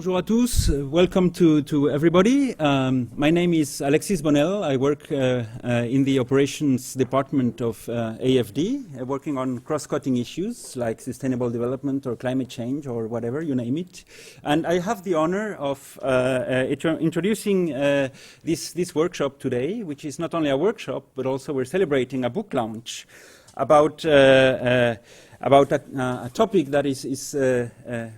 Bonjour à tous. Welcome to everybody. My name is Alexis Bonnel. I work in the operations department of AFD, working on cross-cutting issues like sustainable development or climate change or whatever, you name it. And I have the honor of introducing this workshop today, which is not only a workshop, but also we're celebrating a book launch about a topic that is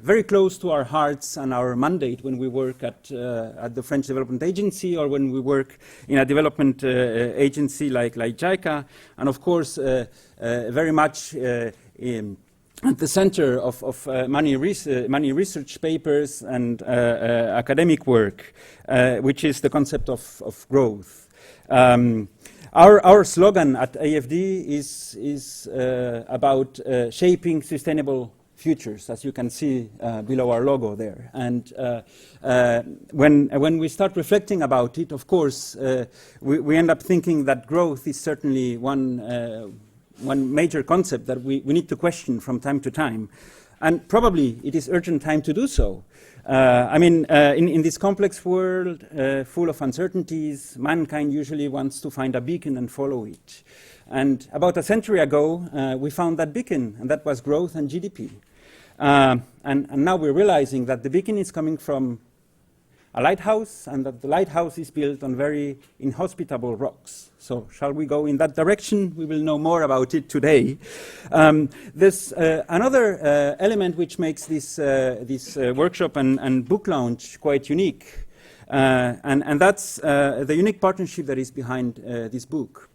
very close to our hearts and our mandate when we work at the French Development Agency or when we work in a development agency like Jica, and of course very much at the center of many research papers and academic work, which is the concept of growth. Our slogan at AFD is about shaping sustainable futures, as you can see below our logo there. And when we start reflecting about it, of course, we end up thinking that growth is certainly one major concept that we need to question from time to time. And probably it is urgent time to do so. In this complex world full of uncertainties, mankind usually wants to find a beacon and follow it. And about a century ago, we found that beacon, and that was growth and GDP. And now we're realizing that the beacon is coming from a lighthouse, and that the lighthouse is built on very inhospitable rocks. So shall we go in that direction? We will know more about it today. There's another element which makes this workshop and book launch quite unique, and that's the unique partnership that is behind this book.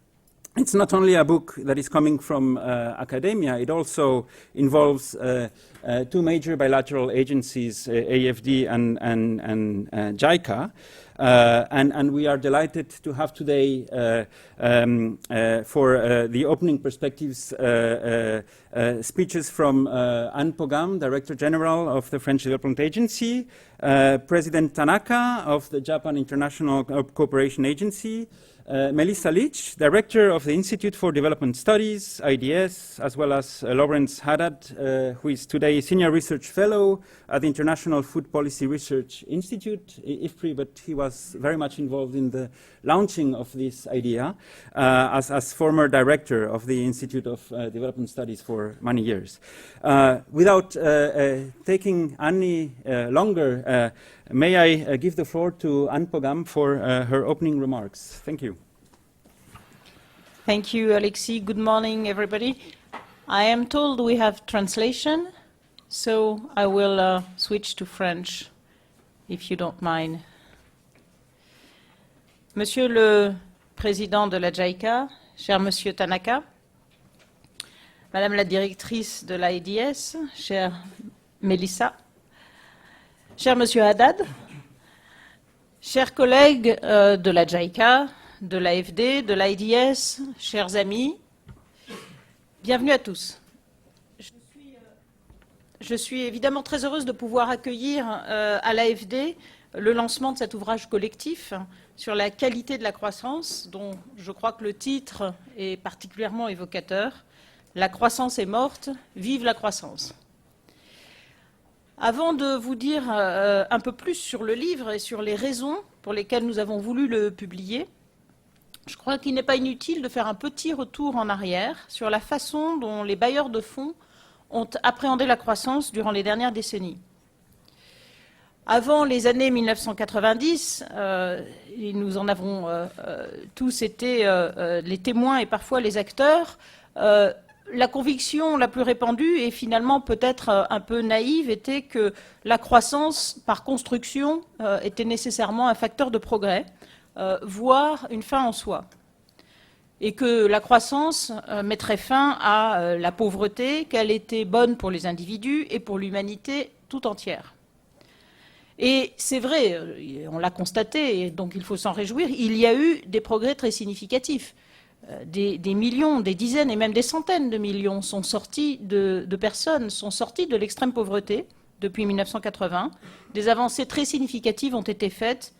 It's not only a book that is coming from academia, it also involves two major bilateral agencies, AFD and Jica. And we are delighted to have today for the opening perspectives speeches from Anne Pogam, Director General of the French Development Agency, President Tanaka of the Japan International Cooperation Agency, Melissa Leach, Director of the Institute for Development Studies, IDS, as well as Lawrence Haddad, who is today Senior Research Fellow at the International Food Policy Research Institute, IFPRI, but he was very much involved in the launching of this idea as former Director of the Institute of Development Studies for many years. Without taking any longer, may I give the floor to Anne Pogam for her opening remarks. Thank you. Thank you, Alexis. Good morning, everybody. I am told we have translation, so I will switch to French, if you don't mind. Monsieur le Président de la JICA, cher Monsieur Tanaka, Madame la Directrice de l'IDS, chère Melissa, cher Monsieur Haddad, chers collègues de la JICA, de l'AFD, de l'IDS, chers amis, bienvenue à tous. Je suis évidemment très heureuse de pouvoir accueillir à l'AFD le lancement de cet ouvrage collectif sur la qualité de la croissance, dont je crois que le titre est particulièrement évocateur. La croissance est morte, vive la croissance. Avant de vous dire un peu plus sur le livre et sur les raisons pour lesquelles nous avons voulu le publier, je crois qu'il n'est pas inutile de faire un petit retour en arrière sur la façon dont les bailleurs de fonds ont appréhendé la croissance durant les dernières décennies. Avant les années 1990, et nous en avons tous été les témoins et parfois les acteurs, la conviction la plus répandue et finalement peut-être un peu naïve était que la croissance par construction était nécessairement un facteur de progrès, voire une fin en soi. Et que la croissance mettrait fin à la pauvreté, qu'elle était bonne pour les individus et pour l'humanité tout entière. Et c'est vrai, on l'a constaté, et donc il faut s'en réjouir, il y a eu des progrès très significatifs. Des millions, des dizaines et même des centaines de millions sont sortis de personnes, sont sortis de l'extrême pauvreté depuis 1980. Des avancées très significatives ont été faites,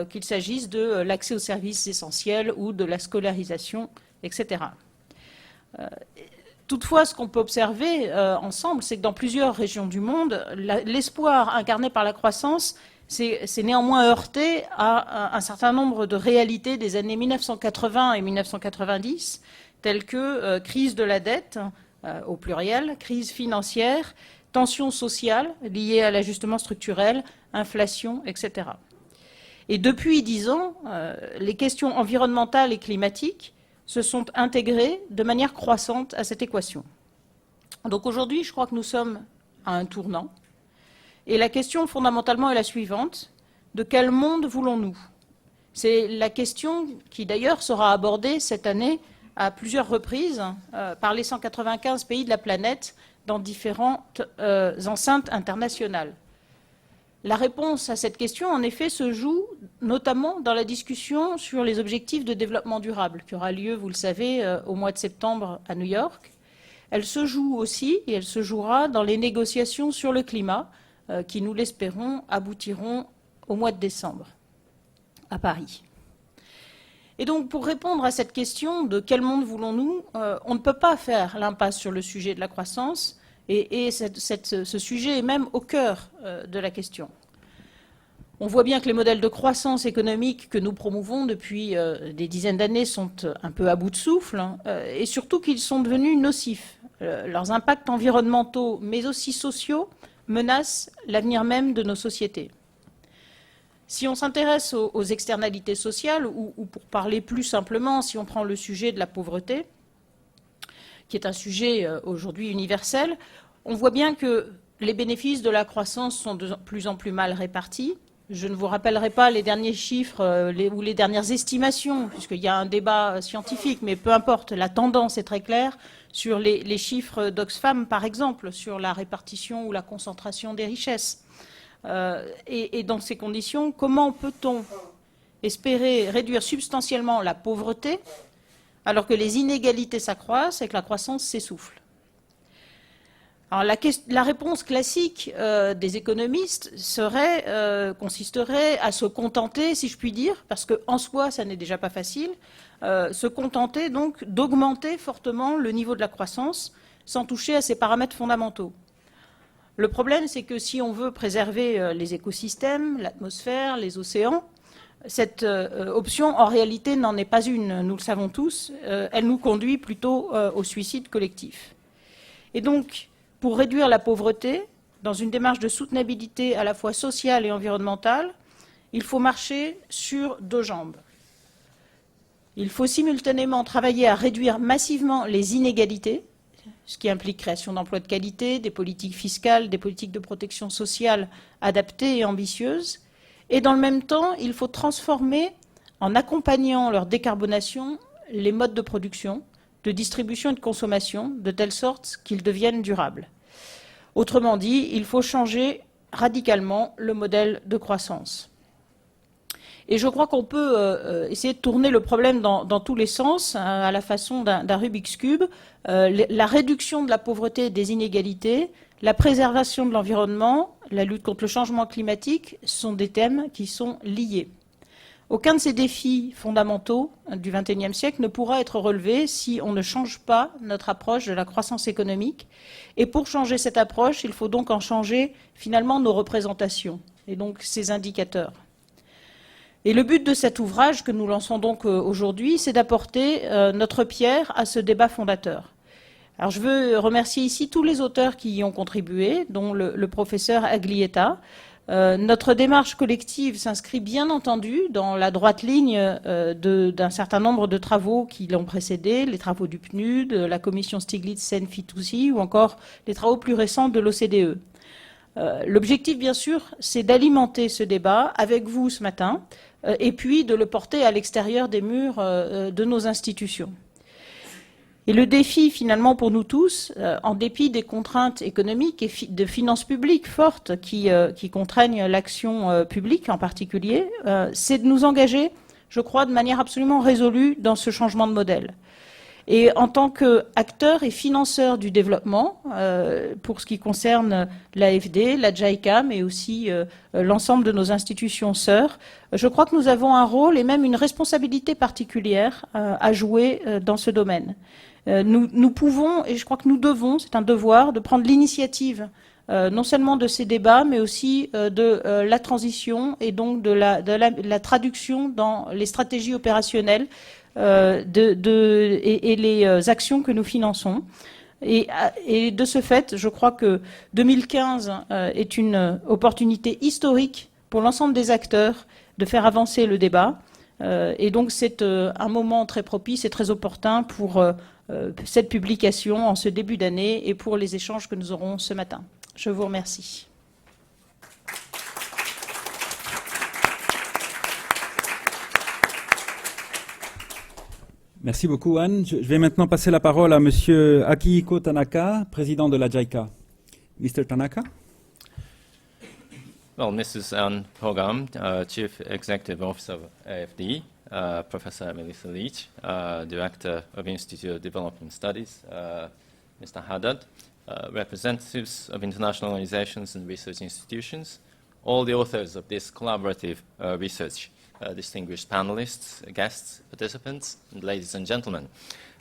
qu'il s'agisse de l'accès aux services essentiels ou de la scolarisation, etc. Toutefois, ce qu'on peut observer ensemble, c'est que dans plusieurs régions du monde, l'espoir incarné par la croissance s'est néanmoins heurté à un certain nombre de réalités des années 1980 et 1990, telles que crise de la dette, au pluriel, crise financière, tensions sociales liées à l'ajustement structurel, inflation, etc. Et depuis 10 ans, les questions environnementales et climatiques se sont intégrées de manière croissante à cette équation. Donc aujourd'hui, je crois que nous sommes à un tournant. Et la question fondamentalement est la suivante. De quel monde voulons-nous? C'est la question qui d'ailleurs sera abordée cette année à plusieurs reprises par les 195 pays de la planète dans différentes enceintes internationales. La réponse à cette question, en effet, se joue notamment dans la discussion sur les objectifs de développement durable, qui aura lieu, vous le savez, au mois de septembre à New York. Elle se joue aussi, et elle se jouera dans les négociations sur le climat, qui, nous l'espérons, aboutiront au mois de décembre, à Paris. Et donc, pour répondre à cette question de quel monde voulons-nous, on ne peut pas faire l'impasse sur le sujet de la croissance, et ce sujet est même au cœur de la question. On voit bien que les modèles de croissance économique que nous promouvons depuis des dizaines d'années sont un peu à bout de souffle, et surtout qu'ils sont devenus nocifs. Leurs impacts environnementaux, mais aussi sociaux, menacent l'avenir même de nos sociétés. Si on s'intéresse aux externalités sociales, ou pour parler plus simplement, si on prend le sujet de la pauvreté, qui est un sujet aujourd'hui universel, on voit bien que les bénéfices de la croissance sont de plus en plus mal répartis. Je ne vous rappellerai pas les derniers chiffres ou les dernières estimations, puisqu'il y a un débat scientifique, mais peu importe, la tendance est très claire sur les chiffres d'Oxfam, par exemple, sur la répartition ou la concentration des richesses. Et dans ces conditions, comment peut-on espérer réduire substantiellement la pauvreté alors que les inégalités s'accroissent et que la croissance s'essouffle? Alors la réponse classique des économistes consisterait à se contenter, si je puis dire, parce qu'en soi, ça n'est déjà pas facile, se contenter donc d'augmenter fortement le niveau de la croissance sans toucher à ses paramètres fondamentaux. Le problème, c'est que si on veut préserver les écosystèmes, l'atmosphère, les océans, cette option, en réalité, n'en est pas une, nous le savons tous, elle nous conduit plutôt au suicide collectif. Et donc, pour réduire la pauvreté, dans une démarche de soutenabilité à la fois sociale et environnementale, il faut marcher sur deux jambes. Il faut simultanément travailler à réduire massivement les inégalités, ce qui implique création d'emplois de qualité, des politiques fiscales, des politiques de protection sociale adaptées et ambitieuses. Et dans le même temps, il faut transformer, en accompagnant leur décarbonation, les modes de production, de distribution et de consommation, de telle sorte qu'ils deviennent durables. Autrement dit, il faut changer radicalement le modèle de croissance. Et je crois qu'on peut essayer de tourner le problème dans tous les sens, à la façon d'un Rubik's Cube. La réduction de la pauvreté et des inégalités, la préservation de l'environnement, la lutte contre le changement climatique sont des thèmes qui sont liés. Aucun de ces défis fondamentaux du XXIe siècle ne pourra être relevé si on ne change pas notre approche de la croissance économique. Et pour changer cette approche, il faut donc en changer finalement nos représentations et donc ces indicateurs. Et le but de cet ouvrage que nous lançons donc aujourd'hui, c'est d'apporter notre pierre à ce débat fondateur. Alors je veux remercier ici tous les auteurs qui y ont contribué, dont le professeur Aglietta. Notre démarche collective s'inscrit bien entendu dans la droite ligne d'un certain nombre de travaux qui l'ont précédé, les travaux du PNUD, la commission Stiglitz-Sen-Fitoussi ou encore les travaux plus récents de l'OCDE. L'objectif, bien sûr, c'est d'alimenter ce débat avec vous ce matin et puis de le porter à l'extérieur des murs de nos institutions. Et le défi, finalement, pour nous tous, en dépit des contraintes économiques et de finances publiques fortes qui contraignent l'action publique en particulier, c'est de nous engager, je crois, de manière absolument résolue dans ce changement de modèle. Et en tant qu'acteur et financeur du développement, pour ce qui concerne l'AFD, la Jica, mais aussi l'ensemble de nos institutions sœurs, je crois que nous avons un rôle et même une responsabilité particulière à jouer dans ce domaine. Nous pouvons, et je crois que nous devons, c'est un devoir, de prendre l'initiative non seulement de ces débats, mais aussi de la transition et donc de la traduction dans les stratégies opérationnelles et les actions que nous finançons. Et de ce fait, je crois que 2015 est une opportunité historique pour l'ensemble des acteurs de faire avancer le débat. Et donc c'est un moment très propice et très opportun pour cette publication en ce début d'année et pour les échanges que nous aurons ce matin. Je vous remercie. Merci beaucoup, Anne. Je vais maintenant passer la parole à Monsieur Akihiko Tanaka, président de la Jica. Mr. Tanaka. Well, Mrs. Anne Pogam, Chief Executive Officer of AFD, Professor Melissa Leach, Director of Institute of Development Studies, Mr. Haddad, representatives of international organizations and research institutions, all the authors of this collaborative research, distinguished panelists, guests, participants, and ladies and gentlemen.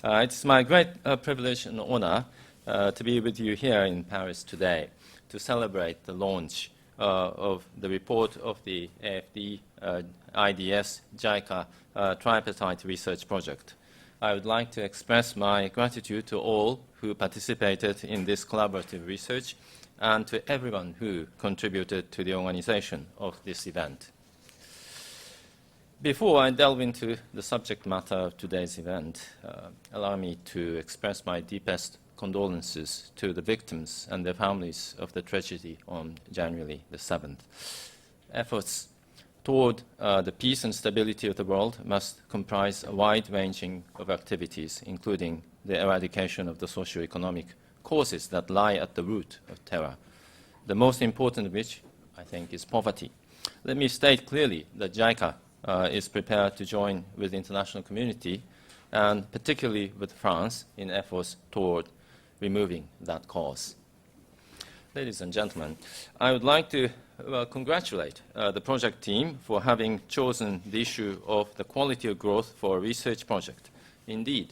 It's my great privilege and honor to be with you here in Paris today to celebrate the launch of the report of the AFD, IDS, Jica tripartite research project. I would like to express my gratitude to all who participated in this collaborative research and to everyone who contributed to the organization of this event. Before I delve into the subject matter of today's event, allow me to express my deepest condolences to the victims and their families of the tragedy on January the 7th. Efforts toward the peace and stability of the world must comprise a wide ranging of activities, including the eradication of the socio-economic causes that lie at the root of terror, the most important of which, I think, is poverty. Let me state clearly that Jica is prepared to join with the international community, and particularly with France, in efforts toward removing that cause. Ladies and gentlemen, I would like to congratulate the project team for having chosen the issue of the quality of growth for a research project. Indeed,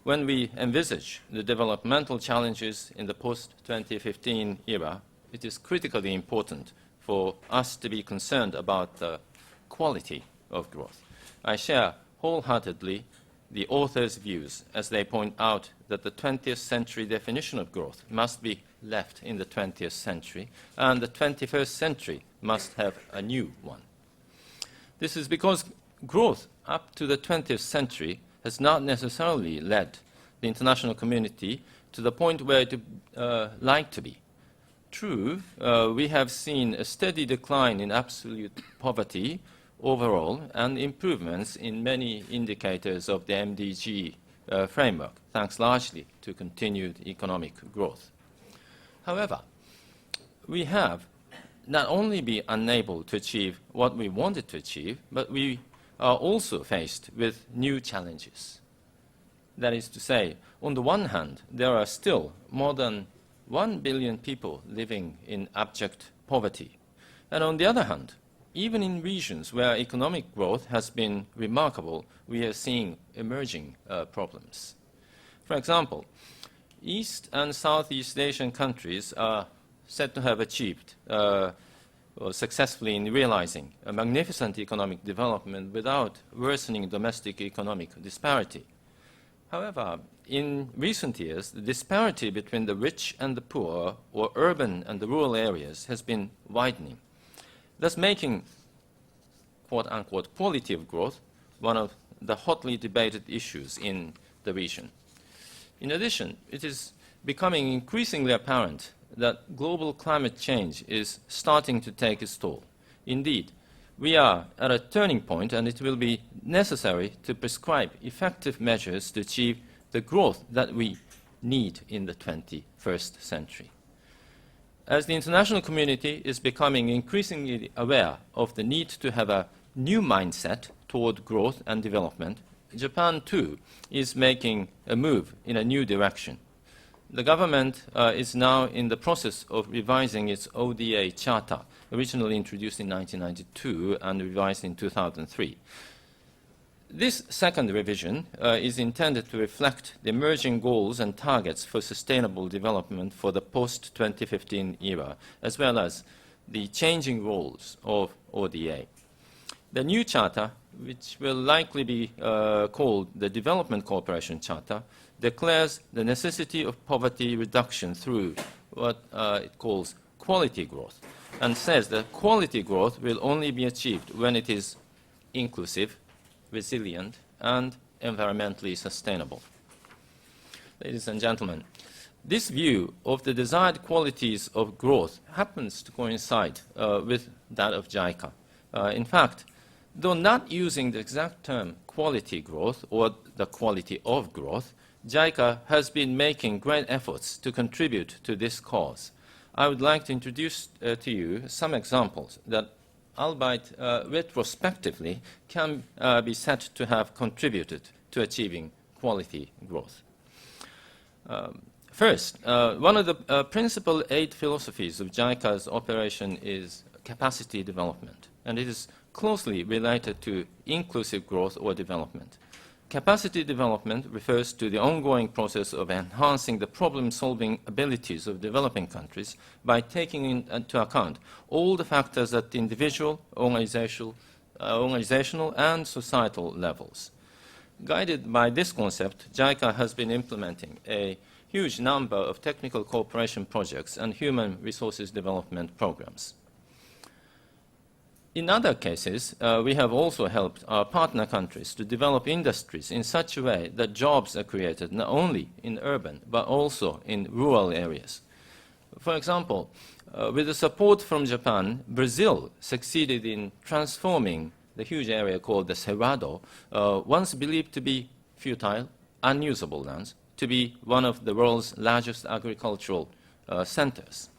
when we envisage the developmental challenges in the post-2015 era, it is critically important for us to be concerned about the quality of growth. I share wholeheartedly the authors' views as they point out that the 20th century definition of growth must be left in the 20th century, and the 21st century must have a new one. This is because growth up to the 20th century has not necessarily led the international community to the point where it would like to be. True, we have seen a steady decline in absolute poverty overall and improvements in many indicators of the MDG framework, thanks largely to continued economic growth. However, we have not only been unable to achieve what we wanted to achieve, but we are also faced with new challenges. That is to say, on the one hand, there are still more than 1 billion people living in abject poverty. And on the other hand, even in regions where economic growth has been remarkable, we are seeing emerging problems. For example, East and Southeast Asian countries are said to have achieved successfully in realizing a magnificent economic development without worsening domestic economic disparity. However, in recent years, the disparity between the rich and the poor, or urban and the rural areas, has been widening, thus making, quote-unquote, quality of growth one of the hotly debated issues in the region. In addition, it is becoming increasingly apparent that global climate change is starting to take its toll. Indeed, we are at a turning point, and it will be necessary to prescribe effective measures to achieve the growth that we need in the 21st century. As the international community is becoming increasingly aware of the need to have a new mindset toward growth and development, Japan too is making a move in a new direction. The government is now in the process of revising its ODA Charter, originally introduced in 1992 and revised in 2003. This second revision is intended to reflect the emerging goals and targets for sustainable development for the post-2015 era, as well as the changing roles of ODA. The new charter, which will likely be called the Development Cooperation Charter, declares the necessity of poverty reduction through what it calls quality growth, and says that quality growth will only be achieved when it is inclusive, resilient, and environmentally sustainable. Ladies and gentlemen, this view of the desired qualities of growth happens to coincide with that of Jica. In fact, though not using the exact term quality growth or the quality of growth, Jica has been making great efforts to contribute to this cause. I would like to introduce to you some examples that, albeit retrospectively, can be said to have contributed to achieving quality growth. First, one of the principal 8 philosophies of Jica's operation is capacity development, and it is closely related to inclusive growth or development. Capacity development refers to the ongoing process of enhancing the problem-solving abilities of developing countries by taking into account all the factors at individual, organizational, and societal levels. Guided by this concept, Jica has been implementing a huge number of technical cooperation projects and human resources development programs. In other cases, we have also helped our partner countries to develop industries in such a way that jobs are created not only in urban but also in rural areas. For example, with the support from Japan, Brazil succeeded in transforming the huge area called the Cerrado, once believed to be futile, unusable lands, to be one of the world's largest agricultural centers.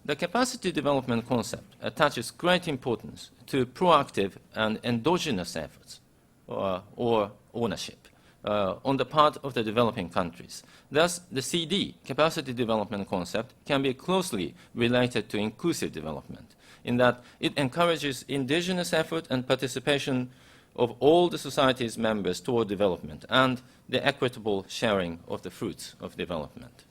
The capacity development concept attaches great importance to proactive and endogenous efforts or ownership on the part of the developing countries. Thus, the CD, capacity development concept, can be closely related to inclusive development in that it encourages indigenous effort and participation of all the society's members toward development and the equitable sharing of the fruits of development.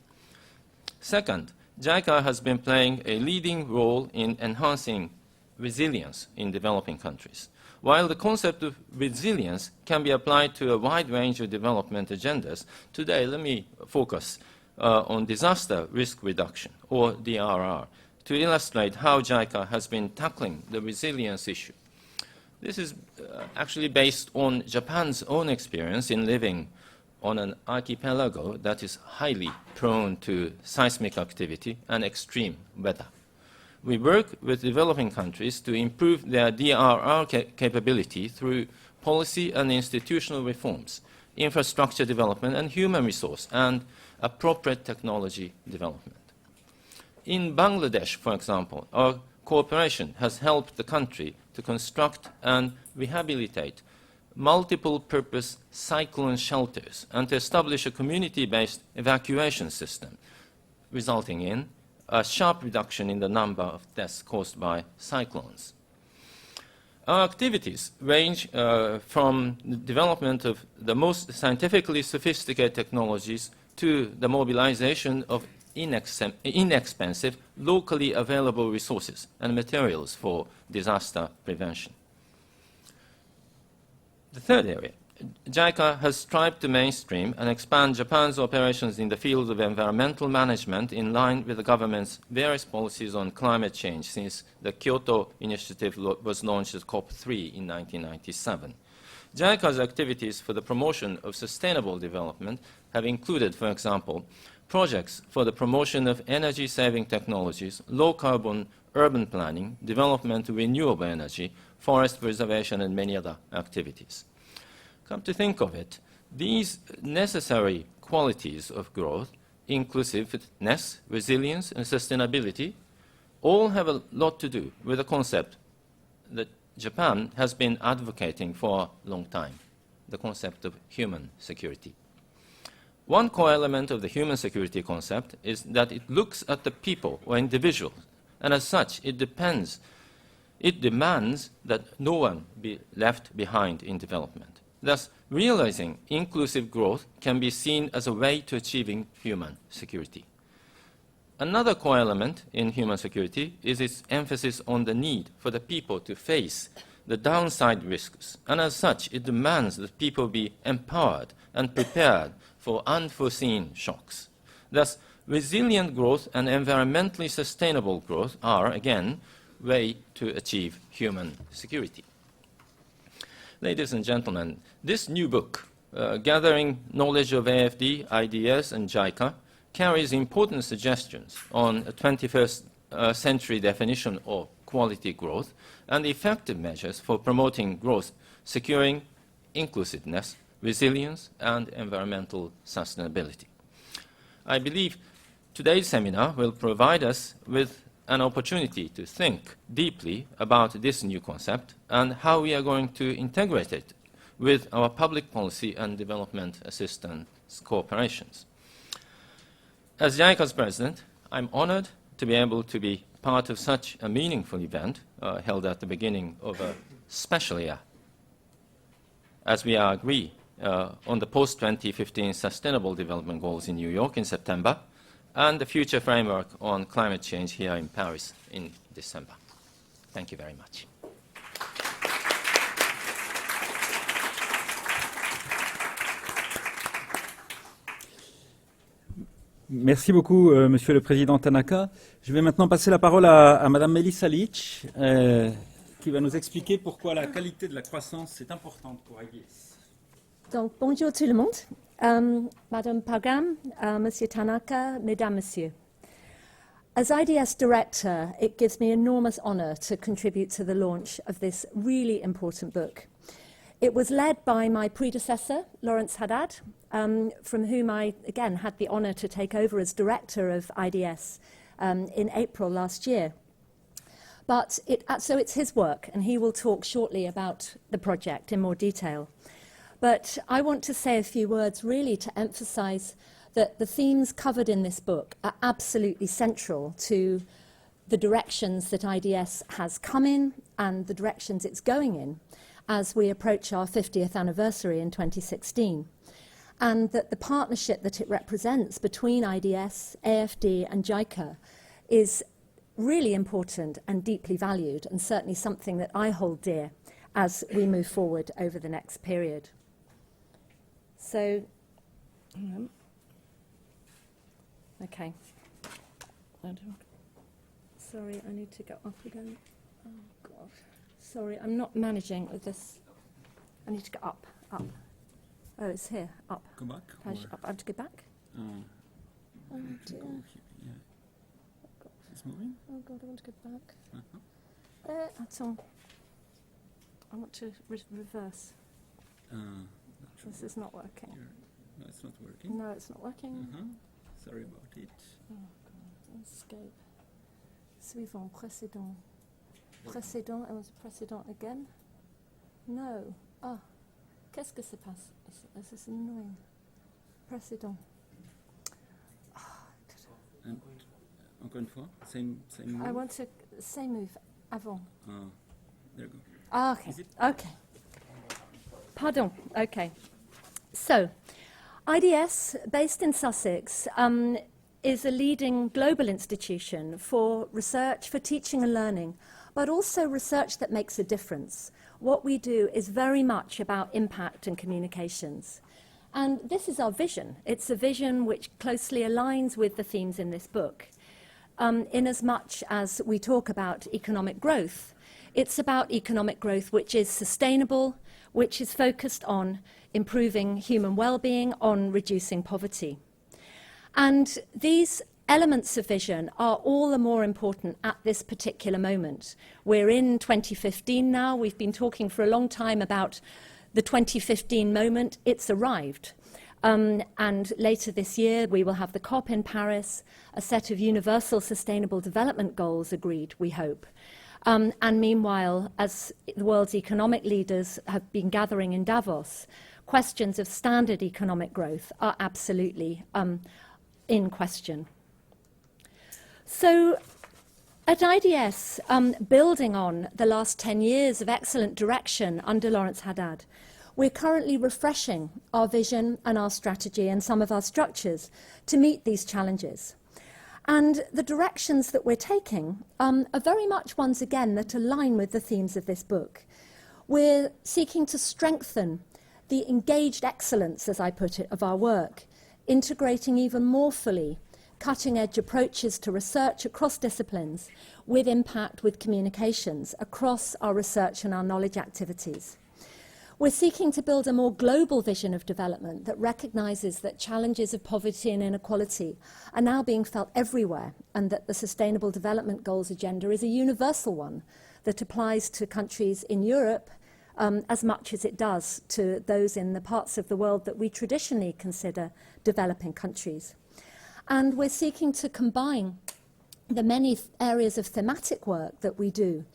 Second, Jica has been playing a leading role in enhancing resilience in developing countries. While the concept of resilience can be applied to a wide range of development agendas, today let me focus on disaster risk reduction, or DRR, to illustrate how Jica has been tackling the resilience issue. This is actually based on Japan's own experience in living on an archipelago that is highly prone to seismic activity and extreme weather. We work with developing countries to improve their DRR capability through policy and institutional reforms, infrastructure development, and human resource and appropriate technology development. In Bangladesh, for example, our cooperation has helped the country to construct and rehabilitate multiple-purpose cyclone shelters and to establish a community-based evacuation system, resulting in a sharp reduction in the number of deaths caused by cyclones. Our activities range from the development of the most scientifically sophisticated technologies to the mobilization of inexpensive, locally available resources and materials for disaster prevention. The third area, Jica has strived to mainstream and expand Japan's operations in the field of environmental management in line with the government's various policies on climate change since the Kyoto Initiative was launched at COP3 in 1997. Jica's activities for the promotion of sustainable development have included, for example, projects for the promotion of energy-saving technologies, low-carbon urban planning, development of renewable energy, forest preservation, and many other activities. Come to think of it, these necessary qualities of growth, inclusiveness, resilience, and sustainability, all have a lot to do with a concept that Japan has been advocating for a long time, the concept of human security. One core element of the human security concept is that it looks at the people or individuals, and as such, it demands that no one be left behind in development. Thus, realizing inclusive growth can be seen as a way to achieving human security. Another core element in human security is its emphasis on the need for the people to face the downside risks, and as such, it demands that people be empowered and prepared for unforeseen shocks. Thus, resilient growth and environmentally sustainable growth are, again, way to achieve human security. Ladies and gentlemen, this new book, Gathering Knowledge of AFD, IDS, and Jica, carries important suggestions on a 21st century definition of quality growth and effective measures for promoting growth, securing inclusiveness, resilience, and environmental sustainability. I believe today's seminar will provide us with an opportunity to think deeply about this new concept and how we are going to integrate it with our public policy and development assistance cooperations. As Jica's president, I'm honored to be able to be part of such a meaningful event held at the beginning of a special year, as we agree on the post-2015 Sustainable Development Goals in New York in September, and the future framework on climate change here in Paris in December. Thank you very much. Merci beaucoup, Monsieur le Président Tanaka. Je vais maintenant passer la parole à Madame Melissa Leach, qui va nous expliquer pourquoi la qualité de la croissance est importante pour IDS. Donc, bonjour tout le monde. Madame Pagam, Monsieur Tanaka, Mesdames, Messieurs. As IDS Director, it gives me enormous honour to contribute to the launch of this really important book. It was led by my predecessor, Lawrence Haddad, from whom I, again, had the honour to take over as Director of IDS in April last year. But so it's his work, and he will talk shortly about the project in more detail. But I want to say a few words really to emphasise that the themes covered in this book are absolutely central to the directions that IDS has come in and the directions it's going in as we approach our 50th anniversary in 2016. And that the partnership that it represents between IDS, AFD and Jica is really important and deeply valued, and certainly something that I hold dear as we move forward over the next period. So, okay. Sorry, I need to go up again. Oh, God. Sorry, I'm not managing with this. I need to go up. Oh, it's here, up. Go back? Up. I have to go back? Oh, dear. Yeah. It's moving? Oh, God, I want to go back. Attends. I want to reverse. This is not working. No, it's not working. No, it's not working. Sorry about it. Oh, God. Escape. Suivant, précédent. Précédent, I want to précédent again. No. Ah. Qu'est-ce que se passe? This is annoying. Précédent. And encore une fois, same move. I want to same move. Avant. There you go. Ah, okay. Okay. Pardon. Okay. So, IDS, based in Sussex, is a leading global institution for research, for teaching and learning, but also research that makes a difference. What we do is very much about impact and communications. And this is our vision. It's a vision which closely aligns with the themes in this book. In as much as we talk about economic growth, it's about economic growth which is sustainable, which is focused on improving human well-being, on reducing poverty. And these elements of vision are all the more important at this particular moment. We're in 2015 now. We've been talking for a long time about the 2015 moment. It's arrived. And later this year, we will have the COP in Paris, a set of universal sustainable development goals agreed, we hope. And meanwhile, as the world's economic leaders have been gathering in Davos, questions of standard economic growth are absolutely in question. So at IDS, building on the last 10 years of excellent direction under Lawrence Haddad, we're currently refreshing our vision and our strategy and some of our structures to meet these challenges. And the directions that we're taking are very much, once again, that align with the themes of this book. We're seeking to strengthen the engaged excellence, as I put it, of our work, integrating even more fully cutting-edge approaches to research across disciplines with impact with communications across our research and our knowledge activities. We're seeking to build a more global vision of development that recognises that challenges of poverty and inequality are now being felt everywhere, and that the Sustainable Development Goals agenda is a universal one that applies to countries in Europe as much as it does to those in the parts of the world that we traditionally consider developing countries. And we're seeking to combine the many areas of thematic work that we do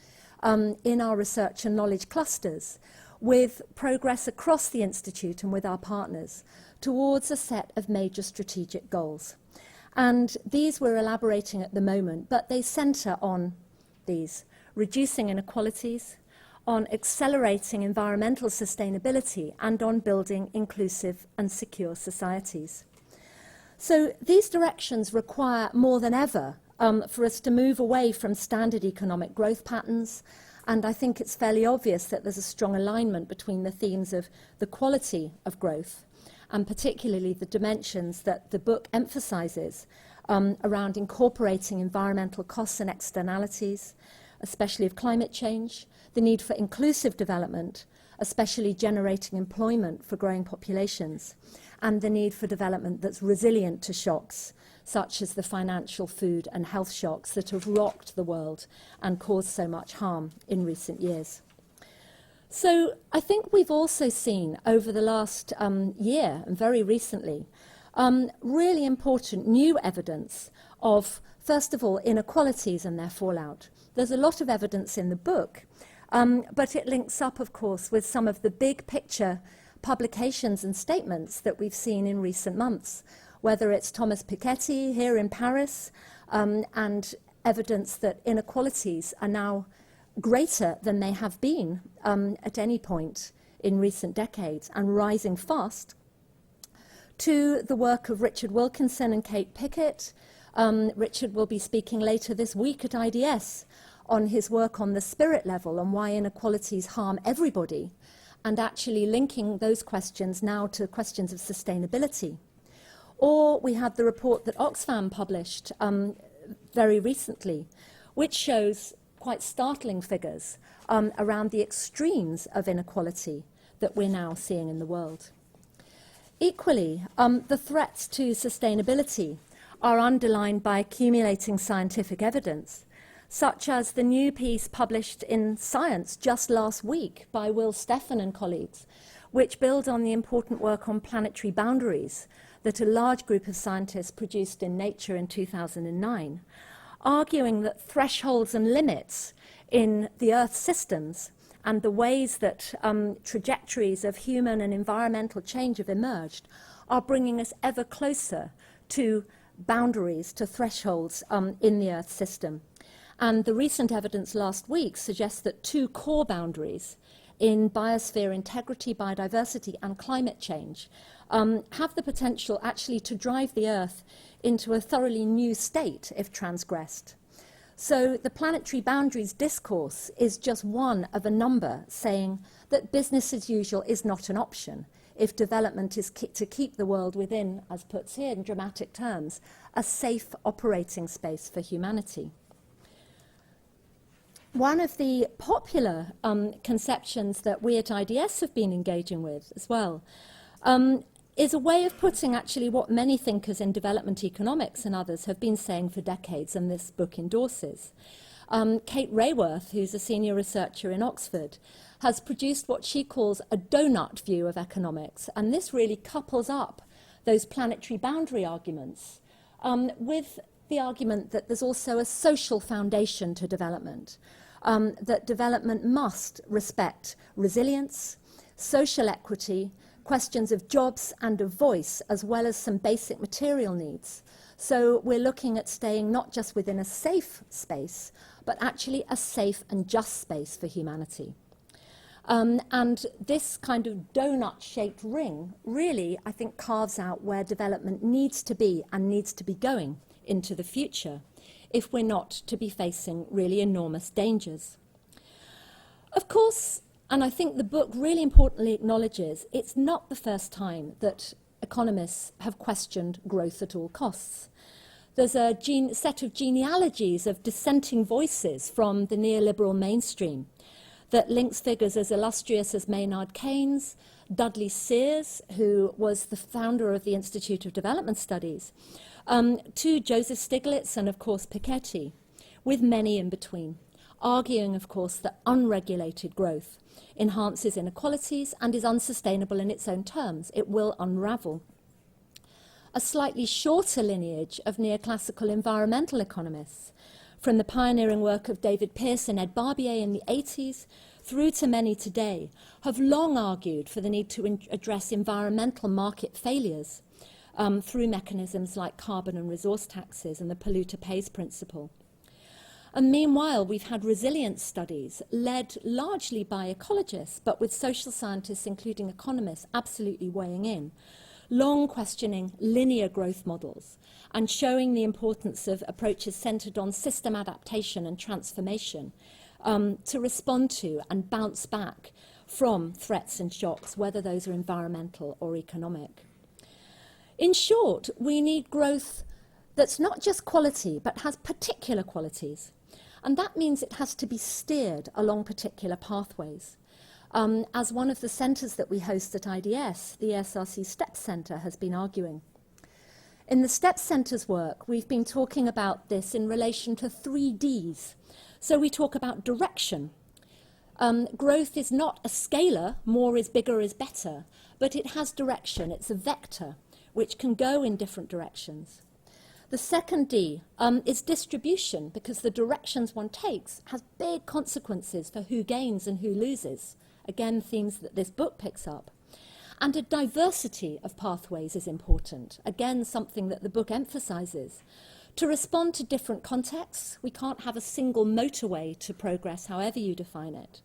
in our research and knowledge clusters with progress across the Institute and with our partners towards a set of major strategic goals. And these we're elaborating at the moment, but they centre on these: reducing inequalities, on accelerating environmental sustainability, and on building inclusive and secure societies. So these directions require more than ever for us to move away from standard economic growth patterns, and I think it's fairly obvious that there's a strong alignment between the themes of the quality of growth and particularly the dimensions that the book emphasises around incorporating environmental costs and externalities, especially of climate change, the need for inclusive development, especially generating employment for growing populations, and the need for development that's resilient to shocks, such as the financial, food and health shocks that have rocked the world and caused so much harm in recent years. So I think we've also seen over the last year, and very recently, really important new evidence of, first of all, inequalities and their fallout. There's a lot of evidence in the book, but it links up, of course, with some of the big picture publications and statements that we've seen in recent months, whether it's Thomas Piketty here in Paris, and evidence that inequalities are now greater than they have been at any point in recent decades and rising fast, to the work of Richard Wilkinson and Kate Pickett. Richard will be speaking later this week at IDS on his work on the spirit level and why inequalities harm everybody, and actually linking those questions now to questions of sustainability. Or we had the report that Oxfam published very recently, which shows quite startling figures around the extremes of inequality that we're now seeing in the world. Equally, the threats to sustainability are underlined by accumulating scientific evidence, such as the new piece published in Science just last week by Will Steffen and colleagues, which build on the important work on planetary boundaries that a large group of scientists produced in Nature in 2009, arguing that thresholds and limits in the Earth's systems and the ways that trajectories of human and environmental change have emerged are bringing us ever closer to boundaries, to thresholds in the Earth system. And the recent evidence last week suggests that two core boundaries in biosphere integrity, biodiversity, and climate change have the potential actually to drive the Earth into a thoroughly new state if transgressed. So the planetary boundaries discourse is just one of a number saying that business as usual is not an option if development is to keep the world within, as put here in dramatic terms, a safe operating space for humanity. One of the popular conceptions that we at IDS have been engaging with as well is a way of putting actually what many thinkers in development economics and others have been saying for decades, and this book endorses. Kate Rayworth, who's a senior researcher in Oxford, has produced what she calls a donut view of economics, and this really couples up those planetary boundary arguments with the argument that there's also a social foundation to development, that development must respect resilience, social equity, questions of jobs and of voice, as well as some basic material needs. So we're looking at staying not just within a safe space, but actually a safe and just space for humanity. And this kind of donut-shaped ring really, I think, carves out where development needs to be and needs to be going into the future if we're not to be facing really enormous dangers. Of course, and I think the book really importantly acknowledges, it's not the first time that economists have questioned growth at all costs. There's a set of genealogies of dissenting voices from the neoliberal mainstream that links figures as illustrious as Maynard Keynes, Dudley Sears, who was the founder of the Institute of Development Studies, to Joseph Stiglitz and, of course, Piketty, with many in between, arguing, of course, that unregulated growth enhances inequalities and is unsustainable in its own terms. It will unravel. A slightly shorter lineage of neoclassical environmental economists, from the pioneering work of David Pearce and Ed Barbier in the 80s through to many today, have long argued for the need to address environmental market failures through mechanisms like carbon and resource taxes and the polluter pays principle. And meanwhile, we've had resilience studies led largely by ecologists, but with social scientists, including economists, absolutely weighing in, long questioning linear growth models and showing the importance of approaches centred on system adaptation and transformation to respond to and bounce back from threats and shocks, whether those are environmental or economic. In short, we need growth that's not just quality, but has particular qualities. And that means it has to be steered along particular pathways. As one of the centres that we host at IDS, the ESRC STEP Centre, has been arguing. In the STEP Centre's work, we've been talking about this in relation to 3 Ds. So we talk about direction. Growth is not a scalar, more is bigger is better, but it has direction. It's a vector which can go in different directions. The second D is distribution, because the directions one takes has big consequences for who gains and who loses. Again, themes that this book picks up. And a diversity of pathways is important. Again, something that the book emphasises. To respond to different contexts, we can't have a single motorway to progress, however you define it.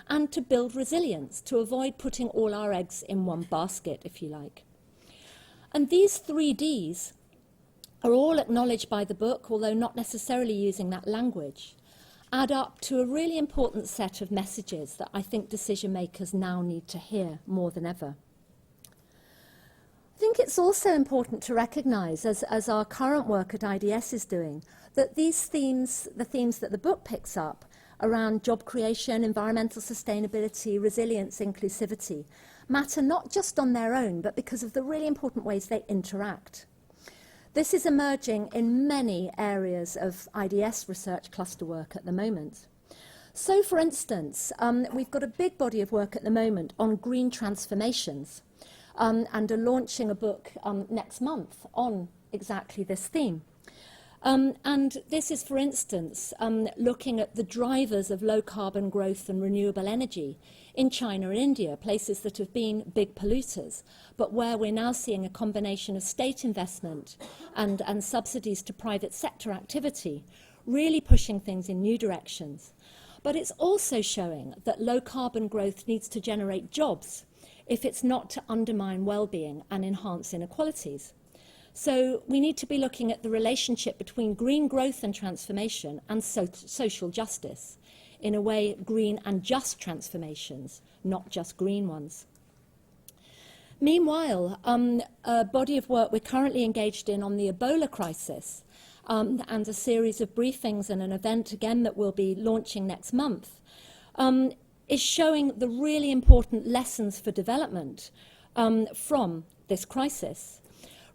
And to build resilience, to avoid putting all our eggs in one basket, if you like. And these 3 Ds are all acknowledged by the book, although not necessarily using that language, add up to a really important set of messages that I think decision makers now need to hear more than ever. I think it's also important to recognise, as our current work at IDS is doing, that these themes, the themes that the book picks up around job creation, environmental sustainability, resilience, inclusivity, matter not just on their own, but because of the really important ways they interact. This is emerging in many areas of IDS research cluster work at the moment. So, for instance, we've got a big body of work at the moment on green transformations and are launching a book next month on exactly this theme. And this is, for instance, looking at the drivers of low-carbon growth and renewable energy in China and India, places that have been big polluters, but where we're now seeing a combination of state investment and subsidies to private sector activity, really pushing things in new directions. But it's also showing that low-carbon growth needs to generate jobs if it's not to undermine well-being and enhance inequalities. So we need to be looking at the relationship between green growth and transformation and social justice. In a way, green and just transformations, not just green ones. Meanwhile, a body of work we're currently engaged in on the Ebola crisis and a series of briefings and an event again that we'll be launching next month is showing the really important lessons for development from this crisis,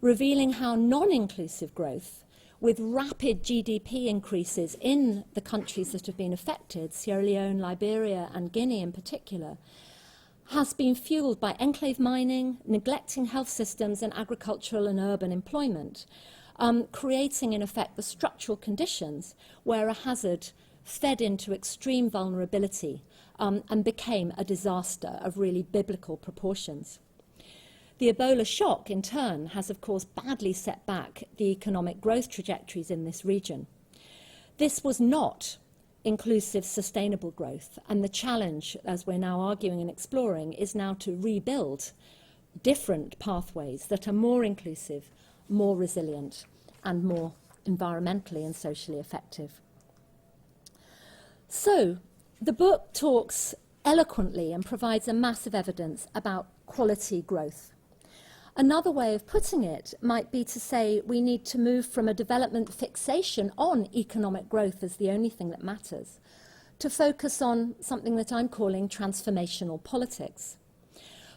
revealing how non-inclusive growth, with rapid GDP increases in the countries that have been affected, Sierra Leone, Liberia and Guinea in particular, has been fueled by enclave mining, neglecting health systems and agricultural and urban employment, creating in effect the structural conditions where a hazard fed into extreme vulnerability and became a disaster of really biblical proportions. The Ebola shock, in turn, has, of course, badly set back the economic growth trajectories in this region. This was not inclusive, sustainable growth, and the challenge, as we're now arguing and exploring, is now to rebuild different pathways that are more inclusive, more resilient, and more environmentally and socially effective. So, the book talks eloquently and provides a massive evidence about quality growth. Another way of putting it might be to say we need to move from a development fixation on economic growth as the only thing that matters to focus on something that I'm calling transformational politics.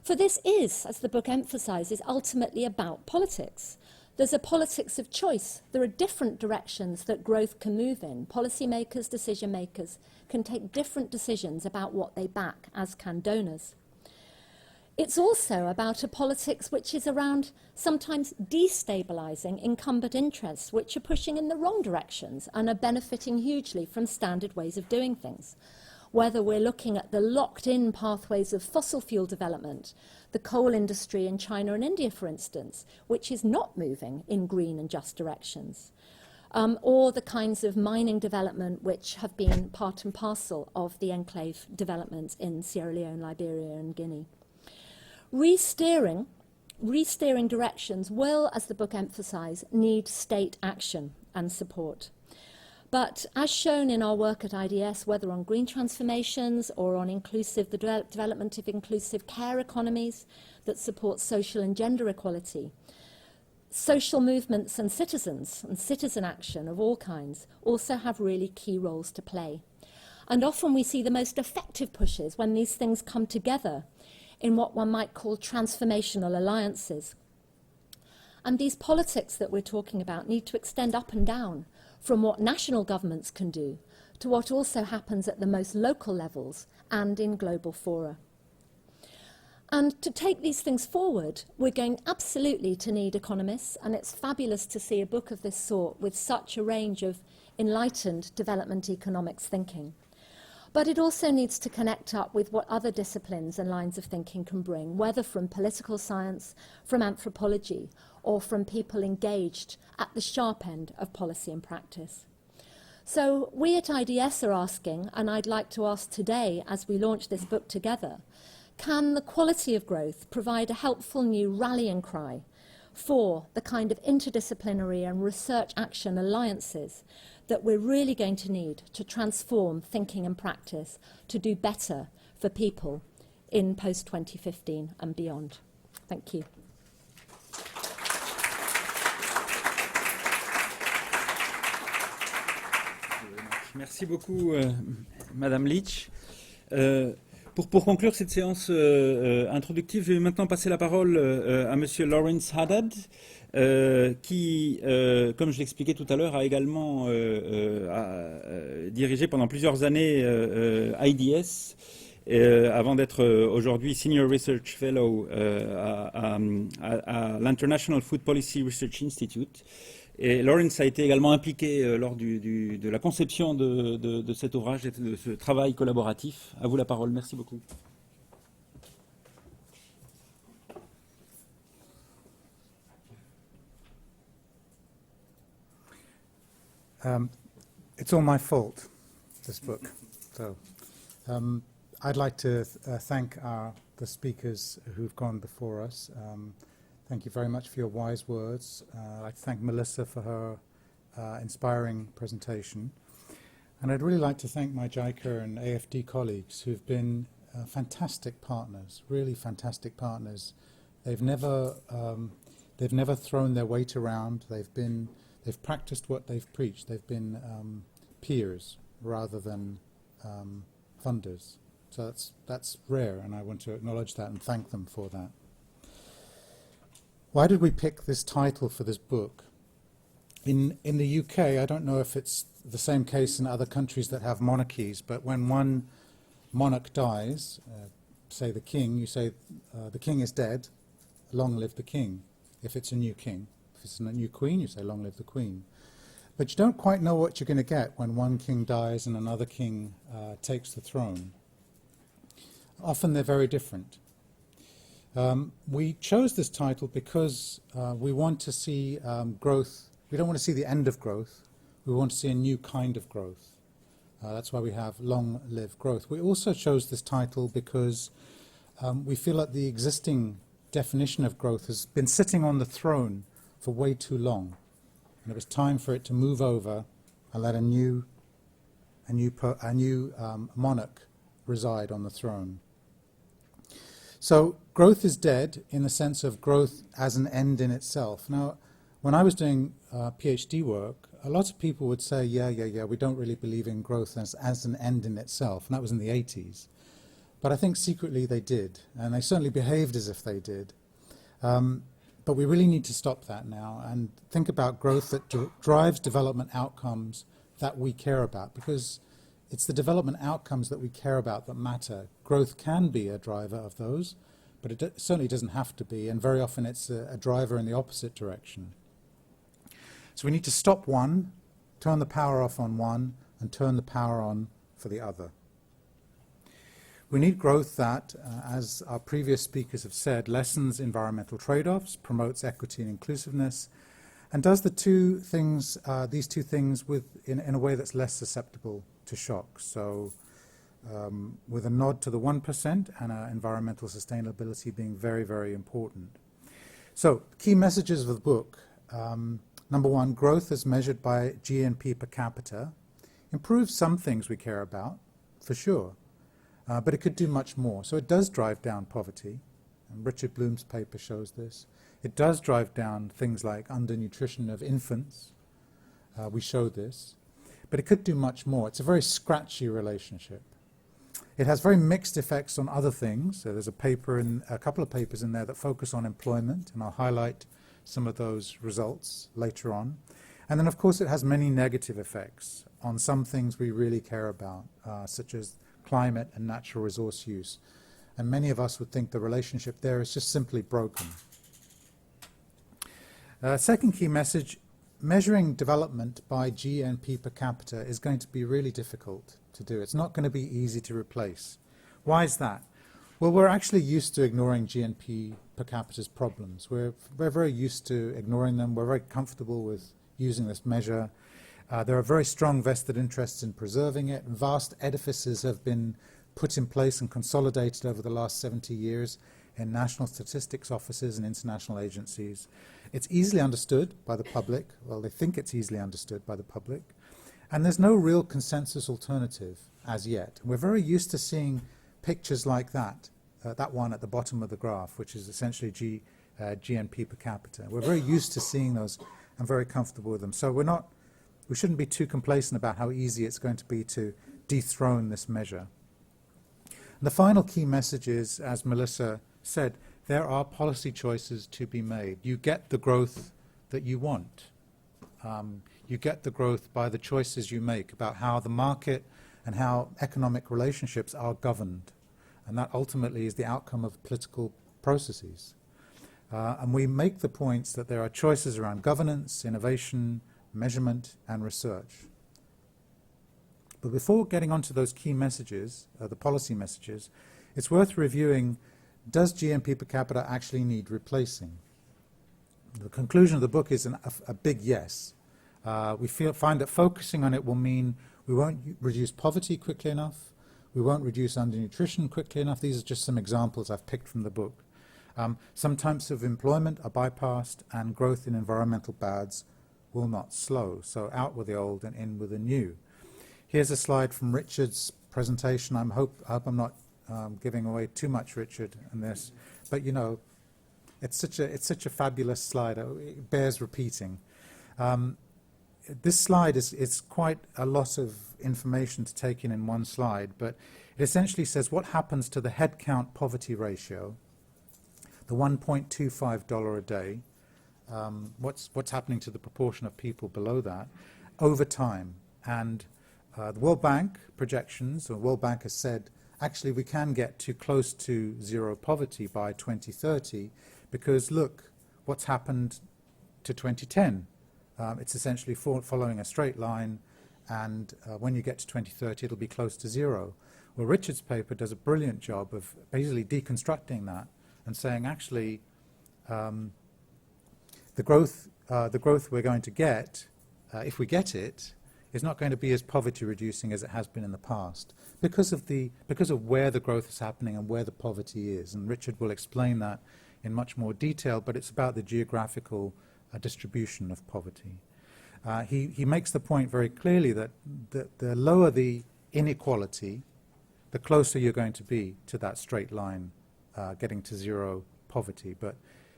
For this is, as the book emphasizes, ultimately about politics. There's a politics of choice. There are different directions that growth can move in. Policymakers, decision makers can take different decisions about what they back, as can donors. It's also about a politics which is around sometimes destabilising incumbent interests, which are pushing in the wrong directions and are benefiting hugely from standard ways of doing things. Whether we're looking at the locked-in pathways of fossil fuel development, the coal industry in China and India, for instance, which is not moving in green and just directions, or the kinds of mining development which have been part and parcel of the enclave development in Sierra Leone, Liberia and Guinea. Resteering directions will, as the book emphasised, need state action and support. But as shown in our work at IDS, whether on green transformations or on inclusive, the development of inclusive care economies that support social and gender equality, social movements and citizen action of all kinds also have really key roles to play. And often we see the most effective pushes when these things come together in what one might call transformational alliances. And these politics that we're talking about need to extend up and down from what national governments can do to what also happens at the most local levels and in global fora. And to take these things forward, we're going absolutely to need economists, and it's fabulous to see a book of this sort with such a range of enlightened development economics thinking. But it also needs to connect up with what other disciplines and lines of thinking can bring, whether from political science, from anthropology, or from people engaged at the sharp end of policy and practice. So we at IDS are asking, and I'd like to ask today as we launch this book together, can the quality of growth provide a helpful new rallying cry for the kind of interdisciplinary and research action alliances that we're really going to need to transform thinking and practice to do better for people in post-2015 and beyond. Thank you. Merci beaucoup, Madame Leach. Pour conclure cette séance introductive, je vais maintenant passer la parole à Monsieur Lawrence Haddad, qui, comme je l'expliquais tout à l'heure, a également dirigé pendant plusieurs années IDS, avant d'être aujourd'hui Senior Research Fellow à l'International Food Policy Research Institute. Et Lawrence a été également impliqué lors de la conception de cet ouvrage et de ce travail collaboratif. À vous la parole. Merci beaucoup. It's all my fault, this book. So, I'd like to thank the speakers who've gone before us. Thank you very much for your wise words. I'd like to thank Melissa for her inspiring presentation. And I'd really like to thank my Jica and AFD colleagues who've been fantastic partners, really fantastic partners. They've never thrown their weight around. They've practiced what they've preached. They've been peers rather than funders. So that's rare, and I want to acknowledge that and thank them for that. Why did we pick this title for this book? In the UK, I don't know if it's the same case in other countries that have monarchies, but when one monarch dies, say the king, you say the king is dead, long live the king, if it's a new king. If it's a new queen, you say long live the queen. But you don't quite know what you're going to get when one king dies and another king takes the throne. Often they're very different. We chose this title because we want to see growth. We don't want to see the end of growth. We want to see a new kind of growth. That's why we have long-lived growth. We also chose this title because we feel like the existing definition of growth has been sitting on the throne for way too long. And it was time for it to move over and let a new monarch reside on the throne. So growth is dead in the sense of growth as an end in itself. Now, when I was doing PhD work, a lot of people would say, yeah, we don't really believe in growth as an end in itself. And that was in the 80s. But I think secretly they did. And they certainly behaved as if they did. But we really need to stop that now and think about growth that drives development outcomes that we care about, because it's the development outcomes that we care about that matter. Growth can be a driver of those, but it certainly doesn't have to be, and very often it's a driver in the opposite direction. So we need to stop one, turn the power off on one, and turn the power on for the other. We need growth that, as our previous speakers have said, lessens environmental trade-offs, promotes equity and inclusiveness, and does these two things in a way that's less susceptible to shock. So with a nod to the 1% and environmental sustainability being very, very important. So key messages of the book. Number one, growth as measured by GNP per capita improves some things we care about, for sure. But it could do much more. So it does drive down poverty, and Richard Bloom's paper shows this. It does drive down things like undernutrition of infants. We show this. But it could do much more. It's a very scratchy relationship. It has very mixed effects on other things. So there's a couple of papers in there that focus on employment, and I'll highlight some of those results later on. And then, of course, it has many negative effects on some things we really care about, such as climate and natural resource use. And many of us would think the relationship there is just simply broken. Second key message, measuring development by GNP per capita is going to be really difficult to do. It's not going to be easy to replace. Why is that? Well, we're actually used to ignoring GNP per capita's problems. We're very used to ignoring them. We're very comfortable with using this measure. There are very strong vested interests in preserving it. Vast edifices have been put in place and consolidated over the last 70 years in national statistics offices and international agencies. It's easily understood by the public. Well, they think it's easily understood by the public. And there's no real consensus alternative as yet. We're very used to seeing pictures like that one at the bottom of the graph, which is essentially GNP per capita. We're very used to seeing those and very comfortable with them. So we shouldn't be too complacent about how easy it's going to be to dethrone this measure. And the final key message is, as Melissa said, there are policy choices to be made. You get the growth that you want. You get the growth by the choices you make about how the market and how economic relationships are governed. And that ultimately is the outcome of political processes. And we make the points that there are choices around governance, innovation, measurement, and research. But before getting onto those key messages, the policy messages, it's worth reviewing, does GNP per capita actually need replacing? The conclusion of the book is a big yes. We find that focusing on it will mean we won't reduce poverty quickly enough, we won't reduce undernutrition quickly enough. These are just some examples I've picked from the book. Some types of employment are bypassed, and growth in environmental bads will not slow. So out with the old and in with the new. Here's a slide from Richard's presentation. I hope I'm not giving away too much, Richard, in this. But you know, it's such a fabulous slide. It bears repeating. This slide is quite a lot of information to take in one slide, but it essentially says what happens to the headcount poverty ratio, the $1.25 a day, what's happening to the proportion of people below that over time. And the World Bank projections, or World Bank has said, actually we can get to close to zero poverty by 2030, because look what's happened to 2010. It's essentially following a straight line, and when you get to 2030 it'll be close to zero. Well, Richard's paper does a brilliant job of basically deconstructing that and saying, actually, the growth we're going to get, if we get it, is not going to be as poverty reducing as it has been in the past, because of where the growth is happening and where the poverty is. And Richard will explain that in much more detail, but it's about the geographical distribution of poverty. He makes the point very clearly that the lower the inequality, the closer you're going to be to that straight line, getting to zero poverty. But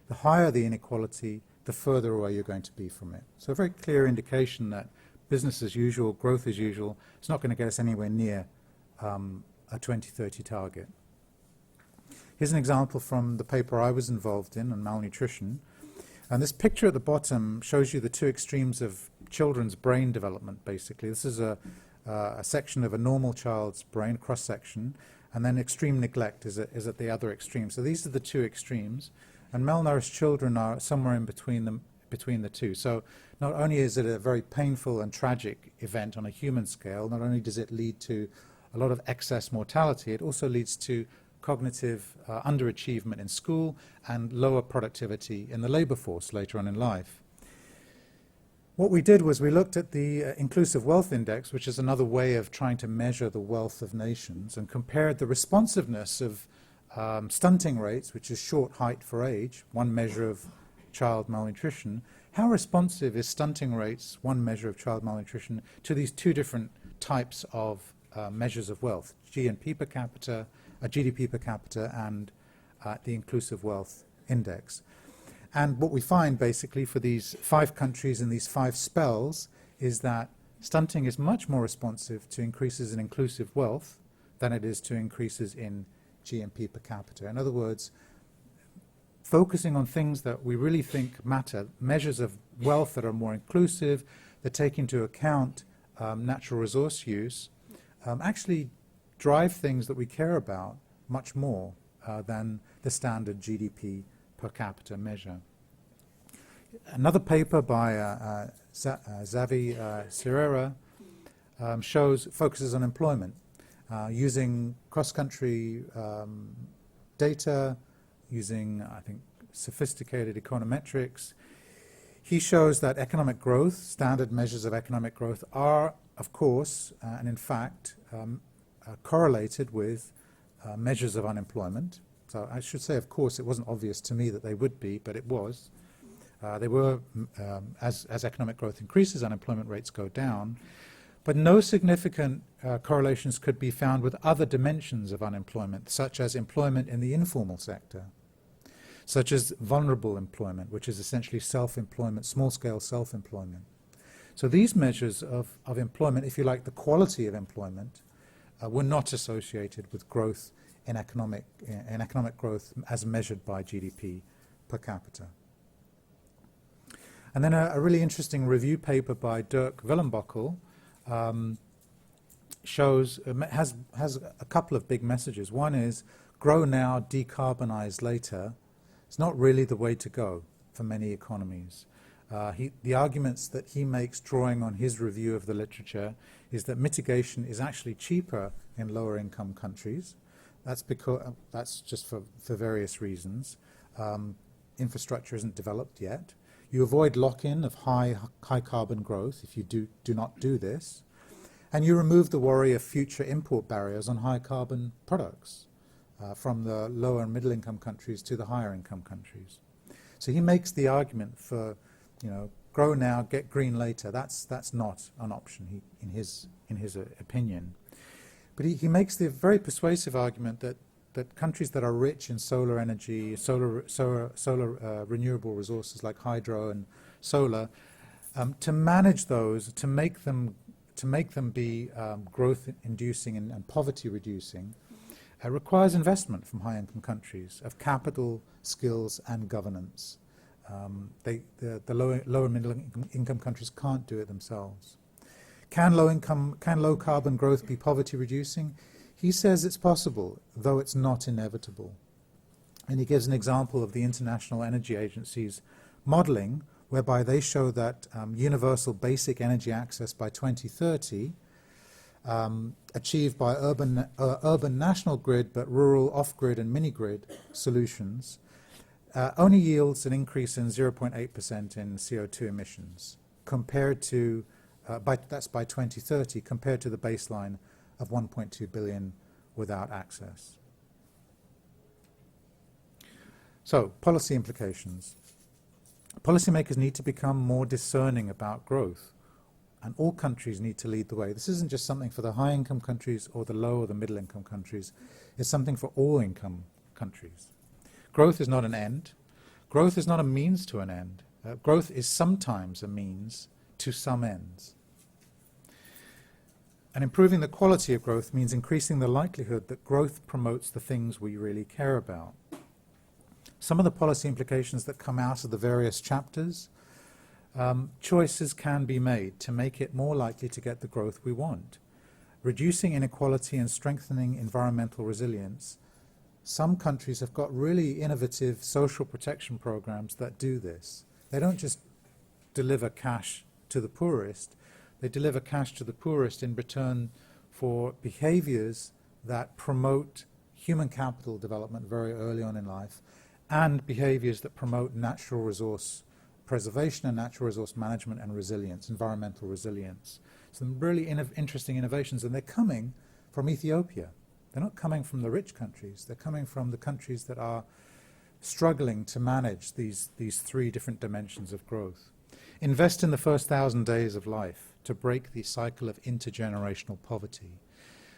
the higher the inequality, the further away you're going to be from it. So a very clear indication that business as usual, growth as usual, it's not going to get us anywhere near a 2030 target. Here's an example from the paper I was involved in on malnutrition. And this picture at the bottom shows you the two extremes of children's brain development, basically. This is a section of a normal child's brain, cross-section, and then extreme neglect is at the other extreme. So these are the two extremes, and malnourished children are somewhere in between the two. So not only is it a very painful and tragic event on a human scale, not only does it lead to a lot of excess mortality, it also leads to cognitive underachievement in school and lower productivity in the labor force later on in life. What we did was we looked at the Inclusive Wealth Index, which is another way of trying to measure the wealth of nations, and compared the responsiveness of stunting rates, which is short height for age, one measure of child malnutrition. How responsive is stunting rates, one measure of child malnutrition, to these two different types of measures of wealth, GDP per capita, and the Inclusive Wealth Index. And what we find basically for these 5 countries in these 5 spells is that stunting is much more responsive to increases in inclusive wealth than it is to increases in GNP per capita. In other words, focusing on things that we really think matter, measures of wealth that are more inclusive, that take into account natural resource use, actually drive things that we care about much more than the standard GDP per capita measure. Another paper by Xavi Serrera focuses on employment, using cross-country data, using, I think, sophisticated econometrics. He shows that economic growth, standard measures of economic growth, are, of course, and in fact, correlated with measures of unemployment. So I should say, of course, it wasn't obvious to me that they would be, but it was. They were, as economic growth increases, unemployment rates go down. But no significant correlations could be found with other dimensions of unemployment, such as employment in the informal sector, such as vulnerable employment, which is essentially self-employment, small-scale self-employment. So these measures of employment, if you like, the quality of employment, were not associated with growth in economic growth as measured by GDP per capita. And then a really interesting review paper by Dirk Willenbockel has a couple of big messages. One is, grow now, decarbonize later. It's not really the way to go for many economies. The arguments that he makes, drawing on his review of the literature, is that mitigation is actually cheaper in lower income countries. That's just for various reasons. Infrastructure isn't developed yet. You avoid lock-in of high carbon growth if you do not do this. And you remove the worry of future import barriers on high carbon products from the lower and middle income countries to the higher income countries. So he makes the argument for, grow now, get green later. That's not an option in his opinion. But he makes the very persuasive argument that countries that are rich in solar energy, solar renewable resources like hydro and solar, to manage those, to make them be growth-inducing and poverty-reducing, requires investment from high-income countries of capital, skills, and governance. The lower middle-income countries can't do it themselves. Can low-carbon growth be poverty-reducing? He says it's possible, though it's not inevitable. And he gives an example of the International Energy Agency's modeling, whereby they show that universal basic energy access by 2030 achieved by urban national grid but rural off-grid and mini-grid solutions only yields an increase in 0.8% in CO2 emissions compared to, that's by 2030, compared to the baseline of 1.2 billion without access. So, policy implications. Policymakers need to become more discerning about growth, and all countries need to lead the way. This isn't just something for the high-income countries or the low or the middle-income countries. It's something for all income countries. Growth is not an end. Growth is not a means to an end. Growth is sometimes a means to some ends. And improving the quality of growth means increasing the likelihood that growth promotes the things we really care about. Some of the policy implications that come out of the various chapters, choices can be made to make it more likely to get the growth we want. Reducing inequality and strengthening environmental resilience. Some countries have got really innovative social protection programs that do this. They don't just deliver cash to the poorest, they deliver cash to the poorest in return for behaviors that promote human capital development very early on in life, and behaviors that promote natural resource preservation and natural resource management and resilience, environmental resilience. Some really interesting innovations, and they're coming from Ethiopia. They're not coming from the rich countries. They're coming from the countries that are struggling to manage these three different dimensions of growth. Invest in the first 1,000 days of life to break the cycle of intergenerational poverty.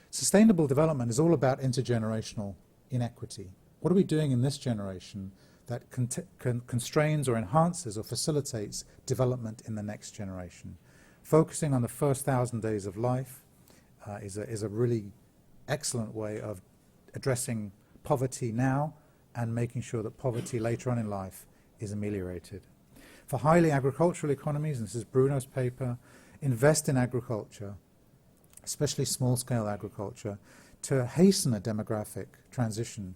Sustainable development is all about intergenerational inequity. What are we doing in this generation that constrains or enhances or facilitates development in the next generation? Focusing on the first 1,000 days of life is a really excellent way of addressing poverty now and making sure that poverty later on in life is ameliorated. For highly agricultural economies, and this is Bruno's paper, invest in agriculture, especially small-scale agriculture, to hasten a demographic transition,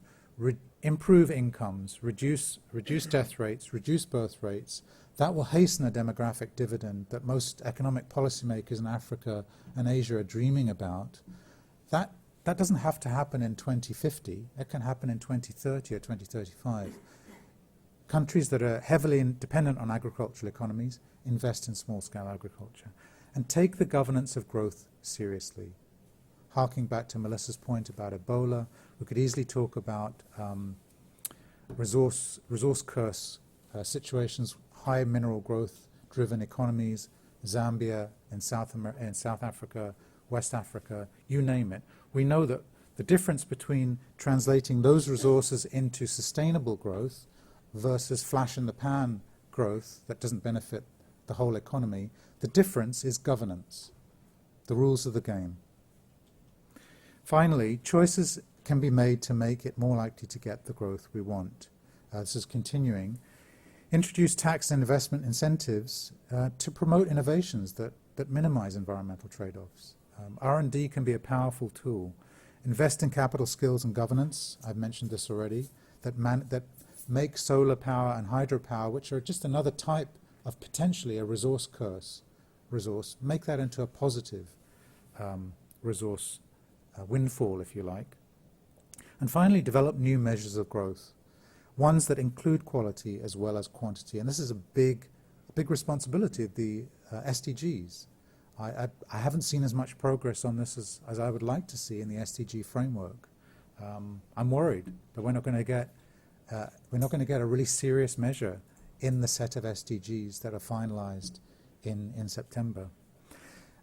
improve incomes, reduce death rates, reduce birth rates. That will hasten a demographic dividend that most economic policymakers in Africa and Asia are dreaming about. That doesn't have to happen in 2050. It can happen in 2030 or 2035. Countries that are heavily dependent on agricultural economies invest in small-scale agriculture and take the governance of growth seriously. Harking back to Melissa's point about Ebola, we could easily talk about resource curse situations, high mineral growth-driven economies, Zambia and South Africa, West Africa, you name it. We know that the difference between translating those resources into sustainable growth versus flash-in-the-pan growth that doesn't benefit the whole economy, the difference is governance, the rules of the game. Finally, choices can be made to make it more likely to get the growth we want. This is continuing. Introduce tax and investment incentives to promote innovations that minimize environmental trade-offs. R&D can be a powerful tool. Invest in capital skills and governance, I've mentioned this already, that make solar power and hydropower, which are just another type of potentially a resource curse resource, make that into a positive resource windfall, if you like. And finally, develop new measures of growth, ones that include quality as well as quantity. And this is a big responsibility of the SDGs. I haven't seen as much progress on this as I would like to see in the SDG framework. I'm worried that we're not going to get a really serious measure in the set of SDGs that are finalized in September.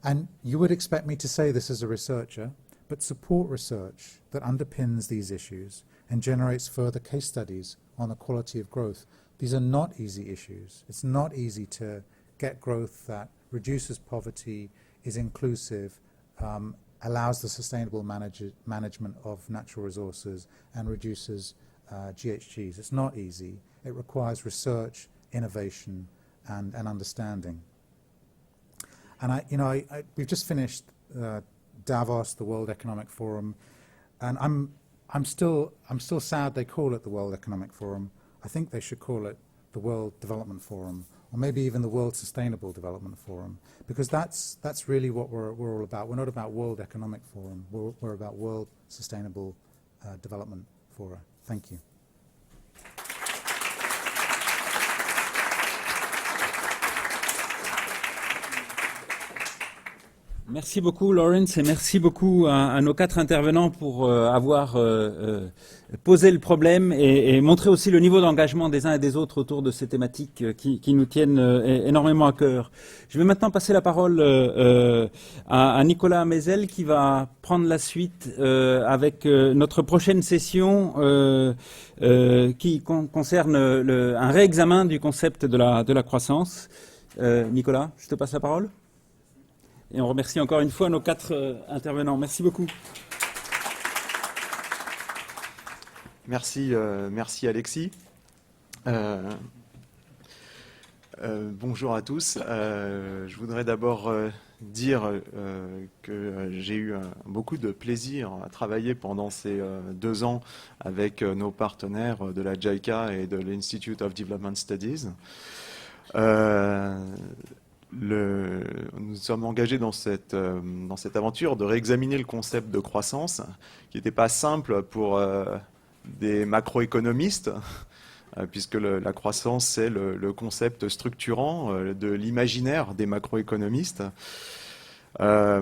And you would expect me to say this as a researcher, but support research that underpins these issues and generates further case studies on the quality of growth. These are not easy issues. It's not easy to get growth that reduces poverty, is inclusive, allows the sustainable management of natural resources, and reduces GHGs. It's not easy. It requires research, innovation, and understanding. And we've just finished Davos, the World Economic Forum, and I'm still sad they call it the World Economic Forum. I think they should call it the World Development Forum, or maybe even the World Sustainable Development Forum, because that's really what we're all about. We're not about World Economic Forum, we're about World Sustainable Development Fora. Thank you. Merci beaucoup, Lawrence, et merci beaucoup à nos 4 intervenants pour avoir posé le problème et montré aussi le niveau d'engagement des uns et des autres autour de ces thématiques qui nous tiennent énormément à cœur. Je vais maintenant passer la parole à Nicolas Mézel qui va prendre la suite avec notre prochaine session qui concerne un réexamen du concept de la croissance. Nicolas, je te passe la parole. Et on remercie encore une fois nos 4 intervenants. Merci beaucoup. Merci, merci Alexis. Bonjour à tous. Je voudrais d'abord dire que j'ai eu beaucoup de plaisir à travailler pendant ces 2 ans avec nos partenaires de la Jica et de l'Institute of Development Studies. Nous sommes engagés dans cette aventure de réexaminer le concept de croissance, qui n'était pas simple pour des macroéconomistes, puisque la croissance, c'est le concept structurant de l'imaginaire des macroéconomistes. En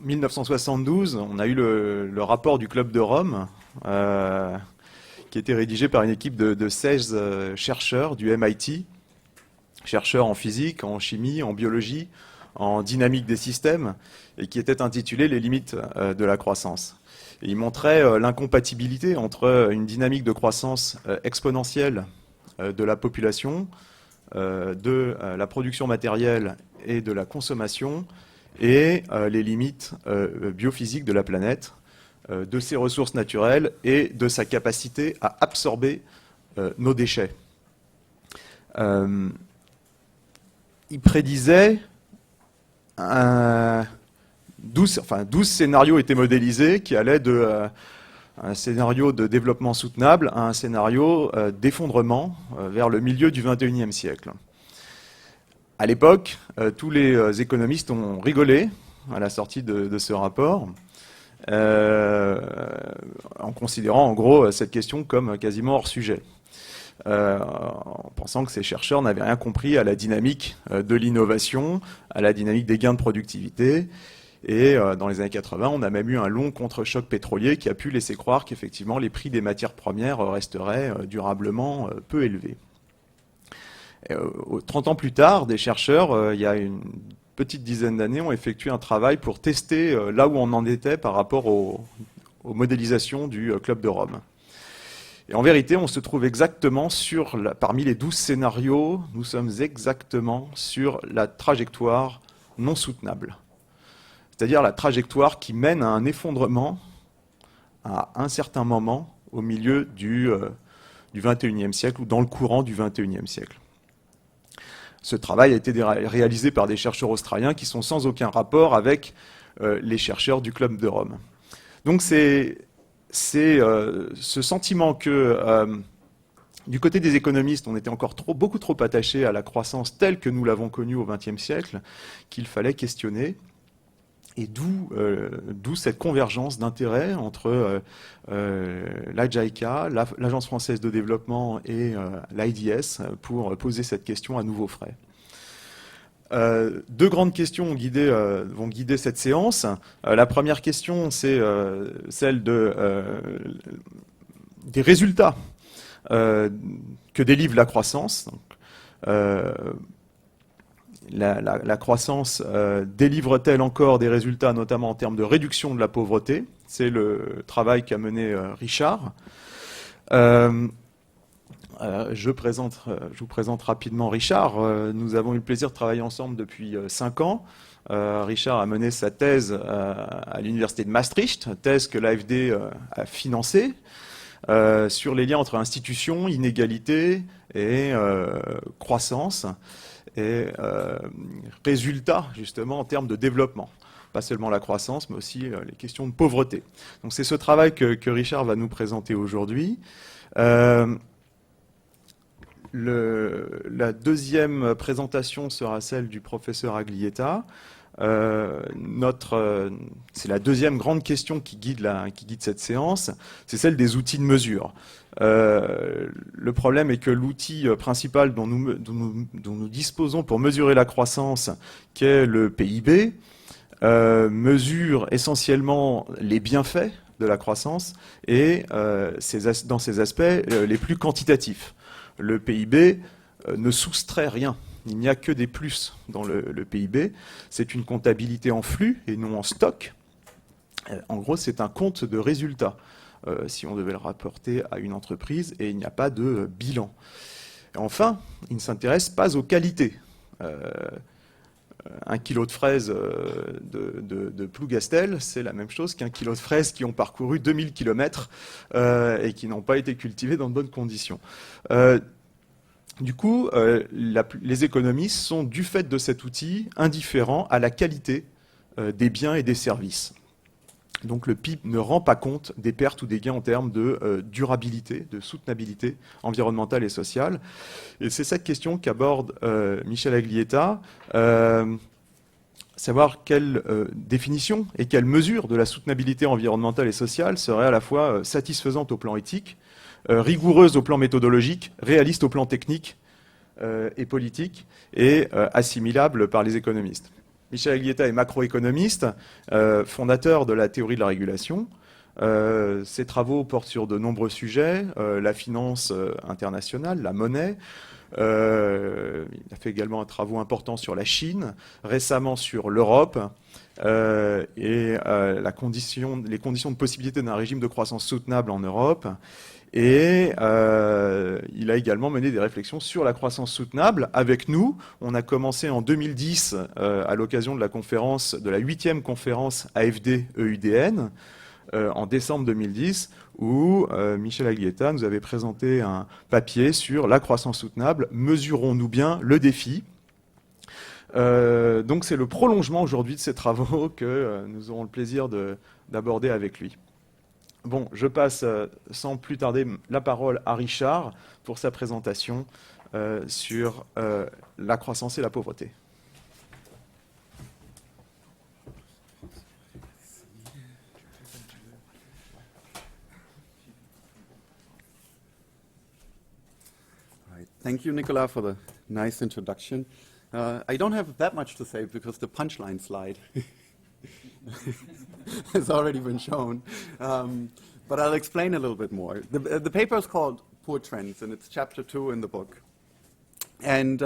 1972, on a eu le rapport du Club de Rome, qui était rédigé par une équipe de 16 chercheurs du MIT, chercheurs en physique, en chimie, en biologie, en dynamique des systèmes, et qui était intitulé « Les limites de la croissance ». Et il montrait l'incompatibilité entre une dynamique de croissance exponentielle de la population, de la production matérielle et de la consommation, et les limites biophysiques de la planète, de ses ressources naturelles et de sa capacité à absorber nos déchets. Il prédisait 12 scénarios étaient modélisés qui allaient de un scénario de développement soutenable à un scénario d'effondrement vers le milieu du XXIe siècle. À l'époque, tous les économistes ont rigolé à la sortie de ce rapport, en considérant en gros cette question comme quasiment hors sujet, en pensant que ces chercheurs n'avaient rien compris à la dynamique de l'innovation, à la dynamique des gains de productivité. Et dans les années 80, on a même eu un long contre-choc pétrolier qui a pu laisser croire qu'effectivement les prix des matières premières resteraient durablement peu élevés. 30 ans plus tard, des chercheurs, il y a une petite dizaine d'années, ont effectué un travail pour tester là où on en était par rapport aux modélisations du Club de Rome. Et en vérité, on se trouve exactement parmi les 12 scénarios, nous sommes exactement sur la trajectoire non soutenable. C'est-à-dire la trajectoire qui mène à un effondrement à un certain moment au milieu du XXIe siècle ou dans le courant du XXIe siècle. Ce travail a été réalisé par des chercheurs australiens qui sont sans aucun rapport avec les chercheurs du Club de Rome. Donc c'est ce sentiment que du côté des économistes, on était encore beaucoup trop attaché à la croissance telle que nous l'avons connue au XXe siècle, qu'il fallait questionner. Et d'où cette convergence d'intérêts entre la Jica, l'Agence Française de Développement et l'IDS pour poser cette question à nouveau frais. 2 grandes questions vont guider cette séance. La première question, c'est celle des résultats que délivre la croissance. Donc, la croissance délivre-t-elle encore des résultats, notamment en termes de réduction de la pauvreté? C'est le travail qu'a mené Richard. Je vous présente rapidement Richard. Nous avons eu le plaisir de travailler ensemble depuis 5 ans. Richard a mené sa thèse à l'université de Maastricht, thèse que l'AFD a financée, sur les liens entre institutions, inégalités et croissance. Et résultats, justement, en termes de développement. Pas seulement la croissance, mais aussi les questions de pauvreté. Donc c'est ce travail que Richard va nous présenter aujourd'hui. La deuxième présentation sera celle du professeur Aglietta. C'est la deuxième grande question qui guide cette séance, c'est celle des outils de mesure. Le problème est que l'outil principal dont nous disposons pour mesurer la croissance, qui est le PIB, mesure essentiellement les bienfaits de la croissance et dans ses aspects les plus quantitatifs. Le PIB ne soustrait rien. Il n'y a que des plus dans le PIB. C'est une comptabilité en flux et non en stock. En gros, c'est un compte de résultats, si on devait le rapporter à une entreprise, et il n'y a pas de bilan. Et enfin, il ne s'intéresse pas aux qualités. 1 kilo de fraises de Plougastel, c'est la même chose qu'un kilo de fraises qui ont parcouru 2000 km et qui n'ont pas été cultivées dans de bonnes conditions. Du coup, les économistes sont, du fait de cet outil, indifférents à la qualité des biens et des services. Donc le PIB ne rend pas compte des pertes ou des gains en termes de durabilité, de soutenabilité environnementale et sociale. Et c'est cette question qu'aborde Michel Aglietta, savoir quelle définition et quelle mesure de la soutenabilité environnementale et sociale serait à la fois satisfaisante au plan éthique, rigoureuse au plan méthodologique, réaliste au plan technique et politique, et assimilable par les économistes. Michel Aglietta est macroéconomiste, fondateur de la théorie de la régulation. Ses travaux portent sur de nombreux sujets, la finance internationale, la monnaie. Il a fait également un travaux important sur la Chine, récemment sur l'Europe, et les conditions de possibilité d'un régime de croissance soutenable en Europe. Et il a également mené des réflexions sur la croissance soutenable avec nous. On a commencé en 2010 à l'occasion de la 8e conférence AFD-EUDN en décembre 2010 où Michel Aglietta nous avait présenté un papier sur la croissance soutenable. Mesurons-nous bien le défi ? Donc c'est le prolongement aujourd'hui de ces travaux que nous aurons le plaisir d'aborder avec lui. Bon, je passe sans plus tarder la parole à Richard pour sa présentation sur la croissance et la pauvreté. Thank you, Nicolas, for the nice introduction. I don't have that much to say because the punchline slide has already been shown, but I'll explain a little bit more. The paper is called Poor Trends, and it's chapter 2 in the book. And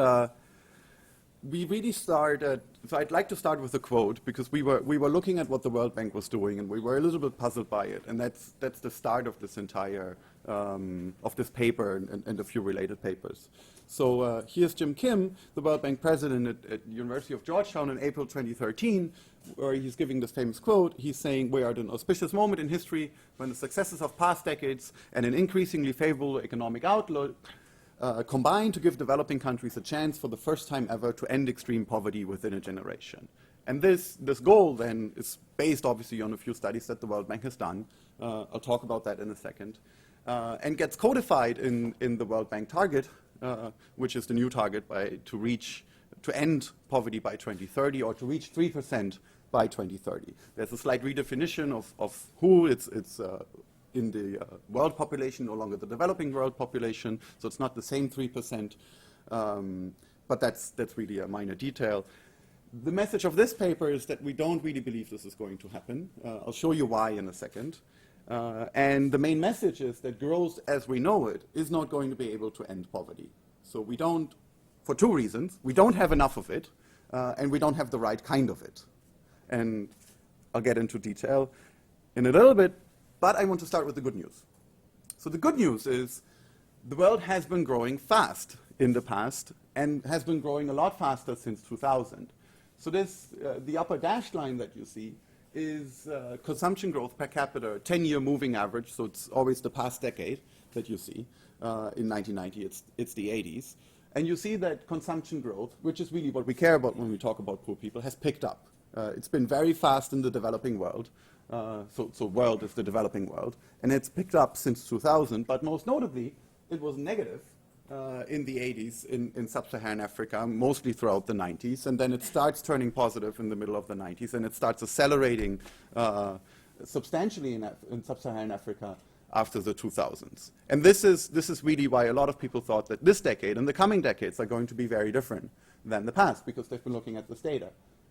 we really so I'd like to start with a quote, because we were looking at what the World Bank was doing, and we were a little bit puzzled by it, and that's the start of this entire of this paper and a few related papers. So here's Jim Kim, the World Bank president at University of Georgetown in April 2013, where he's giving this famous quote. He's saying, "We are at an auspicious moment in history when the successes of past decades and an increasingly favorable economic outlook combine to give developing countries a chance for the first time ever to end extreme poverty within a generation." And this goal then is based obviously on a few studies that the World Bank has done. I'll talk about that in a second. And gets codified in the World Bank target, which is the new target to end poverty by 2030, or to reach 3% by 2030. There's a slight redefinition of who it's in the world population, no longer the developing world population, so it's not the same 3%, but that's really a minor detail. The message of this paper is that we don't really believe this is going to happen. I'll show you why in a second. And the main message is that growth as we know it is not going to be able to end poverty. So we don't, for two reasons. We don't have enough of it, and we don't have the right kind of it. And I'll get into detail in a little bit, but I want to start with the good news. So the good news is the world has been growing fast in the past and has been growing a lot faster since 2000. So this, the upper dashed line that you see is consumption growth per capita, 10-year moving average, so it's always the past decade that you see. In 1990, it's the 80s. And you see that consumption growth, which is really what we care about when we talk about poor people, has picked up. It's been very fast in the developing world, So world is the developing world. And it's picked up since 2000, but most notably, it was negative in the 80s in sub-Saharan Africa, mostly throughout the 90s. And then it starts turning positive in the middle of the 90s, and it starts accelerating substantially in sub-Saharan Africa after the 2000s. And this is really why a lot of people thought that this decade and the coming decades are going to be very different than the past, because they've been looking at this data.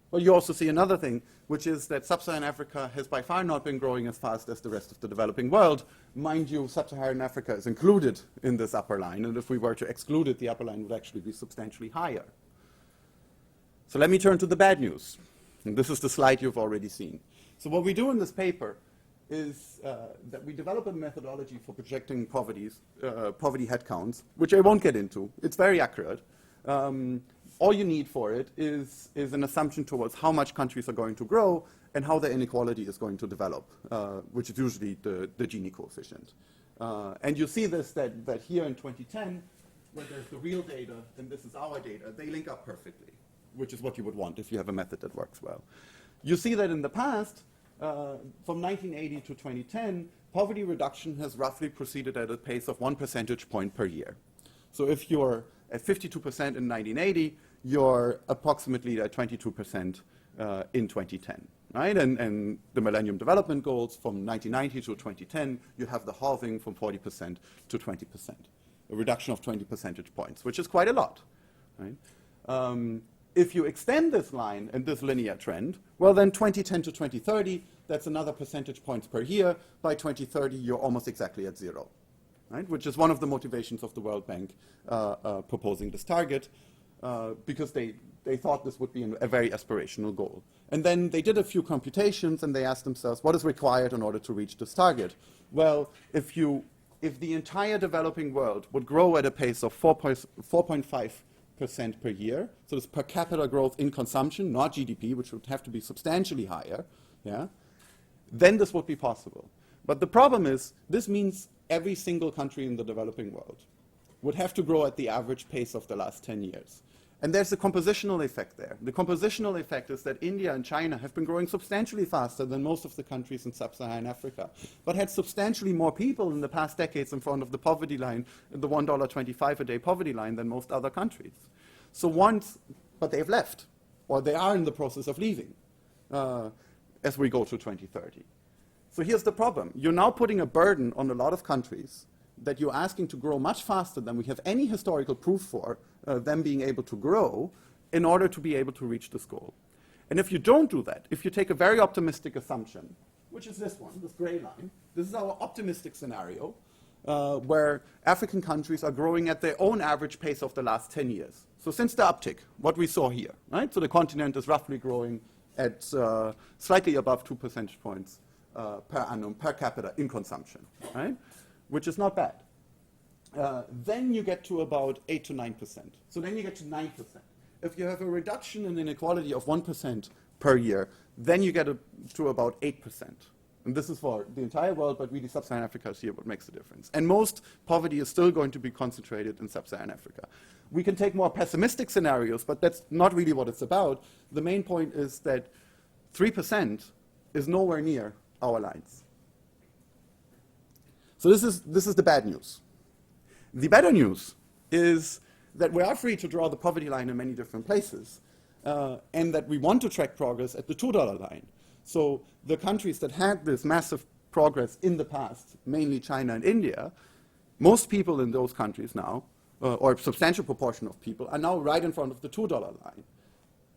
But you also see another thing, which is that sub-Saharan Africa has by far not been growing as fast as the rest of the developing world. Mind you, sub-Saharan Africa is included in this upper line, and if we were to exclude it, the upper line would actually be substantially higher. So let me turn to the bad news. And this is the slide you've already seen. So what we do in this paper is that we develop a methodology for projecting poverty headcounts, which I won't get into. It's very accurate. All you need for it is an assumption towards how much countries are going to grow and how the inequality is going to develop, which is usually the Gini coefficient. And you see this, that here in 2010, where there's the real data and this is our data, they link up perfectly, which is what you would want if you have a method that works well. You see that in the past, from 1980 to 2010, poverty reduction has roughly proceeded at a pace of 1 percentage point per year. So if you're at 52% in 1980, you're approximately at 22% in 2010, right? And the Millennium Development Goals from 1990 to 2010, you have the halving from 40% to 20%, a reduction of 20 percentage points, which is quite a lot, right? If you extend this line and this linear trend, well, then 2010 to 2030, that's another percentage points per year. By 2030, you're almost exactly at zero, right? Which is one of the motivations of the World Bank proposing this target, because they thought this would be a very aspirational goal. And then they did a few computations, and they asked themselves, what is required in order to reach this target? Well, if the entire developing world would grow at a pace of 4.5% per year, so this per capita growth in consumption, not GDP, which would have to be substantially higher, yeah, then this would be possible. But the problem is, this means every single country in the developing world would have to grow at the average pace of the last 10 years. And there's a compositional effect there. The compositional effect is that India and China have been growing substantially faster than most of the countries in sub-Saharan Africa, but had substantially more people in the past decades in front of the poverty line, the $1.25 a day poverty line, than most other countries. So but they've left, or they are in the process of leaving as we go to 2030. So here's the problem. You're now putting a burden on a lot of countries that you're asking to grow much faster than we have any historical proof for them being able to grow in order to be able to reach this goal. And if you don't do that, if you take a very optimistic assumption, which is this one, this gray line, this is our optimistic scenario, where African countries are growing at their own average pace of the last 10 years. So since the uptick, what we saw here, right? So the continent is roughly growing at slightly above 2 percentage points per annum, per capita in consumption, right? Which is not bad. Then you get to about 8 to 9%. So then you get to 9%. If you have a reduction in inequality of 1% per year, then you get to about 8%. And this is for the entire world, but really sub-Saharan Africa is here what makes the difference. And most poverty is still going to be concentrated in sub-Saharan Africa. We can take more pessimistic scenarios, but that's not really what it's about. The main point is that 3% is nowhere near our lines. So this is the bad news. The better news is that we are free to draw the poverty line in many different places, and that we want to track progress at the $2 line. So the countries that had this massive progress in the past, mainly China and India, most people in those countries now, or a substantial proportion of people, are now right in front of the $2 line.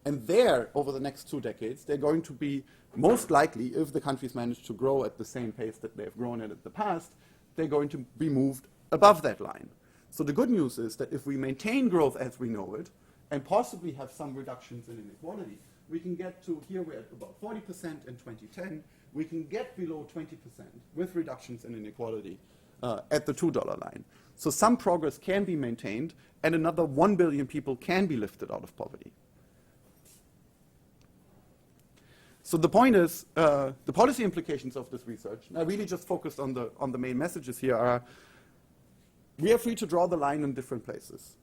And there, over the next 2 decades, they're going to be most likely, if the countries manage to grow at the same pace that they've grown at in the past, they're going to be moved above that line. So the good news is that if we maintain growth as we know it, and possibly have some reductions in inequality, we can get to, here we're at about 40% in 2010, we can get below 20% with reductions in inequality at the $2 line. So some progress can be maintained, and another 1 billion people can be lifted out of poverty. So the point is, the policy implications of this research, and I really just focused on the main messages here, are we are free to draw the line in different places.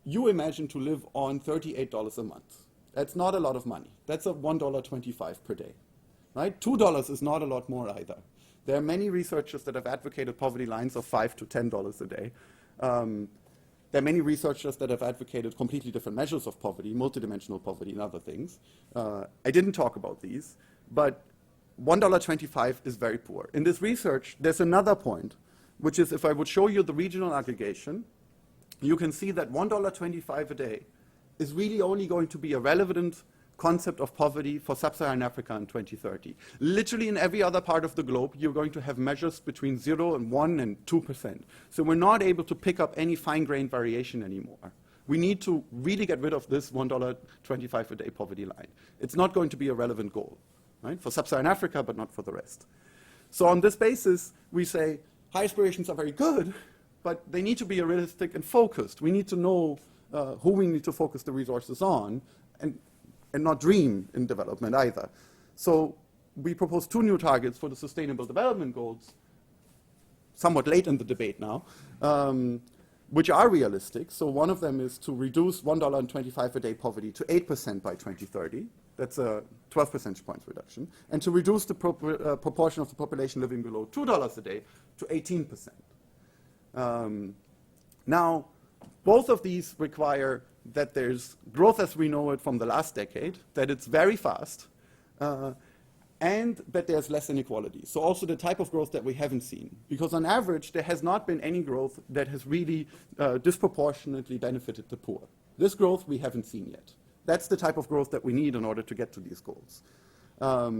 You imagine to live on $38 a month. That's not a lot of money. That's a $1.25 per day. right? $2 is not a lot more either. There are many researchers that have advocated poverty lines of $5 to $10 a day. There are many researchers that have advocated completely different measures of poverty, multidimensional poverty and other things. I didn't talk about these, but $1.25 is very poor. In this research, there's another point, which is if I would show you the regional aggregation, you can see that $1.25 a day is really only going to be a relevant concept of poverty for sub-Saharan Africa in 2030. Literally in every other part of the globe, you're going to have measures between 0 and 1 and 2%. So we're not able to pick up any fine-grained variation anymore. We need to really get rid of this $1.25 a day poverty line. It's not going to be a relevant goal, right, for sub-Saharan Africa, but not for the rest. So on this basis, we say high aspirations are very good, but they need to be realistic and focused. We need to know who we need to focus the resources on, and not dream in development either. So we propose 2 new targets for the Sustainable Development Goals, somewhat late in the debate now, which are realistic. So one of them is to reduce $1.25 a day poverty to 8% by 2030. That's a 12 percentage points reduction. And to reduce the proportion of the population living below $2 a day to 18%. Now, both of these require that there's growth as we know it from the last decade, that it's very fast, and that there's less inequality. So also the type of growth that we haven't seen. Because on average, there has not been any growth that has really disproportionately benefited the poor. This growth we haven't seen yet. That's the type of growth that we need in order to get to these goals. A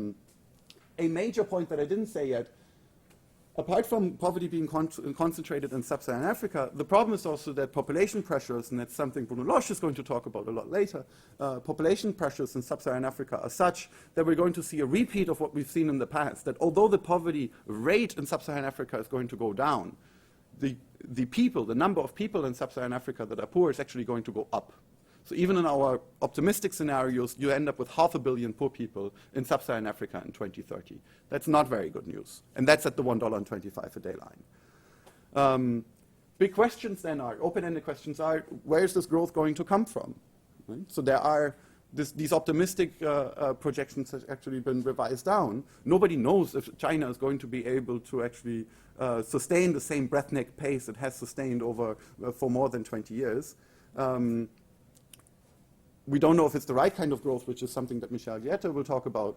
major point that I didn't say yet, apart from poverty being concentrated in sub-Saharan Africa, the problem is also that population pressures, and that's something Bruno Losch is going to talk about a lot later, population pressures in sub-Saharan Africa are such that we're going to see a repeat of what we've seen in the past, that although the poverty rate in sub-Saharan Africa is going to go down, the number of people in sub-Saharan Africa that are poor is actually going to go up. So even in our optimistic scenarios, you end up with 500 million poor people in sub-Saharan Africa in 2030. That's not very good news. And that's at the $1.25 a day line. Big questions then are, open-ended questions are, where is this growth going to come from? Right? So there are these optimistic projections have actually been revised down. Nobody knows if China is going to be able to actually sustain the same breathtaking pace it has sustained for more than 20 years. We don't know if it's the right kind of growth, which is something that Michel Guetta will talk about.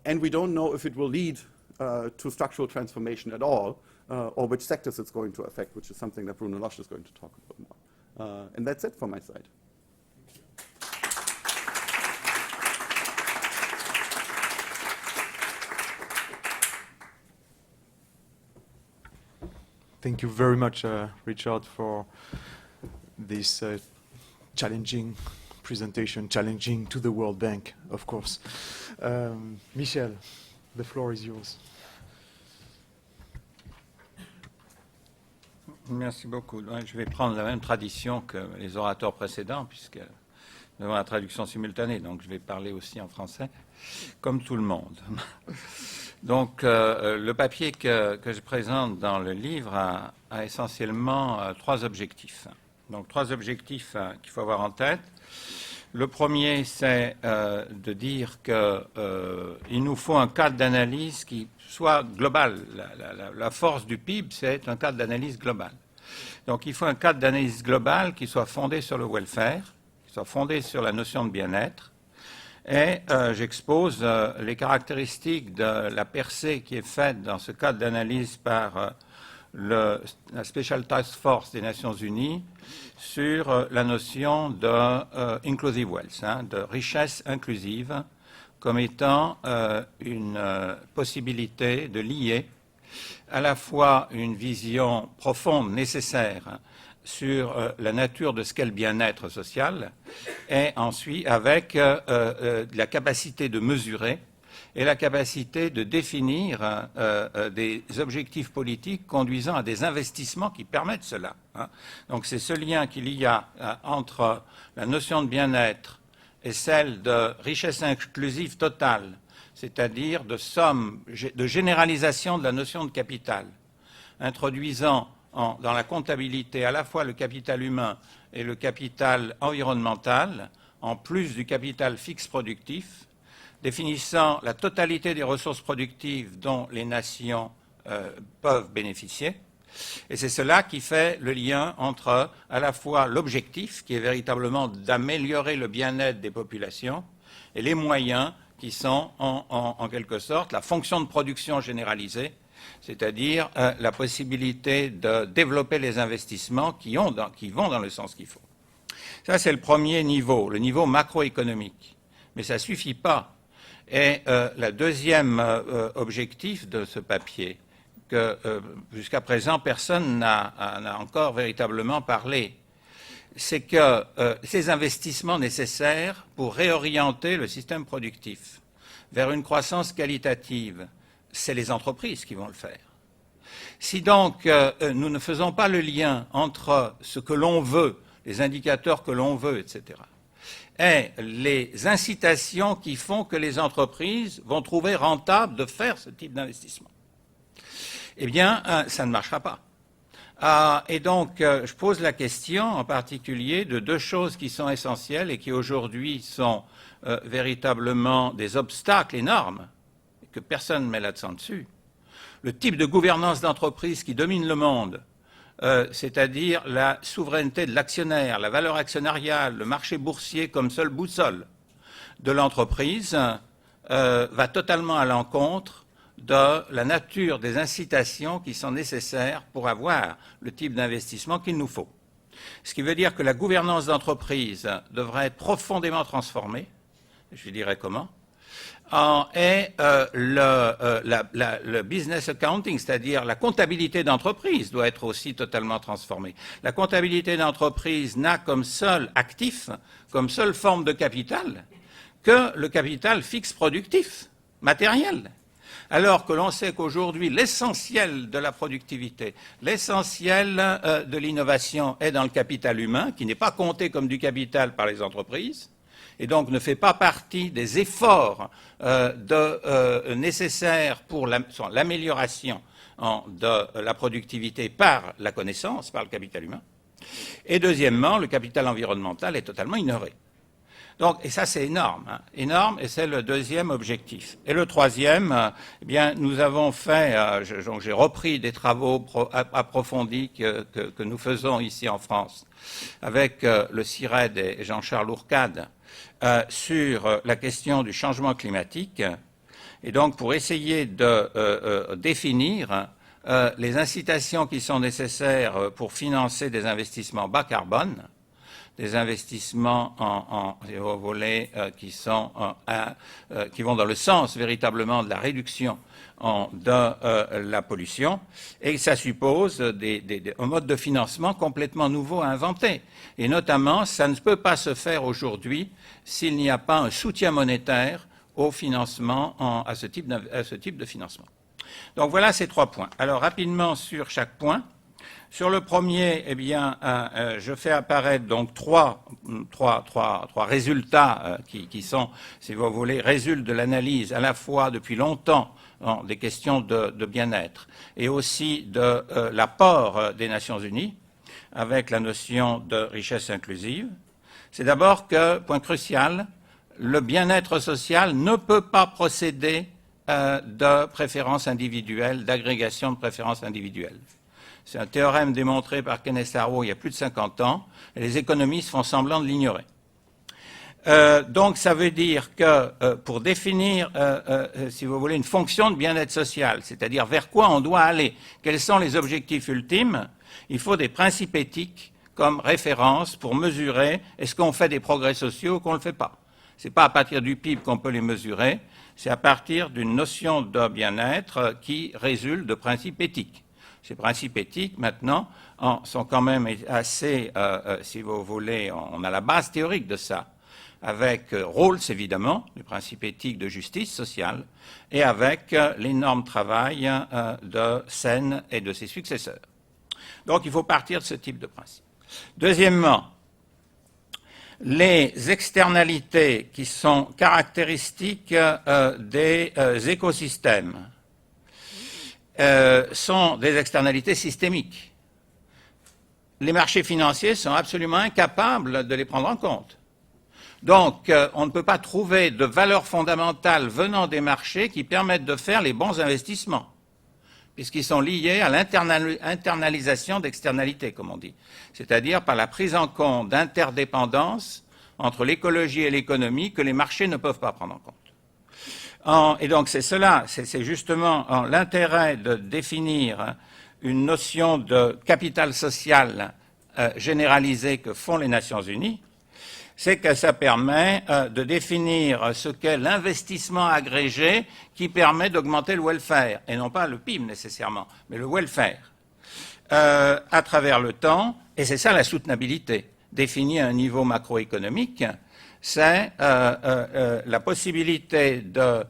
And we don't know if it will lead to structural transformation at all, or which sectors it's going to affect, which is something that Bruno Losch is going to talk about more. And that's it from my side. Thank you very much, Richard, for this challenging presentation, challenging to the World Bank, of course. Michel, the floor is yours. Merci beaucoup. Je vais prendre la même tradition que les orateurs précédents, puisque nous avons la traduction simultanée, donc je vais parler aussi en français, comme tout le monde. Donc, le papier que je présente dans le livre a essentiellement 3 objectifs. Donc, 3 objectifs qu'il faut avoir en tête. Le premier, c'est de dire qu'il nous faut un cadre d'analyse qui soit global. La force du PIB, c'est un cadre d'analyse global. Donc, il faut un cadre d'analyse global qui soit fondé sur le welfare, qui soit fondé sur la notion de bien-être. Et j'expose les caractéristiques de la percée qui est faite dans ce cadre d'analyse par la Special Task Force des Nations Unies sur la notion de inclusive wealth, de richesse inclusive, comme étant une possibilité de lier à la fois une vision profonde, nécessaire, sur la nature de ce qu'est le bien-être social, et ensuite avec la capacité de mesurer et la capacité de définir des objectifs politiques conduisant à des investissements qui permettent cela. Donc c'est ce lien qu'il y a entre la notion de bien-être et celle de richesse inclusive totale, c'est-à-dire de généralisation de la notion de capital, introduisant dans la comptabilité à la fois le capital humain et le capital environnemental, en plus du capital fixe productif, définissant la totalité des ressources productives dont les nations peuvent bénéficier. Et c'est cela qui fait le lien entre à la fois l'objectif, qui est véritablement d'améliorer le bien-être des populations, et les moyens qui sont en quelque sorte la fonction de production généralisée, c'est-à-dire la possibilité de développer les investissements qui vont dans le sens qu'il faut. Ça, c'est le premier niveau, le niveau macroéconomique. Mais ça ne suffit pas. Et le deuxième objectif de ce papier, que jusqu'à présent personne n'a encore véritablement parlé, c'est que ces investissements nécessaires pour réorienter le système productif vers une croissance qualitative, c'est les entreprises qui vont le faire. Si donc nous ne faisons pas le lien entre ce que l'on veut, les indicateurs que l'on veut, etc., et les incitations qui font que les entreprises vont trouver rentable de faire ce type d'investissement, eh bien, ça ne marchera pas. Et donc, je pose la question en particulier de deux choses qui sont essentielles et qui aujourd'hui sont véritablement des obstacles énormes, que personne ne met l'accent dessus. Le type de gouvernance d'entreprise qui domine le monde, c'est-à-dire la souveraineté de l'actionnaire, la valeur actionnariale, le marché boursier comme seule boussole de l'entreprise, va totalement à l'encontre de la nature des incitations qui sont nécessaires pour avoir le type d'investissement qu'il nous faut. Ce qui veut dire que la gouvernance d'entreprise devrait être profondément transformée, je dirais comment, et le business accounting, c'est-à-dire la comptabilité d'entreprise, doit être aussi totalement transformée. La comptabilité d'entreprise n'a comme seul actif, comme seule forme de capital, que le capital fixe productif, matériel. Alors que l'on sait qu'aujourd'hui, l'essentiel de la productivité, l'essentiel de l'innovation est dans le capital humain, qui n'est pas compté comme du capital par les entreprises, et donc ne fait pas partie des efforts nécessaires pour l'amélioration de la productivité par la connaissance, par le capital humain. Et deuxièmement, le capital environnemental est totalement ignoré. Donc, et ça, c'est énorme, hein, énorme, et c'est le deuxième objectif. Et le troisième, eh bien, nous avons fait, j'ai repris des travaux approfondis que nous faisons ici en France avec le CIRED et Jean-Charles Ourcade sur la question du changement climatique, et donc pour essayer de définir les incitations qui sont nécessaires pour financer des investissements bas carbone, des investissements en volets qui vont dans le sens véritablement de la réduction de la pollution, et ça suppose un mode de financement complètement nouveau à inventer. Et notamment, ça ne peut pas se faire aujourd'hui s'il n'y a pas un soutien monétaire au financement, à ce type de financement. Donc voilà ces 3 points. Alors rapidement sur chaque point. Sur le premier, eh bien, je fais apparaître donc trois résultats qui sont, si vous voulez, résultent de l'analyse à la fois depuis longtemps des questions de bien-être et aussi de l'apport des Nations Unies avec la notion de richesse inclusive. C'est d'abord que, point crucial, le bien-être social ne peut pas procéder de préférences individuelles, d'agrégation de préférences individuelles. C'est un théorème démontré par Kenneth Arrow il y a plus de 50 ans, et les économistes font semblant de l'ignorer. Donc ça veut dire que pour définir, si vous voulez, une fonction de bien-être social, c'est-à-dire vers quoi on doit aller, quels sont les objectifs ultimes, il faut des principes éthiques comme référence pour mesurer est-ce qu'on fait des progrès sociaux ou qu'on ne le fait pas. Ce n'est pas à partir du PIB qu'on peut les mesurer, c'est à partir d'une notion de bien-être qui résulte de principes éthiques. Ces principes éthiques, maintenant, sont quand même assez, si vous voulez, on a la base théorique de ça, avec Rawls, évidemment, les principes éthiques de justice sociale, et avec l'énorme travail de Sen et de ses successeurs. Donc, il faut partir de ce type de principe. Deuxièmement, les externalités qui sont caractéristiques des écosystèmes sont des externalités systémiques. Les marchés financiers sont absolument incapables de les prendre en compte. Donc, on ne peut pas trouver de valeurs fondamentales venant des marchés qui permettent de faire les bons investissements, puisqu'ils sont liés à l'internalisation d'externalités, comme on dit, c'est-à-dire par la prise en compte d'interdépendances entre l'écologie et l'économie que les marchés ne peuvent pas prendre en compte. Et donc, c'est cela, c'est justement l'intérêt de définir une notion de capital social généralisé que font les Nations Unies, c'est que ça permet de définir ce qu'est l'investissement agrégé qui permet d'augmenter le welfare, et non pas le PIB nécessairement, mais le welfare, à travers le temps, et c'est ça la soutenabilité. Définir un niveau macroéconomique, c'est la possibilité de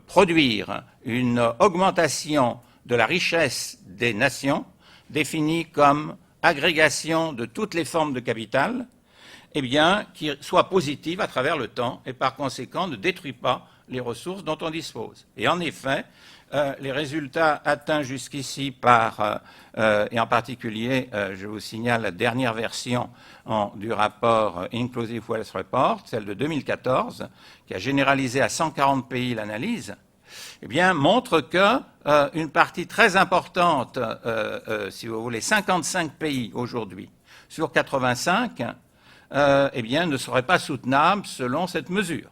produire une augmentation de la richesse des nations, définie comme agrégation de toutes les formes de capital, eh bien, qui soit positive à travers le temps et par conséquent ne détruit pas les ressources dont on dispose. Et en effet, les résultats atteints jusqu'ici par, et en particulier, je vous signale la dernière version du rapport Inclusive Wealth Report, celle de 2014, qui a généralisé à 140 pays l'analyse, eh bien, montre que une partie très importante, si vous voulez, 55 pays aujourd'hui sur 85, eh bien, ne serait pas soutenable selon cette mesure.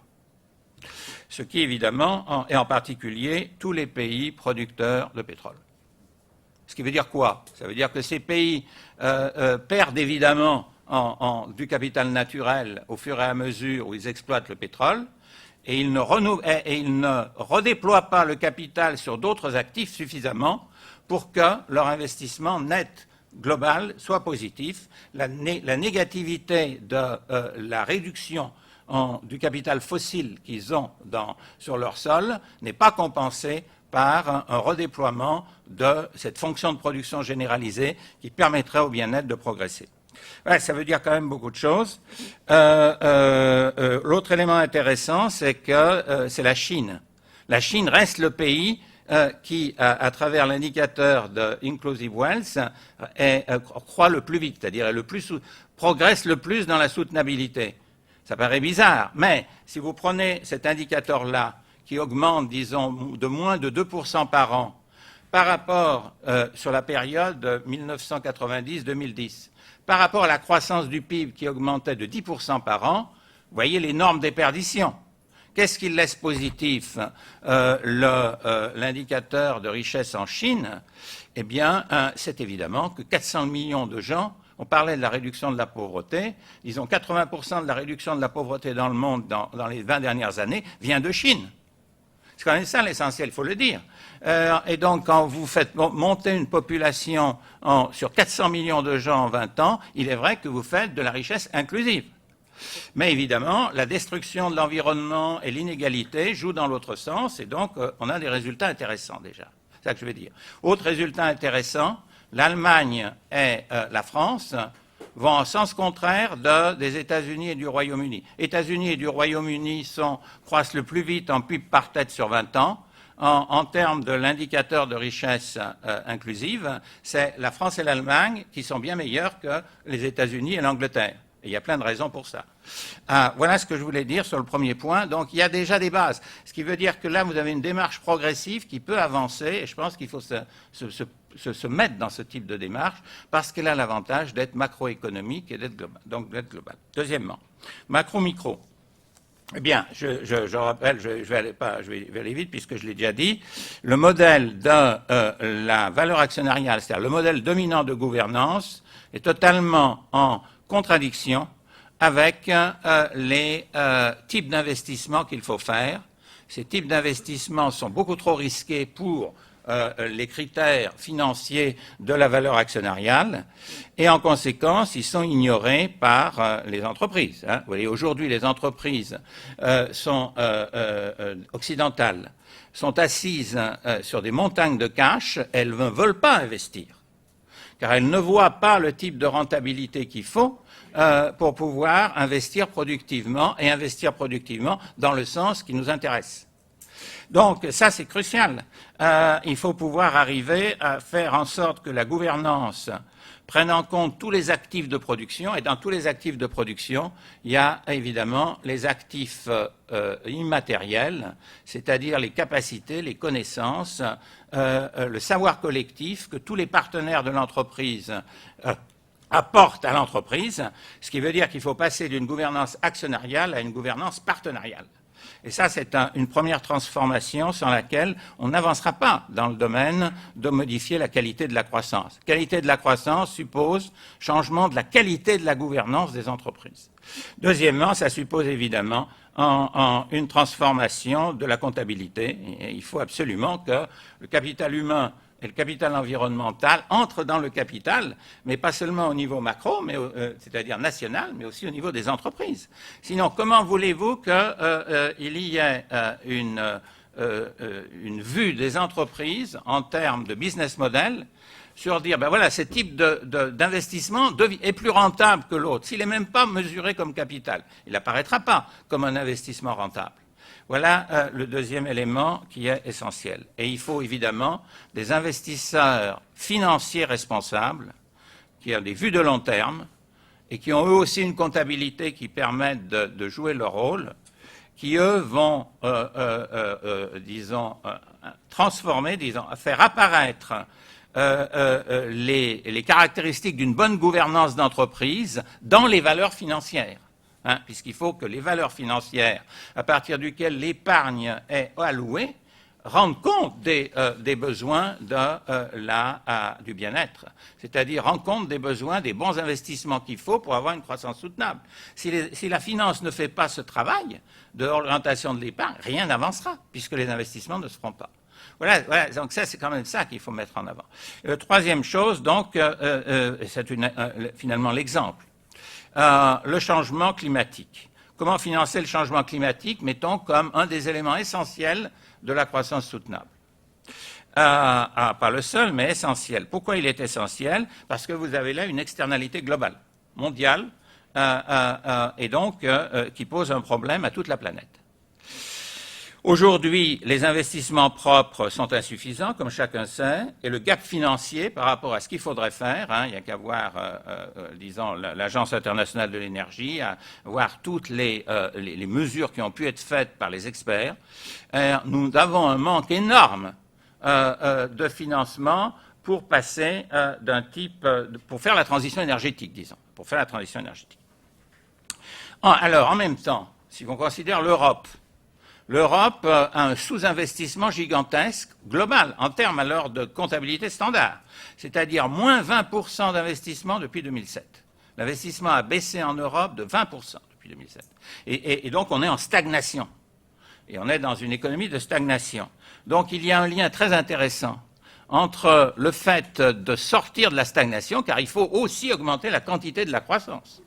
Ce qui, évidemment, et en particulier tous les pays producteurs de pétrole. Ce qui veut dire quoi? Ça veut dire que ces pays perdent évidemment du capital naturel au fur et à mesure où ils exploitent le pétrole, et ils ne redéploient pas le capital sur d'autres actifs suffisamment pour que leur investissement net global soit positif. La négativité de la réduction du capital fossile qu'ils ont sur leur sol n'est pas compensée par un redéploiement de cette fonction de production généralisée qui permettrait au bien-être de progresser. Ouais, ça veut dire quand même beaucoup de choses. L'autre élément intéressant, c'est que c'est la Chine. La Chine reste le pays qui, à travers l'indicateur de Inclusive Wealth, croît le plus vite, c'est-à-dire progresse le plus dans la soutenabilité. Ça paraît bizarre, mais si vous prenez cet indicateur-là, qui augmente, disons, de moins de 2% par an, par rapport sur la période 1990-2010, par rapport à la croissance du PIB qui augmentait de 10% par an, vous voyez l'énorme déperdition. Qu'est-ce qui laisse positif l'indicateur de richesse en Chine? Eh bien, c'est évidemment que 400 millions de gens, on parlait de la réduction de la pauvreté, disons 80% de la réduction de la pauvreté dans le monde dans les 20 dernières années vient de Chine. C'est quand même ça l'essentiel, il faut le dire. Et donc, quand vous faites monter une population sur 400 millions de gens en 20 ans, il est vrai que vous faites de la richesse inclusive. Mais évidemment, la destruction de l'environnement et l'inégalité jouent dans l'autre sens, et donc on a des résultats intéressants déjà. C'est ça que je veux dire. Autre résultat intéressant, l'Allemagne et la France vont en sens contraire des États-Unis et du Royaume-Uni. États-Unis et du Royaume-Uni croissent le plus vite en PIB par tête sur 20 ans. En termes de l'indicateur de richesse inclusive, c'est la France et l'Allemagne qui sont bien meilleurs que les États-Unis et l'Angleterre. Et il y a plein de raisons pour ça. Voilà ce que je voulais dire sur le premier point. Donc, il y a déjà des bases. Ce qui veut dire que là, vous avez une démarche progressive qui peut avancer, et je pense qu'il faut se mettre dans ce type de démarche, parce qu'elle a l'avantage d'être macroéconomique et d'être globale. Donc, d'être globale. Deuxièmement, macro-micro. Eh bien, je rappelle, je vais aller vite puisque je l'ai déjà dit, le modèle de la valeur actionnariale, c'est-à-dire le modèle dominant de gouvernance, est totalement en contradiction avec les types d'investissements qu'il faut faire. Ces types d'investissements sont beaucoup trop risqués pour les critères financiers de la valeur actionnariale et en conséquence, ils sont ignorés par les entreprises. Vous voyez, aujourd'hui, les entreprises occidentales sont assises sur des montagnes de cash, elles ne veulent pas investir, car elles ne voient pas le type de rentabilité qu'il faut pour pouvoir investir productivement et investir productivement dans le sens qui nous intéresse. Donc ça c'est crucial. Il faut pouvoir arriver à faire en sorte que la gouvernance prennent en compte tous les actifs de production, et dans tous les actifs de production, il y a évidemment les actifs immatériels, c'est-à-dire les capacités, les connaissances, le savoir collectif que tous les partenaires de l'entreprise apportent à l'entreprise, ce qui veut dire qu'il faut passer d'une gouvernance actionnariale à une gouvernance partenariale. Et ça, c'est une première transformation sans laquelle on n'avancera pas dans le domaine de modifier la qualité de la croissance. Qualité de la croissance suppose changement de la qualité de la gouvernance des entreprises. Deuxièmement, ça suppose évidemment une transformation de la comptabilité. Et il faut absolument que le capital humain et le capital environnemental entrent dans le capital, mais pas seulement au niveau macro, c'est-à-dire national, mais aussi au niveau des entreprises. Sinon, comment voulez-vous qu'il y ait une vue des entreprises en termes de business model sur dire, ben voilà, ce type d'investissement est plus rentable que l'autre, s'il n'est même pas mesuré comme capital. Il n'apparaîtra pas comme un investissement rentable. Voilà le deuxième élément qui est essentiel. Et il faut évidemment des investisseurs financiers responsables qui ont des vues de long terme et qui ont eux aussi une comptabilité qui permette de jouer leur rôle, qui eux vont, transformer, faire apparaître les caractéristiques d'une bonne gouvernance d'entreprise dans les valeurs financières. Puisqu'il faut que les valeurs financières, à partir duquel l'épargne est allouée, rendent compte des besoins du bien-être, c'est-à-dire rendent compte des besoins des bons investissements qu'il faut pour avoir une croissance soutenable. Si la finance ne fait pas ce travail de l'orientation de l'épargne, rien n'avancera, puisque les investissements ne se feront pas. Voilà, donc ça, c'est quand même ça qu'il faut mettre en avant. Troisième chose, donc, c'est finalement l'exemple. Le changement climatique. Comment financer le changement climatique, mettons, comme un des éléments essentiels de la croissance soutenable. Pas le seul, mais essentiel. Pourquoi il est essentiel? Parce que vous avez là une externalité globale, mondiale, et donc qui pose un problème à toute la planète. Aujourd'hui, les investissements propres sont insuffisants, comme chacun sait, et le gap financier par rapport à ce qu'il faudrait faire, il n'y a qu'à voir, disons, l'Agence internationale de l'énergie, à voir toutes les mesures qui ont pu être faites par les experts. Nous avons un manque énorme de financement pour passer d'un type, pour faire la transition énergétique, disons, pour faire la transition énergétique. Alors, en même temps, si on considère l'Europe a un sous-investissement gigantesque global en termes alors de comptabilité standard, c'est-à-dire moins 20% d'investissement depuis 2007. L'investissement a baissé en Europe de 20% depuis 2007. Et donc on est en stagnation. Et on est dans une économie de stagnation. Donc il y a un lien très intéressant entre le fait de sortir de la stagnation, car il faut aussi augmenter la quantité de la croissance.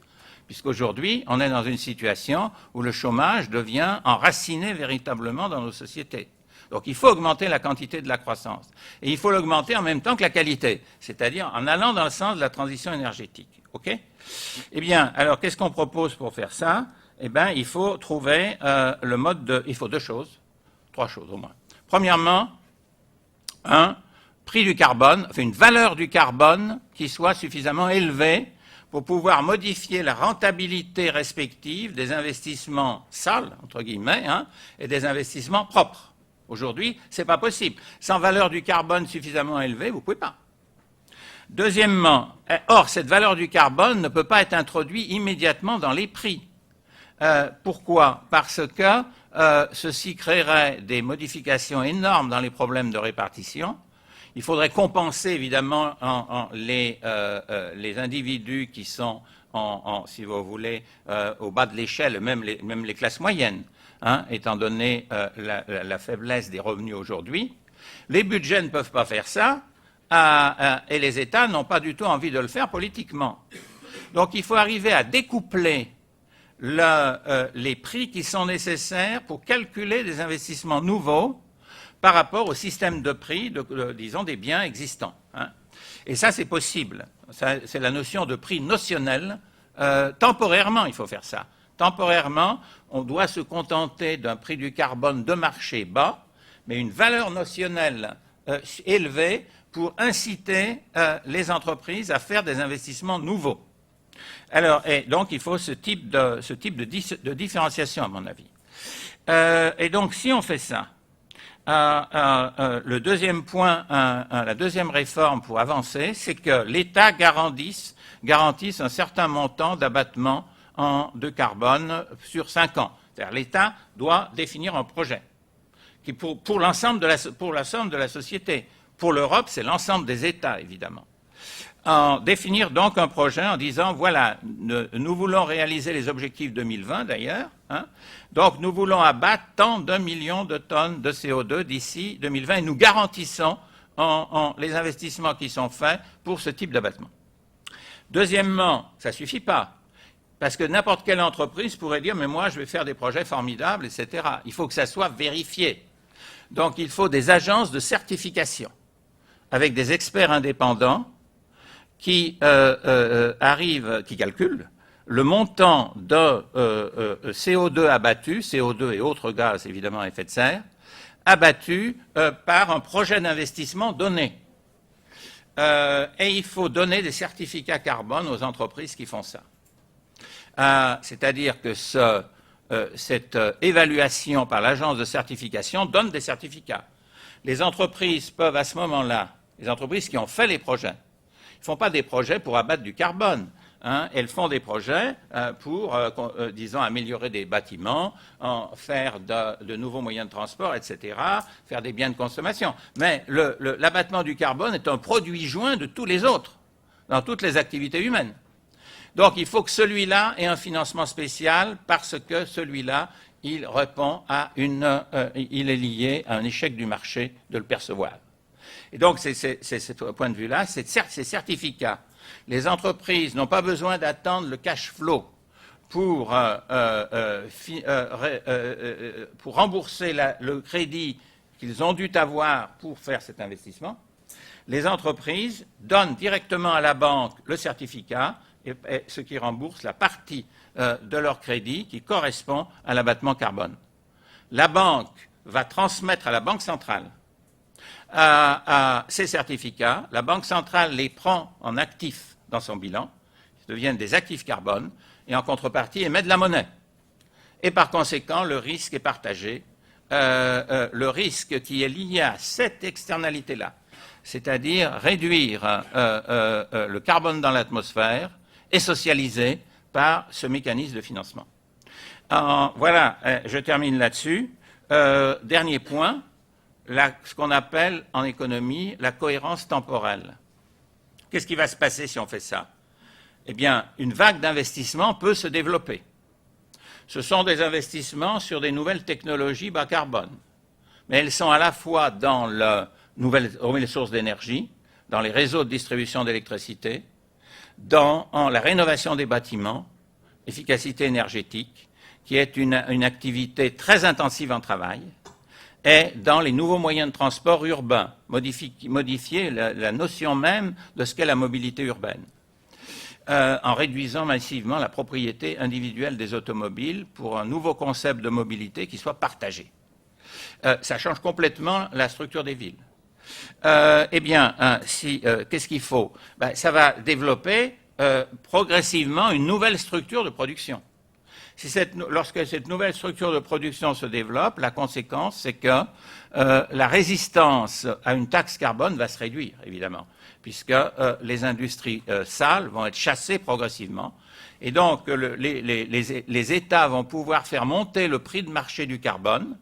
Puisqu'aujourd'hui, on est dans une situation où le chômage devient enraciné véritablement dans nos sociétés. Donc il faut augmenter la quantité de la croissance. Et il faut l'augmenter en même temps que la qualité, c'est-à-dire en allant dans le sens de la transition énergétique. OK ? Eh bien, alors qu'est-ce qu'on propose pour faire ça? Eh bien, il faut trouver le mode de... Il faut trois choses au moins. Premièrement, un prix du carbone, enfin une valeur du carbone qui soit suffisamment élevée pour pouvoir modifier la rentabilité respective des investissements sales, entre guillemets, et des investissements propres. Aujourd'hui, ce n'est pas possible. Sans valeur du carbone suffisamment élevée, vous ne pouvez pas. Deuxièmement, or, cette valeur du carbone ne peut pas être introduite immédiatement dans les prix. Pourquoi? Parce que ceci créerait des modifications énormes dans les problèmes de répartition. Il faudrait compenser évidemment les individus qui sont, si vous voulez, au bas de l'échelle, même les classes moyennes, étant donné la faiblesse des revenus aujourd'hui. Les budgets ne peuvent pas faire ça, et les États n'ont pas du tout envie de le faire politiquement. Donc il faut arriver à découpler les prix qui sont nécessaires pour calculer des investissements nouveaux par rapport au système de prix, disons, des biens existants. Et ça, c'est possible. C'est la notion de prix notionnel. Temporairement, il faut faire ça. Temporairement, on doit se contenter d'un prix du carbone de marché bas, mais une valeur notionnelle élevée pour inciter les entreprises à faire des investissements nouveaux. Alors, et donc, il faut ce type de différenciation, à mon avis. Et donc, si on fait ça, le deuxième point, la deuxième réforme pour avancer, c'est que l'État garantisse un certain montant d'abattement de carbone sur 5 ans. C'est-à-dire l'État doit définir un projet qui pour l'ensemble de la société. Pour l'Europe, c'est l'ensemble des États, évidemment. Définir donc un projet en disant, voilà, nous voulons réaliser les objectifs 2020 d'ailleurs, hein, donc nous voulons abattre tant d'1 million de tonnes de CO2 d'ici 2020 et nous garantissons les investissements qui sont faits pour ce type d'abattement. Deuxièmement, ça ne suffit pas, parce que n'importe quelle entreprise pourrait dire, mais moi je vais faire des projets formidables, etc. Il faut que ça soit vérifié. Donc il faut des agences de certification avec des experts indépendants qui calculent le montant de CO2 abattu, CO2 et autres gaz évidemment à effet de serre, abattu par un projet d'investissement donné. Et il faut donner des certificats carbone aux entreprises qui font ça. C'est-à-dire que cette évaluation par l'agence de certification donne des certificats. Les entreprises peuvent à ce moment-là, les entreprises qui ont fait les projets, ne font pas des projets pour abattre du carbone. Hein, elles font des projets pour, disons, améliorer des bâtiments, faire de nouveaux moyens de transport, etc., faire des biens de consommation. Mais l'abattement du carbone est un produit joint de tous les autres, dans toutes les activités humaines. Donc il faut que celui-là ait un financement spécial parce que celui-là, il répond à il est lié à un échec du marché de le percevoir. Et donc, c'est ce point de vue-là, ces certificats. Les entreprises n'ont pas besoin d'attendre le cash flow pour rembourser le crédit qu'ils ont dû avoir pour faire cet investissement. Les entreprises donnent directement à la banque le certificat, ce qui rembourse la partie de leur crédit qui correspond à l'abattement carbone. La banque va transmettre à la Banque centrale ces certificats, la Banque centrale les prend en actifs dans son bilan, ils deviennent des actifs carbone, et en contrepartie émet de la monnaie. Et par conséquent, le risque est partagé, le risque qui est lié à cette externalité-là, c'est-à-dire réduire le carbone dans l'atmosphère, est socialisé par ce mécanisme de financement. Voilà, je termine là-dessus. Dernier point. Ce qu'on appelle en économie la cohérence temporelle. Qu'est-ce qui va se passer si on fait ça? Eh bien, une vague d'investissements peut se développer. Ce sont des investissements sur des nouvelles technologies bas carbone. Mais elles sont à la fois dans les nouvelles sources d'énergie, dans les réseaux de distribution d'électricité, dans la rénovation des bâtiments, efficacité énergétique, qui est une activité très intensive en travail, et dans les nouveaux moyens de transport urbains, modifier la notion même de ce qu'est la mobilité urbaine, en réduisant massivement la propriété individuelle des automobiles pour un nouveau concept de mobilité qui soit partagé. Ça change complètement la structure des villes. Eh bien, qu'est-ce qu'il faut? Ça va développer progressivement une nouvelle structure de production. Lorsque cette nouvelle structure de production se développe, la conséquence, c'est que la résistance à une taxe carbone va se réduire, évidemment, puisque les industries sales vont être chassées progressivement. Et donc, les États vont pouvoir faire monter le prix de marché du carbone,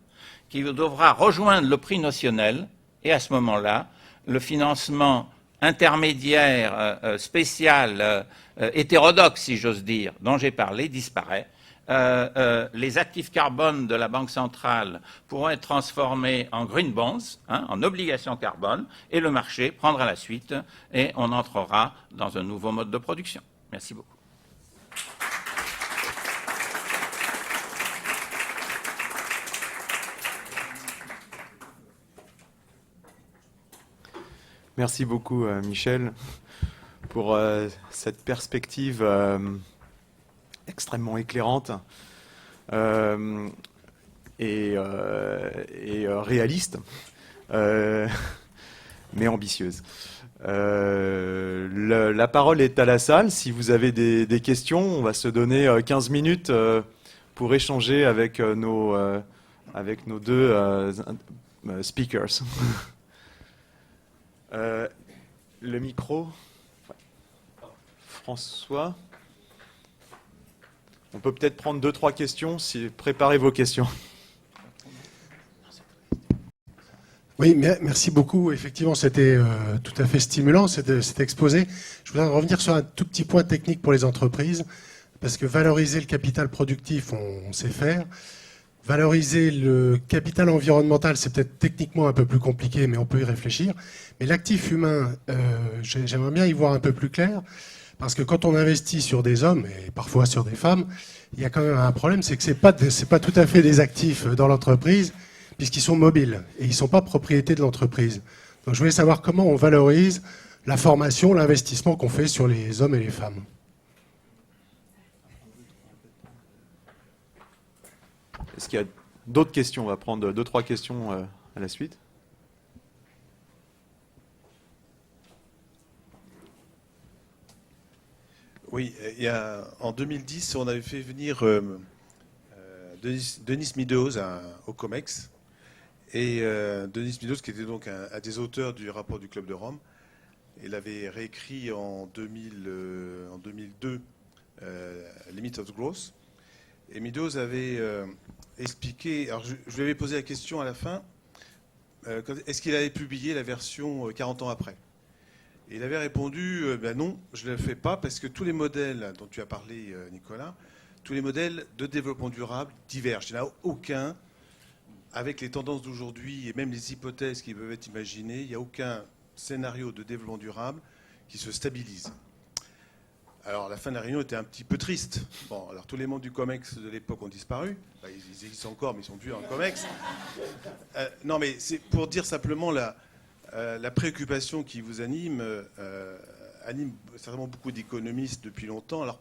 qui devra rejoindre le prix notionnel, et à ce moment-là, le financement intermédiaire, spécial, hétérodoxe, si j'ose dire, dont j'ai parlé, disparaît. Les actifs carbone de la Banque centrale pourront être transformés en green bonds, en obligations carbone, et le marché prendra la suite et on entrera dans un nouveau mode de production. Merci beaucoup. Merci beaucoup, Michel, pour cette perspective extrêmement éclairante et réaliste mais ambitieuse. La parole est à la salle. Si vous avez des questions, on va se donner 15 minutes pour échanger avec nos deux speakers. Le micro, François. On peut peut-être prendre 2-3 questions. Préparez vos questions. Oui, merci beaucoup. Effectivement, c'était tout à fait stimulant, cet exposé. Je voudrais revenir sur un tout petit point technique pour les entreprises, parce que valoriser le capital productif, on sait faire. Valoriser le capital environnemental, c'est peut-être techniquement un peu plus compliqué, mais on peut y réfléchir. Mais l'actif humain, j'aimerais bien y voir un peu plus clair, parce que quand on investit sur des hommes, et parfois sur des femmes, il y a quand même un problème, c'est que c'est pas tout à fait des actifs dans l'entreprise, puisqu'ils sont mobiles et ils ne sont pas propriété de l'entreprise. Donc je voulais savoir comment on valorise la formation, l'investissement qu'on fait sur les hommes et les femmes. Est-ce qu'il y a d'autres questions? On va prendre 2-3 questions à la suite. Oui, en 2010, on avait fait venir Denis Meadows au COMEX. Et Denis Meadows, qui était donc un des auteurs du rapport du Club de Rome, il avait réécrit en 2002 Limit of Growth. Et Meadows avait expliqué, alors je lui avais posé la question à la fin, est-ce qu'il avait publié la version 40 ans après? Et il avait répondu, ben non, je ne le fais pas, parce que tous les modèles dont tu as parlé, Nicolas, tous les modèles de développement durable divergent. Il n'y en a aucun. Avec les tendances d'aujourd'hui et même les hypothèses qui peuvent être imaginées, il n'y a aucun scénario de développement durable qui se stabilise. Alors la fin de la réunion était un petit peu triste. Bon, alors tous les membres du COMEX de l'époque ont disparu. Enfin, ils existent encore, mais ils ne sont plus dans le COMEX. Non, mais c'est pour dire simplement la préoccupation qui vous anime certainement beaucoup d'économistes depuis longtemps. Alors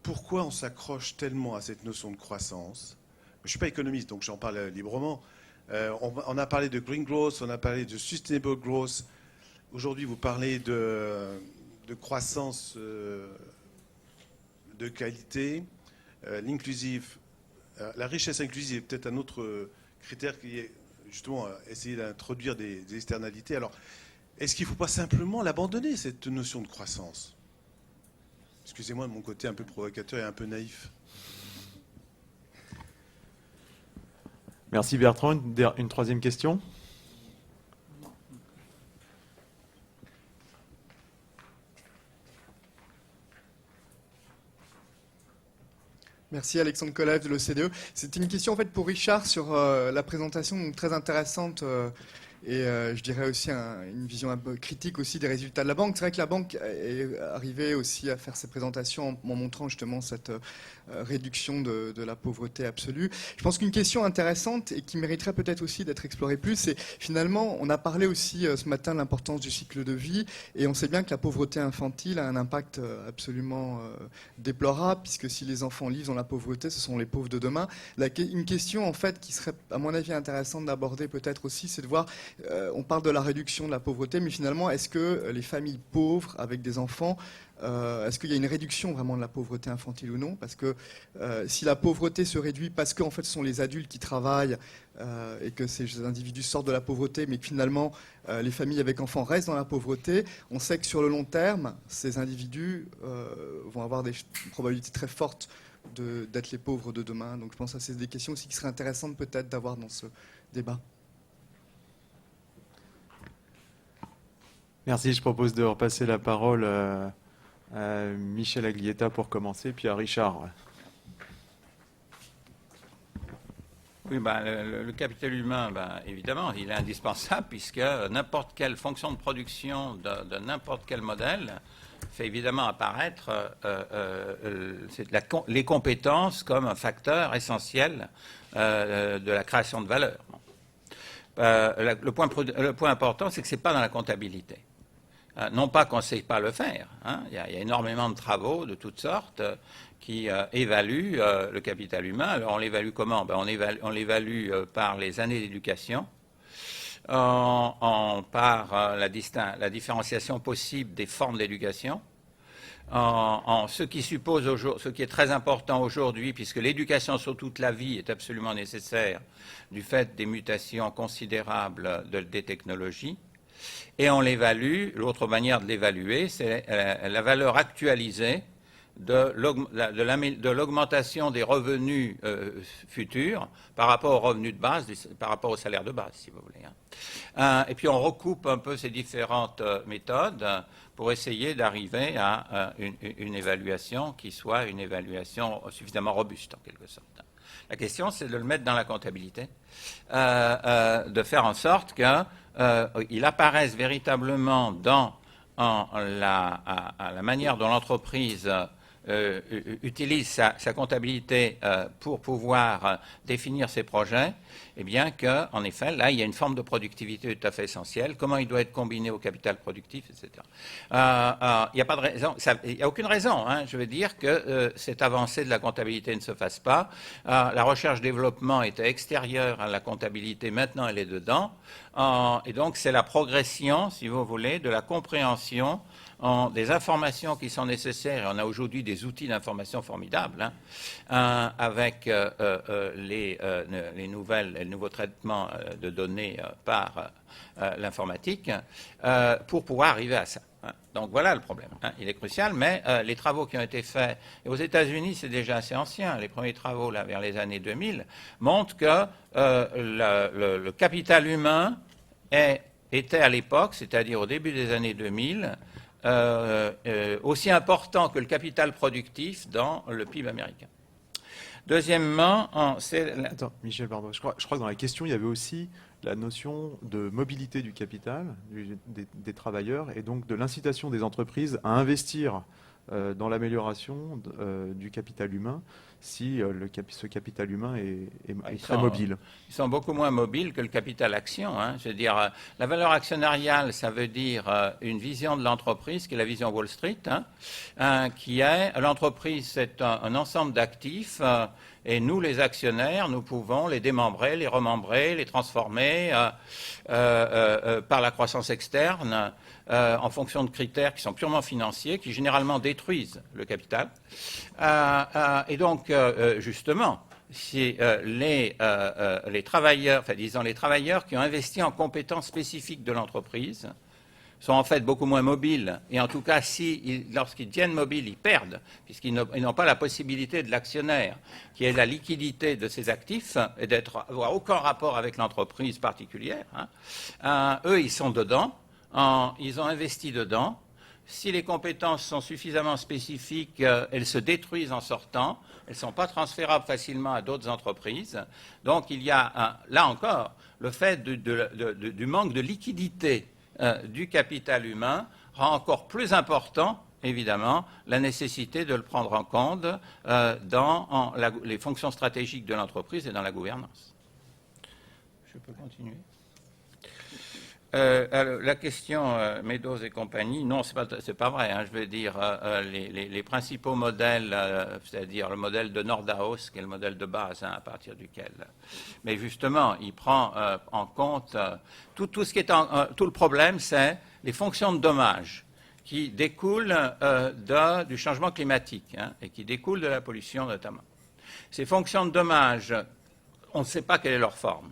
pourquoi on s'accroche tellement à cette notion de croissance ? Je ne suis pas économiste, donc j'en parle librement. On a parlé de green growth, on a parlé de sustainable growth. Aujourd'hui, vous parlez de croissance de qualité, l'inclusive. La richesse inclusive est peut-être un autre critère qui est justement essayer d'introduire des externalités. Alors, est-ce qu'il ne faut pas simplement l'abandonner, cette notion de croissance? Excusez-moi de mon côté un peu provocateur et un peu naïf. Merci Bertrand. Une troisième question? Merci Alexandre Kolev de l'OCDE. C'était une question en fait pour Richard sur la présentation donc, très intéressante et je dirais aussi une vision un peu critique aussi des résultats de la banque. C'est vrai que la banque est arrivée aussi à faire ses présentations en montrant justement cette réduction de la pauvreté absolue. Je pense qu'une question intéressante et qui mériterait peut-être aussi d'être explorée plus, c'est finalement, on a parlé aussi ce matin de l'importance du cycle de vie et on sait bien que la pauvreté infantile a un impact absolument déplorable puisque si les enfants vivent dans la pauvreté, ce sont les pauvres de demain. Une question en fait qui serait à mon avis intéressante d'aborder peut-être aussi, c'est de voir, on parle de la réduction de la pauvreté, mais finalement, est-ce que les familles pauvres avec des enfants, est-ce qu'il y a une réduction vraiment de la pauvreté infantile ou non? Parce que si la pauvreté se réduit parce qu'en fait ce sont les adultes qui travaillent et que ces individus sortent de la pauvreté, mais que finalement les familles avec enfants restent dans la pauvreté, on sait que sur le long terme, ces individus vont avoir des probabilités très fortes d'être les pauvres de demain. Donc je pense que c'est des questions aussi qui seraient intéressantes peut-être d'avoir dans ce débat. Merci, je propose de repasser la parole à Michel Aglietta pour commencer, puis à Richard. Oui, le capital humain, évidemment, il est indispensable puisque n'importe quelle fonction de production de n'importe quel modèle fait évidemment apparaître les compétences comme un facteur essentiel de la création de valeur. Le point important, c'est que ce n'est pas dans la comptabilité. Non pas qu'on ne sait pas le faire. Il y a énormément de travaux de toutes sortes qui évaluent le capital humain. Alors on l'évalue comment? On l'évalue par les années d'éducation. par la différenciation possible des formes d'éducation, ce qui est très important aujourd'hui, puisque l'éducation sur toute la vie est absolument nécessaire du fait des mutations considérables des technologies, et on l'évalue, l'autre manière de l'évaluer, c'est la valeur actualisée de l'augmentation des revenus futurs par rapport aux revenus de base, par rapport au salaire de base, si vous voulez. Et puis on recoupe un peu ces différentes méthodes pour essayer d'arriver à une évaluation qui soit une évaluation suffisamment robuste, en quelque sorte. La question, c'est de le mettre dans la comptabilité, de faire en sorte qu'il apparaisse véritablement dans la manière dont l'entreprise utilise sa comptabilité pour pouvoir définir ses projets, eh bien qu'en effet, là, il y a une forme de productivité tout à fait essentielle. Comment il doit être combiné au capital productif, etc. Il n'y a pas de raison, il n'y a aucune raison, je veux dire, que cette avancée de la comptabilité ne se fasse pas. La recherche-développement était extérieure à la comptabilité, maintenant elle est dedans. Et donc, c'est la progression, si vous voulez, de la compréhension des informations qui sont nécessaires, et on a aujourd'hui des outils d'information formidables, avec les nouveaux traitements de données par l'informatique, pour pouvoir arriver à ça. Donc voilà le problème. Il est crucial, mais les travaux qui ont été faits, et aux États-Unis c'est déjà assez ancien, les premiers travaux là, vers les années 2000, montrent que le capital humain était à l'époque, c'est-à-dire au début des années 2000, aussi important que le capital productif dans le PIB américain. Deuxièmement, c'est... Attends, Michel, pardon. Je crois que dans la question, il y avait aussi la notion de mobilité du capital, des travailleurs, et donc de l'incitation des entreprises à investir dans l'amélioration du capital humain, si ce capital humain est très mobile. Ils sont beaucoup moins mobiles que le capital action. Je veux dire, la valeur actionnariale, ça veut dire une vision de l'entreprise, qui est la vision Wall Street, qui est, l'entreprise, c'est un ensemble d'actifs, et nous, les actionnaires, nous pouvons les démembrer, les remembrer, les transformer par la croissance externe, en fonction de critères qui sont purement financiers, qui généralement détruisent le capital. Et donc, justement, si les travailleurs, enfin disons les travailleurs qui ont investi en compétences spécifiques de l'entreprise, sont en fait beaucoup moins mobiles, et en tout cas, lorsqu'ils deviennent mobiles, ils perdent, puisqu'ils n'ont pas la possibilité de l'actionnaire, qui est la liquidité de ses actifs, et d'avoir aucun rapport avec l'entreprise particulière. Eux, ils sont dedans, ils ont investi dedans. Si les compétences sont suffisamment spécifiques, elles se détruisent en sortant, elles ne sont pas transférables facilement à d'autres entreprises. Donc il y a, là encore, le fait du manque de liquidité du capital humain rend encore plus important, évidemment, la nécessité de le prendre en compte dans les fonctions stratégiques de l'entreprise et dans la gouvernance. Je peux continuer ? Alors, la question Meadows et compagnie, non, c'est pas vrai. Je veux dire, les principaux modèles, c'est-à-dire le modèle de Nordhaus, qui est le modèle de base à partir duquel. Mais justement, il prend en compte tout ce qui est tout le problème, c'est les fonctions de dommages qui découlent du changement climatique et qui découlent de la pollution notamment. Ces fonctions de dommages, on ne sait pas quelle est leur forme.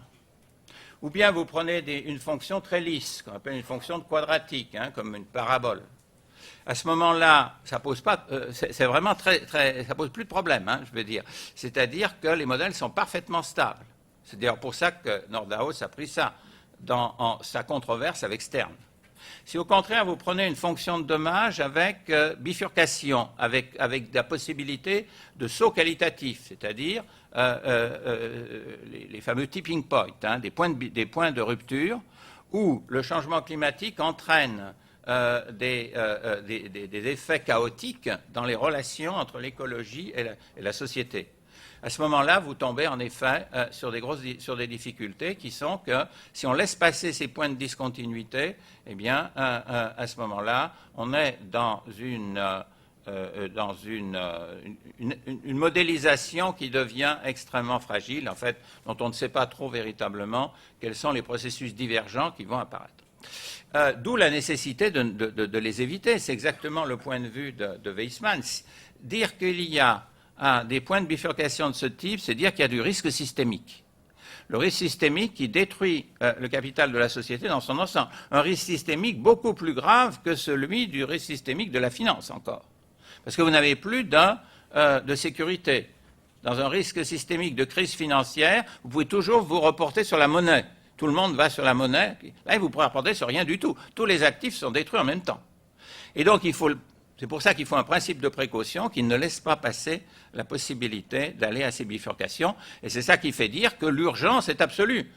Ou bien vous prenez une fonction très lisse, qu'on appelle une fonction quadratique, comme une parabole. À ce moment-là, ça pose pas, c'est vraiment ça pose plus de problème, je veux dire. C'est-à-dire que les modèles sont parfaitement stables. C'est d'ailleurs pour ça que Nordhaus a pris ça dans sa controverse avec Stern. Si au contraire vous prenez une fonction de dommage avec bifurcation, avec la possibilité de saut qualitatif, c'est-à-dire les fameux tipping points, des points de rupture, où le changement climatique entraîne des effets chaotiques dans les relations entre l'écologie et la société. À ce moment-là, vous tombez en effet sur des difficultés qui sont que si on laisse passer ces points de discontinuité, eh bien, à ce moment-là, on est dans dans une modélisation qui devient extrêmement fragile, en fait, dont on ne sait pas trop véritablement quels sont les processus divergents qui vont apparaître. D'où la nécessité de les éviter. C'est exactement le point de vue de Weissmann. Dire qu'il y a des points de bifurcation de ce type, c'est dire qu'il y a du risque systémique. Le risque systémique qui détruit le capital de la société dans son ensemble. Un risque systémique beaucoup plus grave que celui du risque systémique de la finance encore. Parce que vous n'avez plus de sécurité. Dans un risque systémique de crise financière, vous pouvez toujours vous reporter sur la monnaie. Tout le monde va sur la monnaie. Là, vous ne pourrez reporter sur rien du tout. Tous les actifs sont détruits en même temps. Et donc, c'est pour ça qu'il faut un principe de précaution qui ne laisse pas passer la possibilité d'aller à ces bifurcations. Et c'est ça qui fait dire que l'urgence est absolue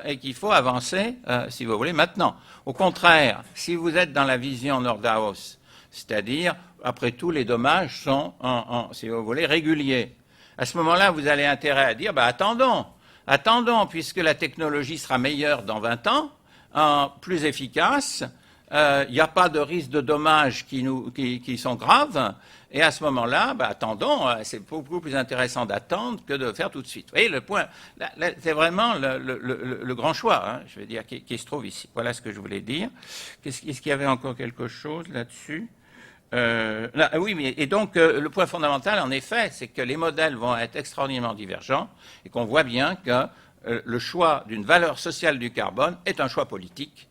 et qu'il faut avancer, si vous voulez, maintenant. Au contraire, si vous êtes dans la vision Nordhaus, c'est-à-dire, après tout, les dommages sont, si vous voulez, réguliers. À ce moment-là, vous avez intérêt à dire, attendons, puisque la technologie sera meilleure dans 20 ans, plus efficace, il n'y a pas de risque de dommages qui sont graves, et à ce moment-là, attendons, c'est beaucoup plus intéressant d'attendre que de faire tout de suite. Vous voyez, le point, c'est vraiment le grand choix, je veux dire, qui se trouve ici. Voilà ce que je voulais dire. Est-ce qu'il y avait encore quelque chose là-dessus ? Oui, et donc le point fondamental, en effet, c'est que les modèles vont être extraordinairement divergents et qu'on voit bien que le choix d'une valeur sociale du carbone est un choix politique.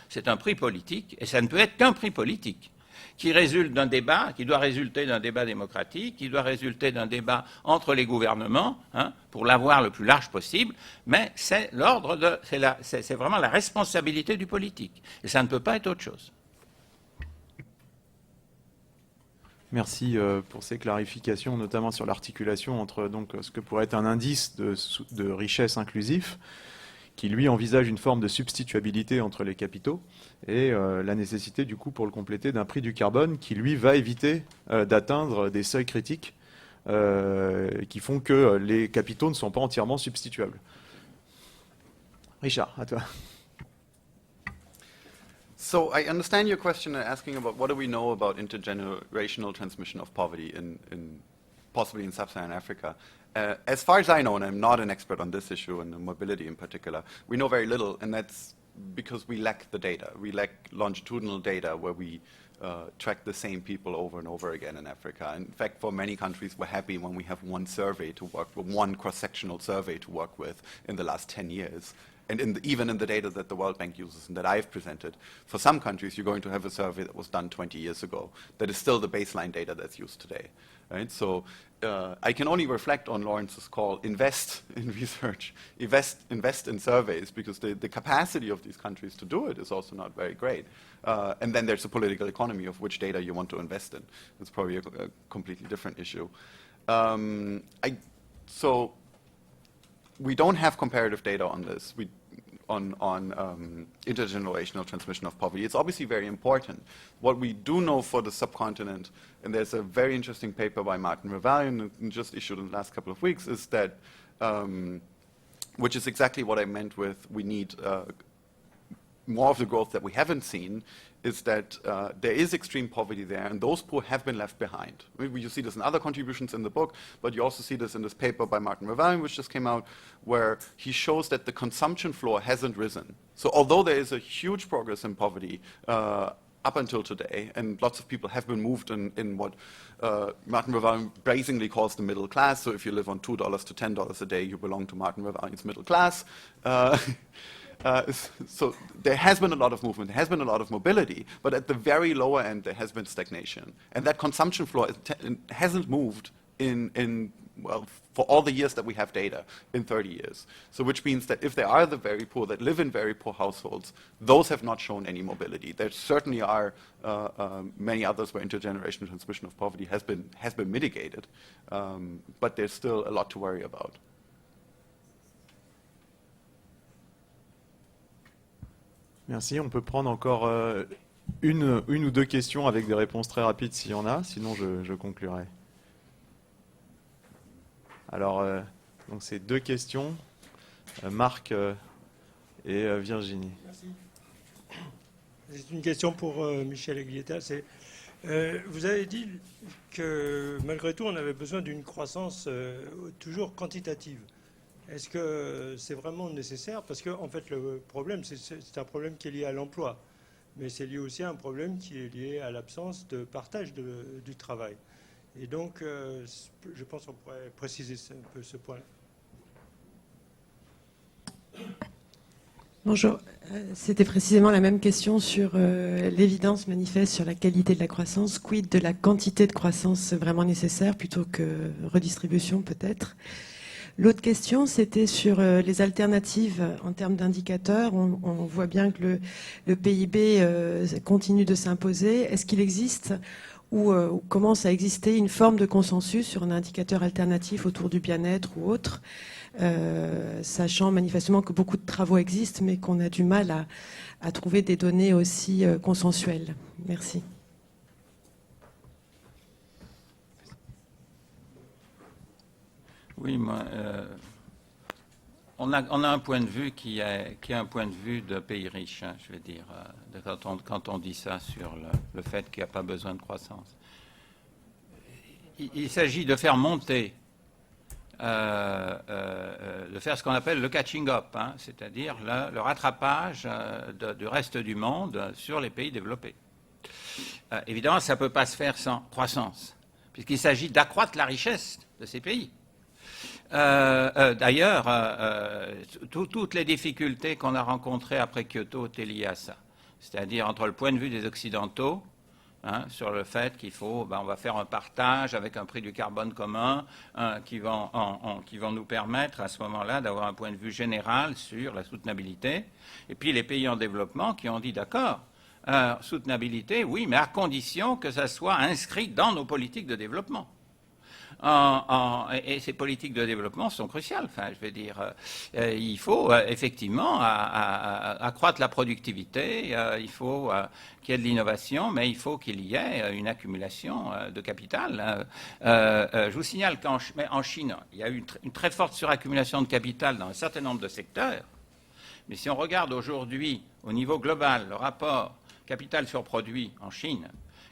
C'est un prix politique et ça ne peut être qu'un prix politique qui résulte d'un débat, qui doit résulter d'un débat démocratique, qui doit résulter d'un débat entre les gouvernements pour l'avoir le plus large possible, mais c'est c'est vraiment la responsabilité du politique et ça ne peut pas être autre chose. Merci pour ces clarifications, notamment sur l'articulation entre donc, ce que pourrait être un indice de richesse inclusif, qui lui envisage une forme de substituabilité entre les capitaux, et la nécessité du coup pour le compléter d'un prix du carbone qui lui va éviter d'atteindre des seuils critiques qui font que les capitaux ne sont pas entièrement substituables. Richard, à toi. So I understand your question asking about what do we know about intergenerational transmission of poverty possibly in sub-Saharan Africa. As far as I know, and I'm not an expert on this issue and mobility in particular, we know very little, and that's because we lack the data. We lack longitudinal data where we track the same people over and over again in Africa. In fact, for many countries, we're happy when we have one survey to work with, one cross-sectional survey to work with in the last 10 years. And even in the data that the World Bank uses and that I've presented, for some countries, you're going to have a survey that was done 20 years ago that is still the baseline data that's used today. Right? So I can only reflect on Lawrence's call, invest in research, invest in surveys, because the capacity of these countries to do it is also not very great. And then there's a political economy of which data you want to invest in. It's probably a completely different issue. So we don't have comparative data on this. On intergenerational transmission of poverty. It's obviously very important. What we do know for the subcontinent, and there's a very interesting paper by Martin Revalian just issued in the last couple of weeks, is that, which is exactly what I meant with we need more of the growth that we haven't seen, is that there is extreme poverty there, and those poor have been left behind. You see this in other contributions in the book, but you also see this in this paper by Martin Revalian, which just came out, where he shows that the consumption floor hasn't risen. So although there is a huge progress in poverty up until today, and lots of people have been moved in what Martin Revalian brazenly calls the middle class, so if you live on $2 to $10 a day, you belong to Martin Revalian's middle class. So there has been a lot of movement, there has been a lot of mobility, but at the very lower end there has been stagnation. And that consumption floor hasn't moved well, for all the years that we have data, in 30 years. So which means that if there are the very poor that live in very poor households, those have not shown any mobility. There certainly are many others where intergenerational transmission of poverty has been mitigated, but there's still a lot to worry about. Merci. On peut prendre encore une ou deux questions avec des réponses très rapides s'il y en a, sinon je conclurai. Alors, donc c'est deux questions, Marc et Virginie. Merci. C'est une question pour Michel Aglietta. Vous avez dit que malgré tout, on avait besoin d'une croissance toujours quantitative. Est-ce que c'est vraiment nécessaire? Parce qu'en fait, le problème, c'est un problème qui est lié à l'emploi. Mais c'est lié aussi à un problème qui est lié à l'absence de partage du travail. Et donc, je pense qu'on pourrait préciser un peu ce point-là. Bonjour. C'était précisément la même question sur l'évidence manifeste sur la qualité de la croissance. Quid de la quantité de croissance vraiment nécessaire plutôt que redistribution peut-être? L'autre question, c'était sur les alternatives en termes d'indicateurs. On voit bien que le PIB continue de s'imposer. Est-ce qu'il existe ou commence à exister une forme de consensus sur un indicateur alternatif autour du bien-être ou autre, sachant manifestement que beaucoup de travaux existent, mais qu'on a du mal à trouver des données aussi consensuelles. Merci. Oui, moi, on a un point de vue qui est un point de vue de pays riche, hein, je veux dire, quand on dit ça sur le fait qu'il n'y a pas besoin de croissance. Il s'agit de faire monter, de faire ce qu'on appelle le catching up, hein, c'est-à-dire le rattrapage du reste du monde sur les pays développés. Évidemment, ça ne peut pas se faire sans croissance, puisqu'il s'agit d'accroître la richesse de ces pays. D'ailleurs, toutes les difficultés qu'on a rencontrées après Kyoto étaient liées à ça. C'est-à-dire entre le point de vue des Occidentaux, hein, sur le fait qu'il faut, on va faire un partage avec un prix du carbone commun qui vont nous permettre à ce moment-là d'avoir un point de vue général sur la soutenabilité. Et puis les pays en développement qui ont dit d'accord, soutenabilité, oui, mais à condition que ça soit inscrit dans nos politiques de développement. Et ces politiques de développement sont cruciales. Enfin, je veux dire, il faut effectivement accroître la productivité, il faut qu'il y ait de l'innovation, mais il faut qu'il y ait une accumulation de capital. Je vous signale qu'en Chine, il y a eu une très forte suraccumulation de capital dans un certain nombre de secteurs. Mais si on regarde aujourd'hui, au niveau global, le rapport capital sur produit en Chine,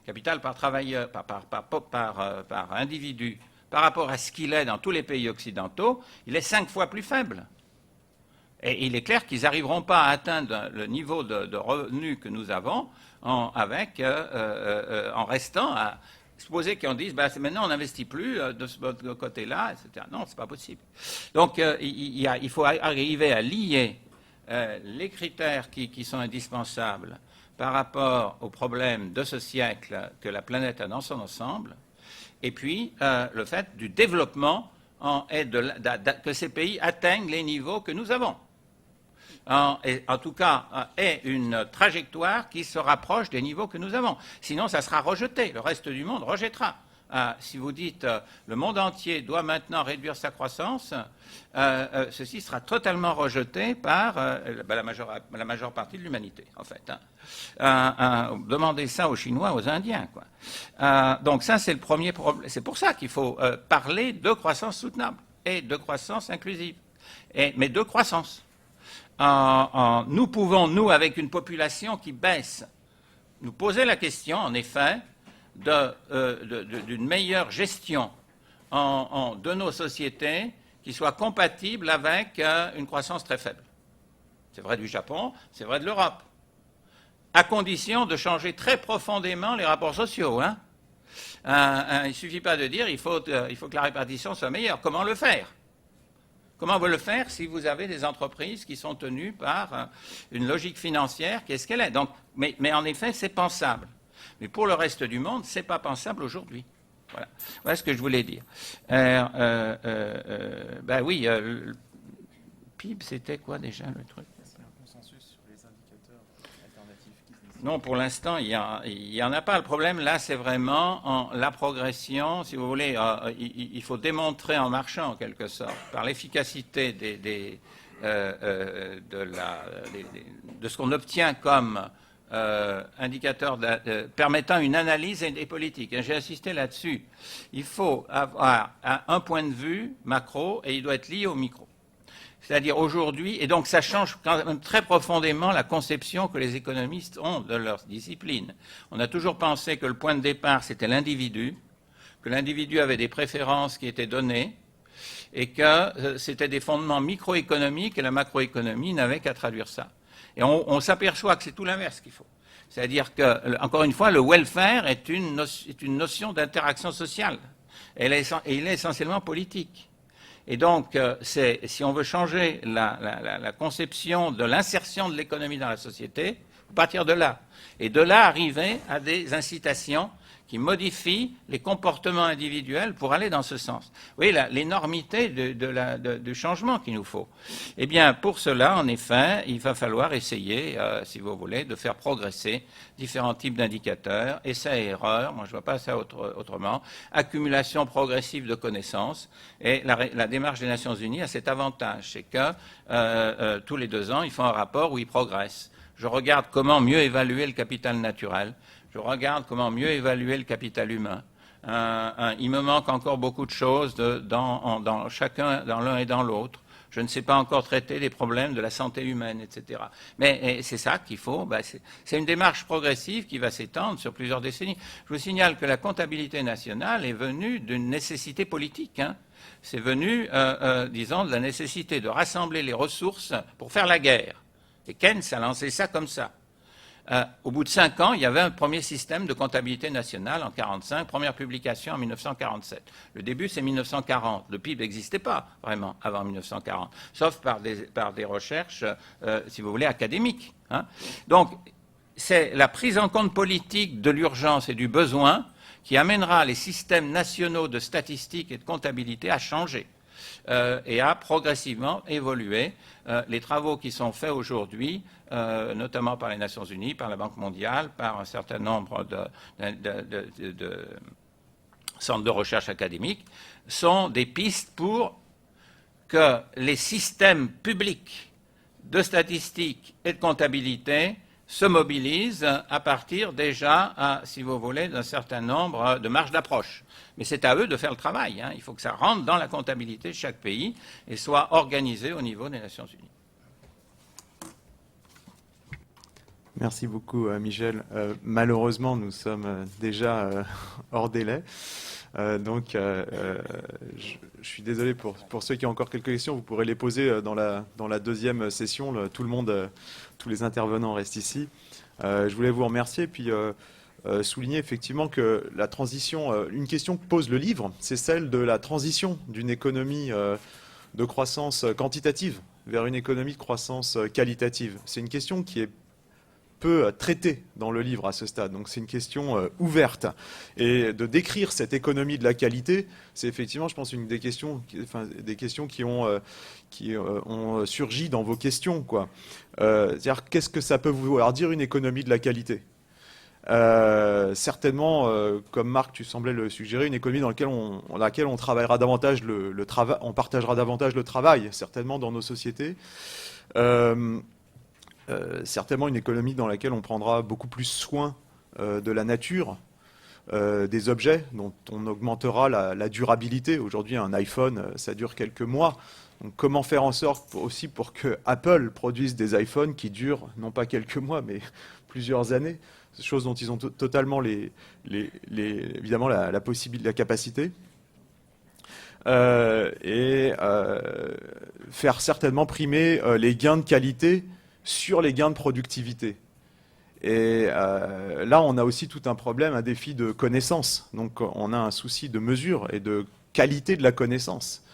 capital par travailleur, par individu, par rapport à ce qu'il est dans tous les pays occidentaux, il est 5 fois plus faible. Et il est clair qu'ils n'arriveront pas à atteindre le niveau de revenus que nous avons en restant à supposer qu'on dise maintenant on n'investit plus de ce côté-là, etc. Non, ce n'est pas possible. Donc il faut arriver à lier les critères qui sont indispensables par rapport aux problèmes de ce siècle que la planète a dans son ensemble, et puis le fait du développement que ces pays atteignent les niveaux que nous avons. Et en tout cas, est une trajectoire qui se rapproche des niveaux que nous avons. Sinon, ça sera rejeté. Le reste du monde rejettera. Si vous dites le monde entier doit maintenant réduire sa croissance, ceci sera totalement rejeté par la majeure partie de l'humanité, en fait. Demandez ça aux Chinois, aux Indiens, quoi. Donc ça, c'est le premier problème. C'est pour ça qu'il faut parler de croissance soutenable et de croissance inclusive, mais de croissance. Nous pouvons, nous, avec une population qui baisse, nous poser la question, en effet, d'une meilleure gestion de nos sociétés qui soit compatible avec une croissance très faible. C'est vrai du Japon, c'est vrai de l'Europe. À condition de changer très profondément les rapports sociaux. Hein. Il ne suffit pas de dire il faut que la répartition soit meilleure. Comment le faire? Comment vous le faire si vous avez des entreprises qui sont tenues par une logique financière qui est ce qu'elle est? Donc, mais en effet, c'est pensable. Mais pour le reste du monde, ce n'est pas pensable aujourd'hui. Voilà ce que je voulais dire. Oui, le PIB, c'était quoi déjà le truc? C'est un consensus sur les indicateurs alternatifs. Non, pour l'instant, il n'y en a pas. Le problème, là, c'est vraiment la progression. Si vous voulez, il faut démontrer en marchant, en quelque sorte, par l'efficacité de ce qu'on obtient comme indicateur permettant une analyse des politiques. J'ai insisté là-dessus. Il faut avoir un point de vue macro et il doit être lié au micro. C'est-à-dire aujourd'hui, et donc ça change quand même très profondément la conception que les économistes ont de leur discipline. On a toujours pensé que le point de départ, c'était l'individu, que l'individu avait des préférences qui étaient données, et que c'était des fondements microéconomiques, et la macroéconomie n'avait qu'à traduire ça. Et on s'aperçoit que c'est tout l'inverse qu'il faut. C'est-à-dire que, encore une fois, le welfare est une notion d'interaction sociale. Et il est essentiellement politique. Et donc, si on veut changer la conception de l'insertion de l'économie dans la société, à partir de là. Et de là arriver à des incitations qui modifient les comportements individuels pour aller dans ce sens. Oui, l'énormité du changement qu'il nous faut. Eh bien, pour cela, en effet, il va falloir essayer, si vous voulez, de faire progresser différents types d'indicateurs, essais et erreurs, moi je ne vois pas ça autrement, accumulation progressive de connaissances, et la démarche des Nations Unies a cet avantage, c'est que tous les 2 ans, ils font un rapport où ils progressent. Je regarde comment mieux évaluer le capital naturel, je regarde comment mieux évaluer le capital humain. Il me manque encore beaucoup de choses dans l'un et dans l'autre. Je ne sais pas encore traiter des problèmes de la santé humaine, etc. Mais c'est ça qu'il faut. C'est une démarche progressive qui va s'étendre sur plusieurs décennies. Je vous signale que la comptabilité nationale est venue d'une nécessité politique. C'est venu, disons, de la nécessité de rassembler les ressources pour faire la guerre. Et Keynes a lancé ça comme ça. Au bout de 5 ans, il y avait un premier système de comptabilité nationale en 1945, première publication en 1947. Le début, c'est 1940. Le PIB n'existait pas vraiment avant 1940, sauf par des recherches, si vous voulez, académiques. Donc, c'est la prise en compte politique de l'urgence et du besoin qui amènera les systèmes nationaux de statistiques et de comptabilité à changer. Et à progressivement évoluer. Les travaux qui sont faits aujourd'hui, notamment par les Nations Unies, par la Banque mondiale, par un certain nombre de centres de recherche académiques, sont des pistes pour que les systèmes publics de statistiques et de comptabilité se mobilisent à partir déjà, si vous voulez, d'un certain nombre de marges d'approche. Mais c'est à eux de faire le travail. Il faut que ça rentre dans la comptabilité de chaque pays et soit organisé au niveau des Nations Unies. Merci beaucoup, Michel. Malheureusement, nous sommes déjà hors délai. Donc, je suis désolé pour ceux qui ont encore quelques questions. Vous pourrez les poser dans la deuxième session. Tout le monde, tous les intervenants restent ici. Je voulais vous remercier. Puis souligner effectivement que la transition, une question que pose le livre, c'est celle de la transition d'une économie de croissance quantitative vers une économie de croissance qualitative. C'est une question qui est peu traitée dans le livre à ce stade. Donc c'est une question ouverte. Et de décrire cette économie de la qualité, c'est effectivement, je pense, une des questions, qui ont surgi dans vos questions, quoi. C'est-à-dire, qu'est-ce que ça peut vouloir dire une économie de la qualité ? Certainement, comme Marc, tu semblais le suggérer, une économie dans laquelle on travaillera davantage on partagera davantage le travail, certainement dans nos sociétés. Certainement une économie dans laquelle on prendra beaucoup plus soin de la nature, des objets, dont on augmentera la durabilité. Aujourd'hui, un iPhone, ça dure quelques mois. Donc, comment faire en sorte aussi pour que Apple produise des iPhones qui durent non pas quelques mois, mais plusieurs années, chose dont ils ont totalement évidemment la capacité. Et faire certainement primer les gains de qualité sur les gains de productivité. Et là, on a aussi tout un problème, un défi de connaissance. Donc, on a un souci de mesure et de qualité de la connaissance.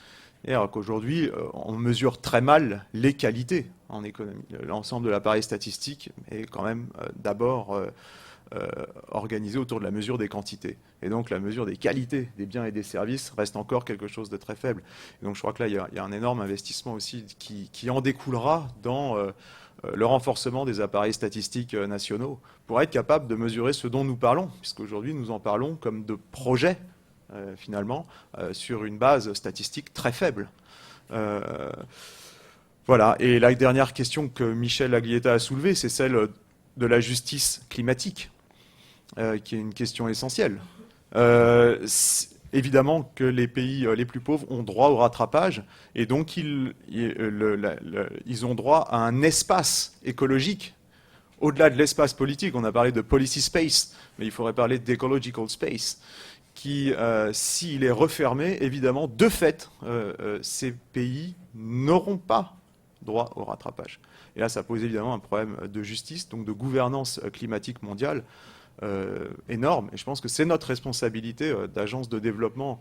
Et alors qu'aujourd'hui, on mesure très mal les qualités en économie. L'ensemble de l'appareil statistique est quand même d'abord organisé autour de la mesure des quantités. Et donc, la mesure des qualités des biens et des services reste encore quelque chose de très faible. Et donc, je crois que là, il y a un énorme investissement aussi qui en découlera dans le renforcement des appareils statistiques nationaux pour être capable de mesurer ce dont nous parlons, puisqu'aujourd'hui, nous en parlons comme de projets, finalement, sur une base statistique très faible. Voilà. Et la dernière question que Michel Aglietta a soulevée, c'est celle de la justice climatique, qui est une question essentielle. évidemment que les pays les plus pauvres ont droit au rattrapage, et donc ils ont droit à un espace écologique, au-delà de l'espace politique. On a parlé de policy space, mais il faudrait parler d'ecological space, qui, s'il est refermé, évidemment, de fait, ces pays n'auront pas droit au rattrapage. Et là, ça pose évidemment un problème de justice, donc de gouvernance climatique mondiale énorme. Et je pense que c'est notre responsabilité d'agence de développement,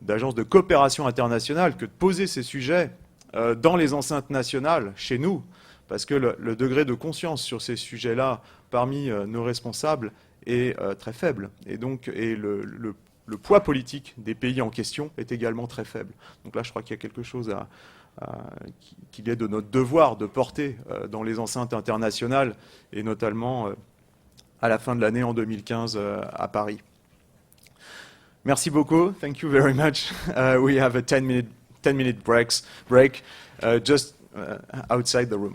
d'agence de coopération internationale, que de poser ces sujets dans les enceintes nationales, chez nous, parce que le degré de conscience sur ces sujets-là, parmi nos responsables, est très faible. Et donc, le poids politique des pays en question est également très faible. Donc là, je crois qu'il y a quelque chose qu'il est de notre devoir de porter dans les enceintes internationales, et notamment à la fin de l'année en 2015 à Paris. Merci beaucoup. Thank you very much. We have a 10-minute break just outside the room.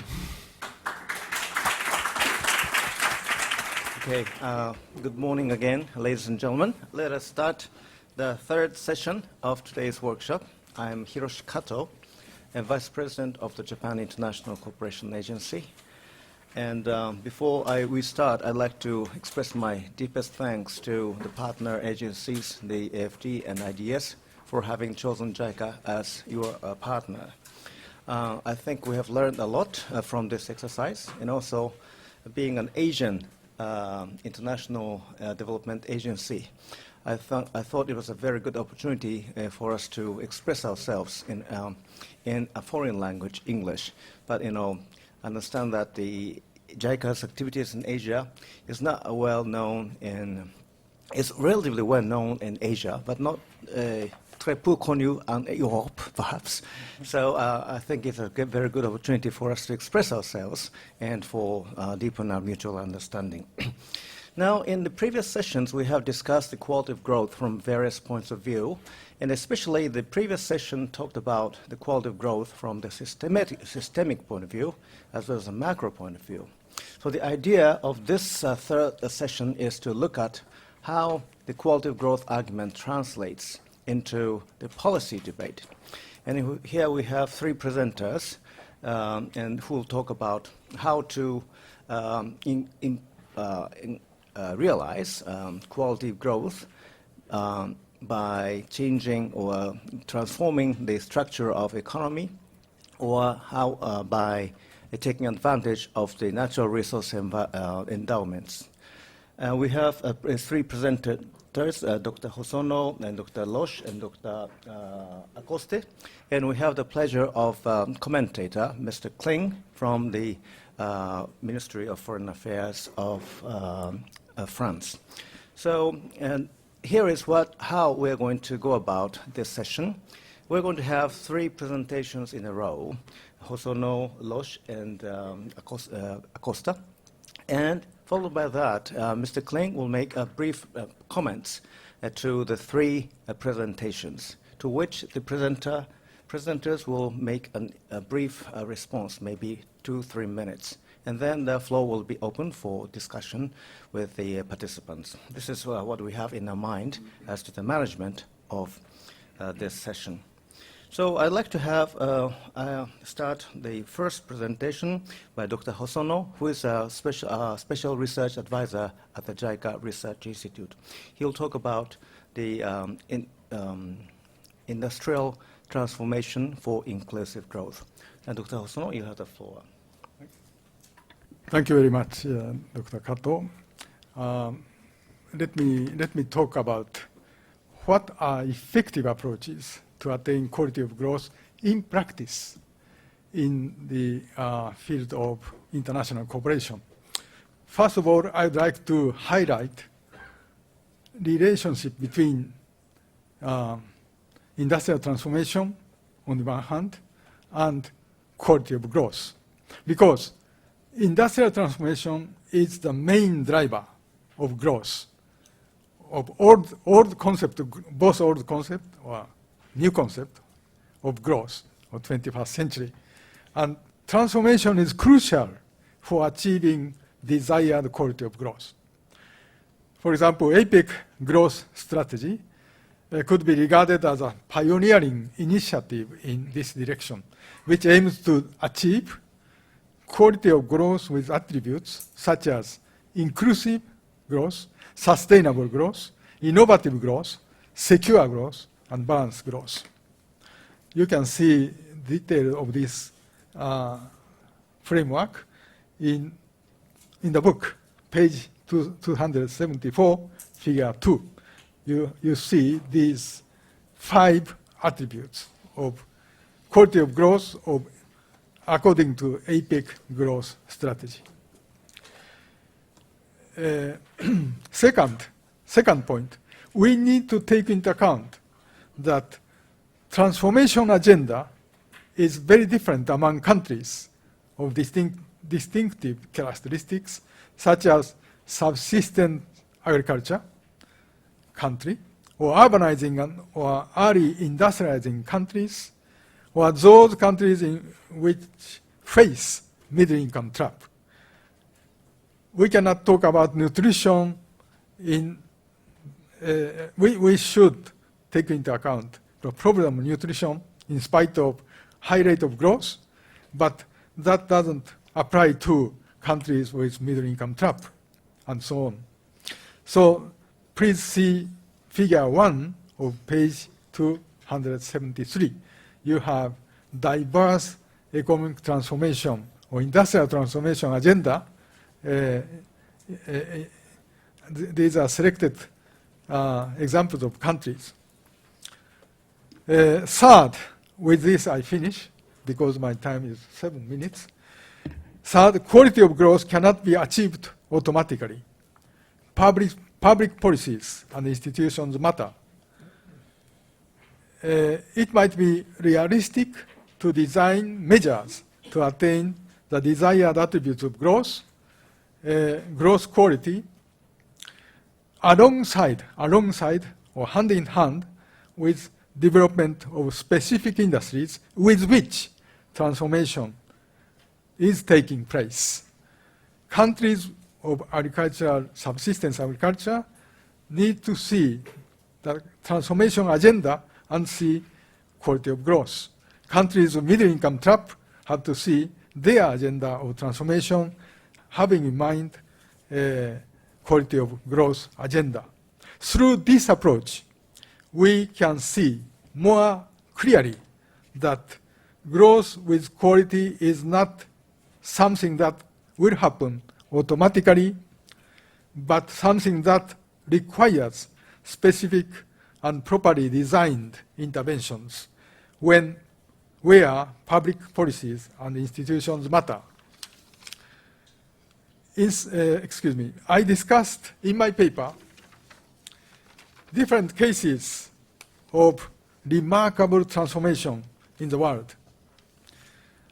Okay, good morning again, ladies and gentlemen. Let us start the third session of today's workshop. I'm Hiroshi Kato, and Vice President of the Japan International Cooperation Agency. And before we start, I'd like to express my deepest thanks to the partner agencies, the AFD and IDS, for having chosen Jica as your partner. I think we have learned a lot from this exercise, and also being an Asian international development agency, I thought it was a very good opportunity for us to express ourselves in a foreign language, English. But understand that the JICA's activities in Asia is not well known it's relatively well known in Asia, but not très peu connu in Europe, perhaps. So I think it's a very good opportunity for us to express ourselves and for deepen our mutual understanding. Now, in the previous sessions, we have discussed the quality of growth from various points of view, and especially the previous session talked about the quality of growth from the systemic point of view, as well as a macro point of view. So the idea of this third session is to look at how the quality of growth argument translates into the policy debate. And here we have three presenters, and who will talk about how to realize quality growth by changing or transforming the structure of economy, or how by taking advantage of the natural resource endowments. We have three presenters, Dr. Hosono and Dr. Losh and Dr. Acoste, and we have the pleasure of commentator, Mr. Kling from the Ministry of Foreign Affairs of France. So, and here is how we're going to go about this session. We're going to have three presentations in a row, Hosono, Losh, and Acosta. And followed by that, Mr. Kling will make a brief comments to the three presentations, to which the presenters will make a brief response, maybe 2-3 minutes. And then the floor will be open for discussion with the participants. This is what we have in our mind as to the management of this session. So I'd like to have start the first presentation by Dr. Hosono, who is a special research advisor at the Jica Research Institute. He'll talk about the industrial transformation for inclusive growth. And Dr. Hosono, you have the floor. Thank you very much, Dr. Kato. Let me talk about what are effective approaches to attain quality of growth in practice in the field of international cooperation. First of all, I'd like to highlight the relationship between industrial transformation on the one hand and quality of growth, because industrial transformation is the main driver of growth of old concept, both old concept or new concept of growth of 21st century. And transformation is crucial for achieving desired quality of growth. For example, APEC growth strategy could be regarded as a pioneering initiative in this direction, which aims to achieve quality of growth with attributes such as inclusive growth, sustainable growth, innovative growth, secure growth, and balanced growth. You can see detail of this framework in the book, page 274, figure 2. You see these 5 attributes of quality of growth according to APEC growth strategy. Second point, we need to take into account that transformation agenda is very different among countries of distinctive characteristics, such as subsistence agriculture country, or urbanizing or early industrializing countries, or those countries in which face middle-income trap. We cannot talk about nutrition in, we should take into account the problem of nutrition in spite of high rate of growth, but that doesn't apply to countries with middle-income trap, and so on. So please see figure 1 of page 273. You have diverse economic transformation or industrial transformation agenda. These are selected examples of countries. Third, with this I finish, because my time is 7 minutes. Third, quality of growth cannot be achieved automatically. Public policies and institutions matter. It might be realistic to design measures to attain the desired attributes of growth, growth quality, alongside or hand in hand with development of specific industries with which transformation is taking place. Countries of agricultural, subsistence agriculture need to see the transformation agenda and see quality of growth. Countries of middle-income trap have to see their agenda of transformation, having in mind quality of growth agenda. Through this approach, we can see more clearly that growth with quality is not something that will happen automatically, but something that requires specific and properly designed interventions where public policies and institutions matter. I discussed in my paper different cases of remarkable transformation in the world.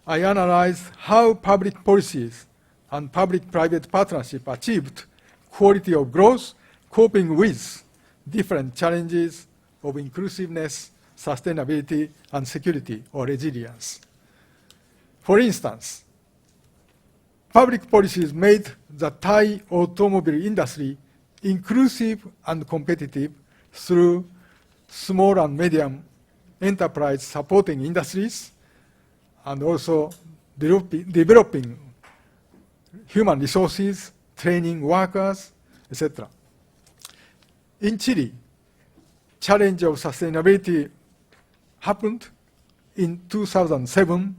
I analyzed how public policies and public-private partnership achieved quality of growth, coping with different challenges of inclusiveness, sustainability, and security or resilience. For instance, public policies made the Thai automobile industry inclusive and competitive through small and medium enterprise supporting industries, and also developing human resources, training workers, etc. In Chile, challenge of sustainability happened in 2007,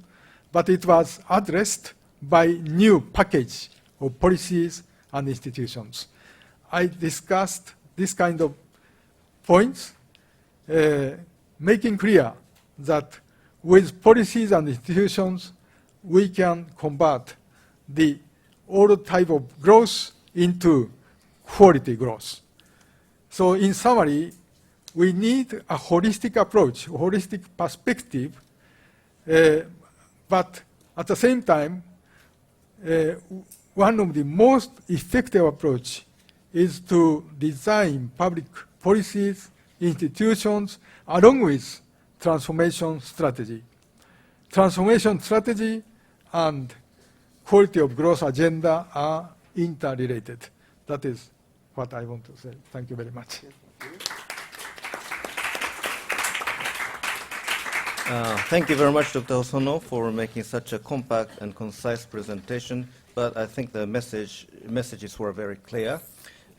but it was addressed by new package of policies and institutions. I discussed this kind of points, making clear that with policies and institutions, we can convert the old type of growth into quality growth. So in summary, we need a holistic approach, a holistic perspective, but at the same time, one of the most effective approach is to design public policies, institutions, along with transformation strategy. Transformation strategy and quality of growth agenda are interrelated. That is what I want to say. Thank you very much. Thank you very much, Dr. Hosono, for making such a compact and concise presentation. But I think the messages were very clear.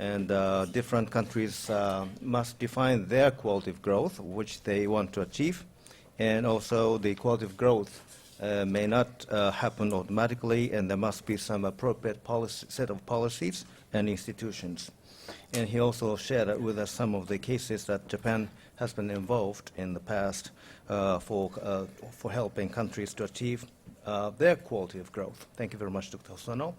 And different countries must define their quality of growth, which they want to achieve. And also the quality of growth may not happen automatically, and there must be some appropriate set of policies and institutions. And he also shared with us some of the cases that Japan has been involved in the past for helping countries to achieve their quality of growth. Thank you very much, Dr. Hosono.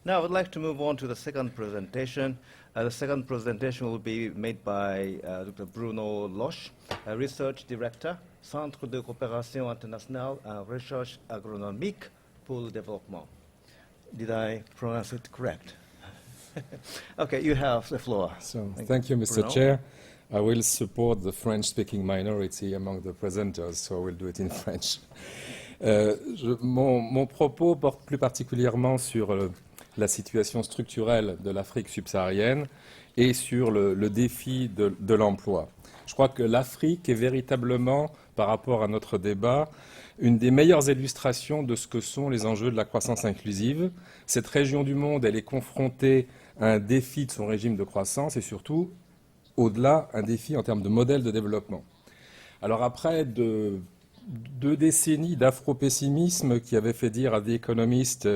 Now I would like to move on to the second presentation. The second presentation will be made by Dr. Bruno Loche, Research Director, Centre de coopération internationale en recherche agronomique pour le développement. Did I pronounce it correct? Okay, you have the floor. So, thank you, Mr. Chair. I will support the French-speaking minority among the presenters, so I will do it in French. Mon propos porte plus particulièrement sur la situation structurelle de l'Afrique subsaharienne et sur le défi de l'emploi. Je crois que l'Afrique est véritablement, par rapport à notre débat, une des meilleures illustrations de ce que sont les enjeux de la croissance inclusive. Cette région du monde, elle est confrontée à un défi de son régime de croissance et surtout, au-delà, un défi en termes de modèle de développement. Alors après deux décennies d'afro-pessimisme qui avaient fait dire à The Economist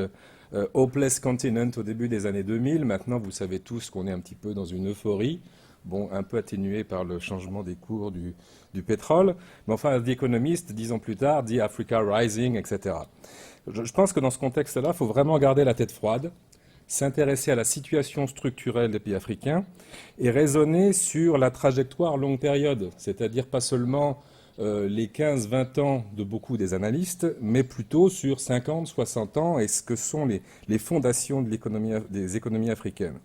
hopeless continent au début des années 2000, maintenant vous savez tous qu'on est un petit peu dans une euphorie, bon, un peu atténuée par le changement des cours du pétrole, mais enfin The Economist, 10 ans plus tard, dit Africa Rising, etc. Je pense que dans ce contexte-là, il faut vraiment garder la tête froide, s'intéresser à la situation structurelle des pays africains et raisonner sur la trajectoire longue période, c'est-à-dire pas seulement les 15-20 ans de beaucoup des analystes, mais plutôt sur 50, 60 ans et ce que sont les fondations de des économies africaines.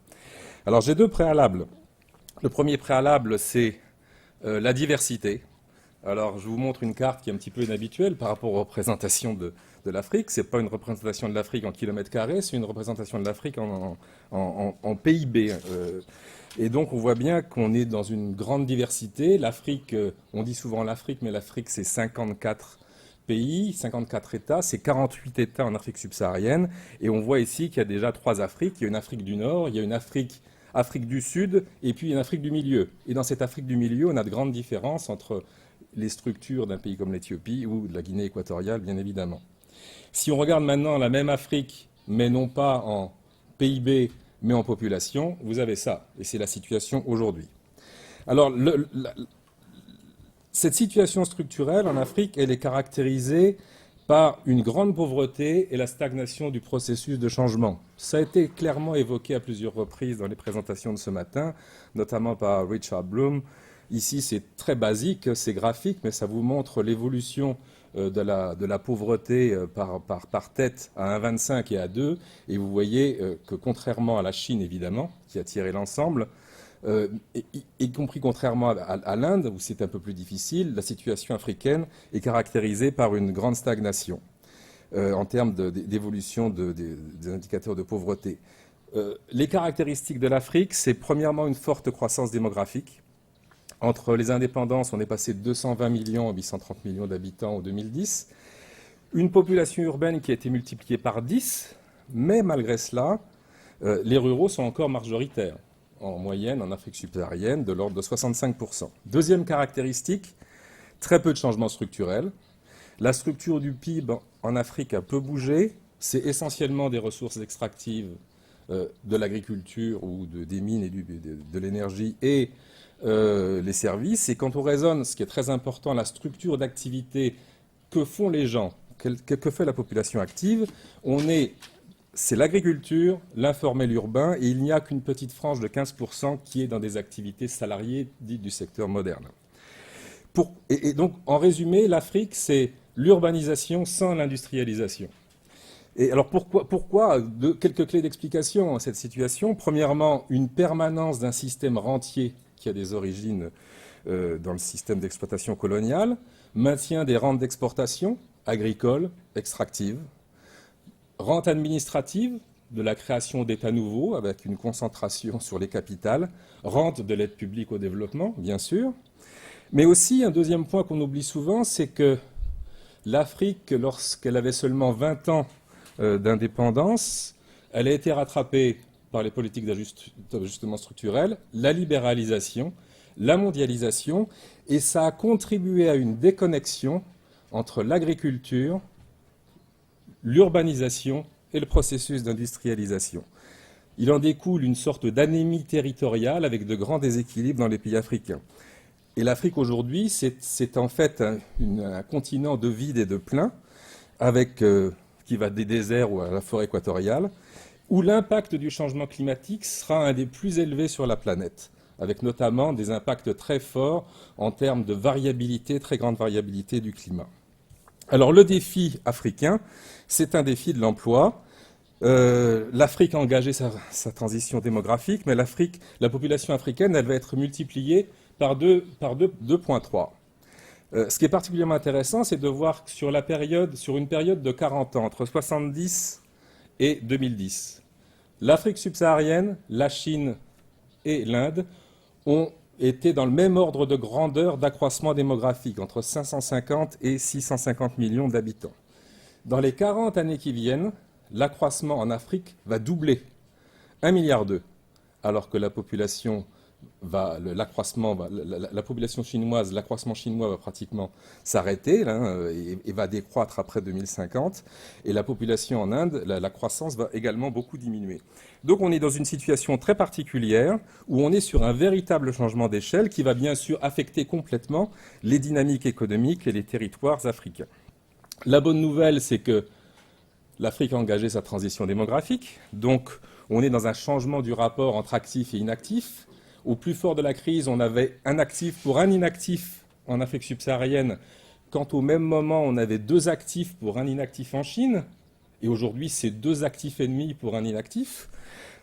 Alors j'ai deux préalables. Le premier préalable, c'est la diversité. Alors je vous montre une carte qui est un petit peu inhabituelle par rapport aux représentations de l'Afrique. Ce n'est pas une représentation de l'Afrique en kilomètres carrés, c'est une représentation de l'Afrique en PIB. Et donc on voit bien qu'on est dans une grande diversité. L'Afrique, on dit souvent l'Afrique, mais l'Afrique c'est 54 pays, 54 États, c'est 48 États en Afrique subsaharienne. Et on voit ici qu'il y a déjà 3 Afriques. Il y a une Afrique du Nord, il y a une Afrique du Sud, et puis une Afrique du Milieu. Et dans cette Afrique du Milieu, on a de grandes différences entre les structures d'un pays comme l'Éthiopie ou de la Guinée équatoriale, bien évidemment. Si on regarde maintenant la même Afrique, mais non pas en PIB, mais en population, vous avez ça. Et c'est la situation aujourd'hui. Alors, cette situation structurelle en Afrique, elle est caractérisée par une grande pauvreté et la stagnation du processus de changement. Ça a été clairement évoqué à plusieurs reprises dans les présentations de ce matin, notamment par Richard Bloom. Ici, c'est très basique, c'est graphique, mais ça vous montre l'évolution de la pauvreté par tête à 1,25 et à 2. Et vous voyez que contrairement à la Chine, évidemment, qui a tiré l'ensemble, y compris contrairement à l'Inde, où c'est un peu plus difficile, la situation africaine est caractérisée par une grande stagnation en termes d'évolution des indicateurs de pauvreté. Les caractéristiques de l'Afrique, c'est premièrement une forte croissance démographique. Entre les indépendances, on est passé de 220 millions à 830 millions d'habitants en 2010. Une population urbaine qui a été multipliée par 10, mais malgré cela, les ruraux sont encore majoritaires. En moyenne, en Afrique subsaharienne, de l'ordre de 65%. Deuxième caractéristique, très peu de changements structurels. La structure du PIB en Afrique a peu bougé. C'est essentiellement des ressources extractives de l'agriculture ou des mines et de l'énergie et les services. Et quand on raisonne, ce qui est très important, la structure d'activité, que font les gens, que fait la population active, c'est l'agriculture, l'informel urbain, et il n'y a qu'une petite frange de 15% qui est dans des activités salariées dites du secteur moderne. Et donc, en résumé, l'Afrique, c'est l'urbanisation sans l'industrialisation. Et alors, pourquoi quelques clés d'explication à cette situation. Premièrement, une permanence d'un système rentier qui a des origines dans le système d'exploitation coloniale, maintien des rentes d'exportation agricoles, extractives, rente administrative de la création d'États nouveaux avec une concentration sur les capitales, rente de l'aide publique au développement, bien sûr. Mais aussi, un deuxième point qu'on oublie souvent, c'est que L'Afrique, lorsqu'elle avait seulement 20 ans d'indépendance, elle a été rattrapée par les politiques d'ajustement structurel, la libéralisation, la mondialisation, et ça a contribué à une déconnexion entre l'agriculture, l'urbanisation et le processus d'industrialisation. Il en découle une sorte d'anémie territoriale avec de grands déséquilibres dans les pays africains. Et l'Afrique aujourd'hui, c'est en fait un continent de vide et de plein, avec, qui va des déserts ou à la forêt équatoriale, où l'impact du changement climatique sera un des plus élevés sur la planète, avec notamment des impacts très forts en termes de variabilité, très grande variabilité du climat. Alors le défi africain, c'est un défi de l'emploi. L'Afrique a engagé sa transition démographique, mais la population africaine, elle va être multipliée par 2,3. Ce qui est particulièrement intéressant, c'est de voir que sur une période de 40 ans, entre 70 et 2010, l'Afrique subsaharienne, la Chine et l'Inde ont été dans le même ordre de grandeur d'accroissement démographique, entre 550 et 650 millions d'habitants. Dans les 40 années qui viennent, l'accroissement en Afrique va doubler, 1,2 milliard, alors que la population chinoise, l'accroissement chinois va pratiquement s'arrêter et va décroître après 2050. Et la population en Inde, la croissance va également beaucoup diminuer. Donc on est dans une situation très particulière où on est sur un véritable changement d'échelle qui va bien sûr affecter complètement les dynamiques économiques et les territoires africains. La bonne nouvelle, c'est que l'Afrique a engagé sa transition démographique. Donc on est dans un changement du rapport entre actifs et inactifs. Au plus fort de la crise, on avait un actif pour un inactif en Afrique subsaharienne, quand au même moment, on avait 2 actifs pour un inactif en Chine, et aujourd'hui, c'est 2 actifs et demi pour un inactif.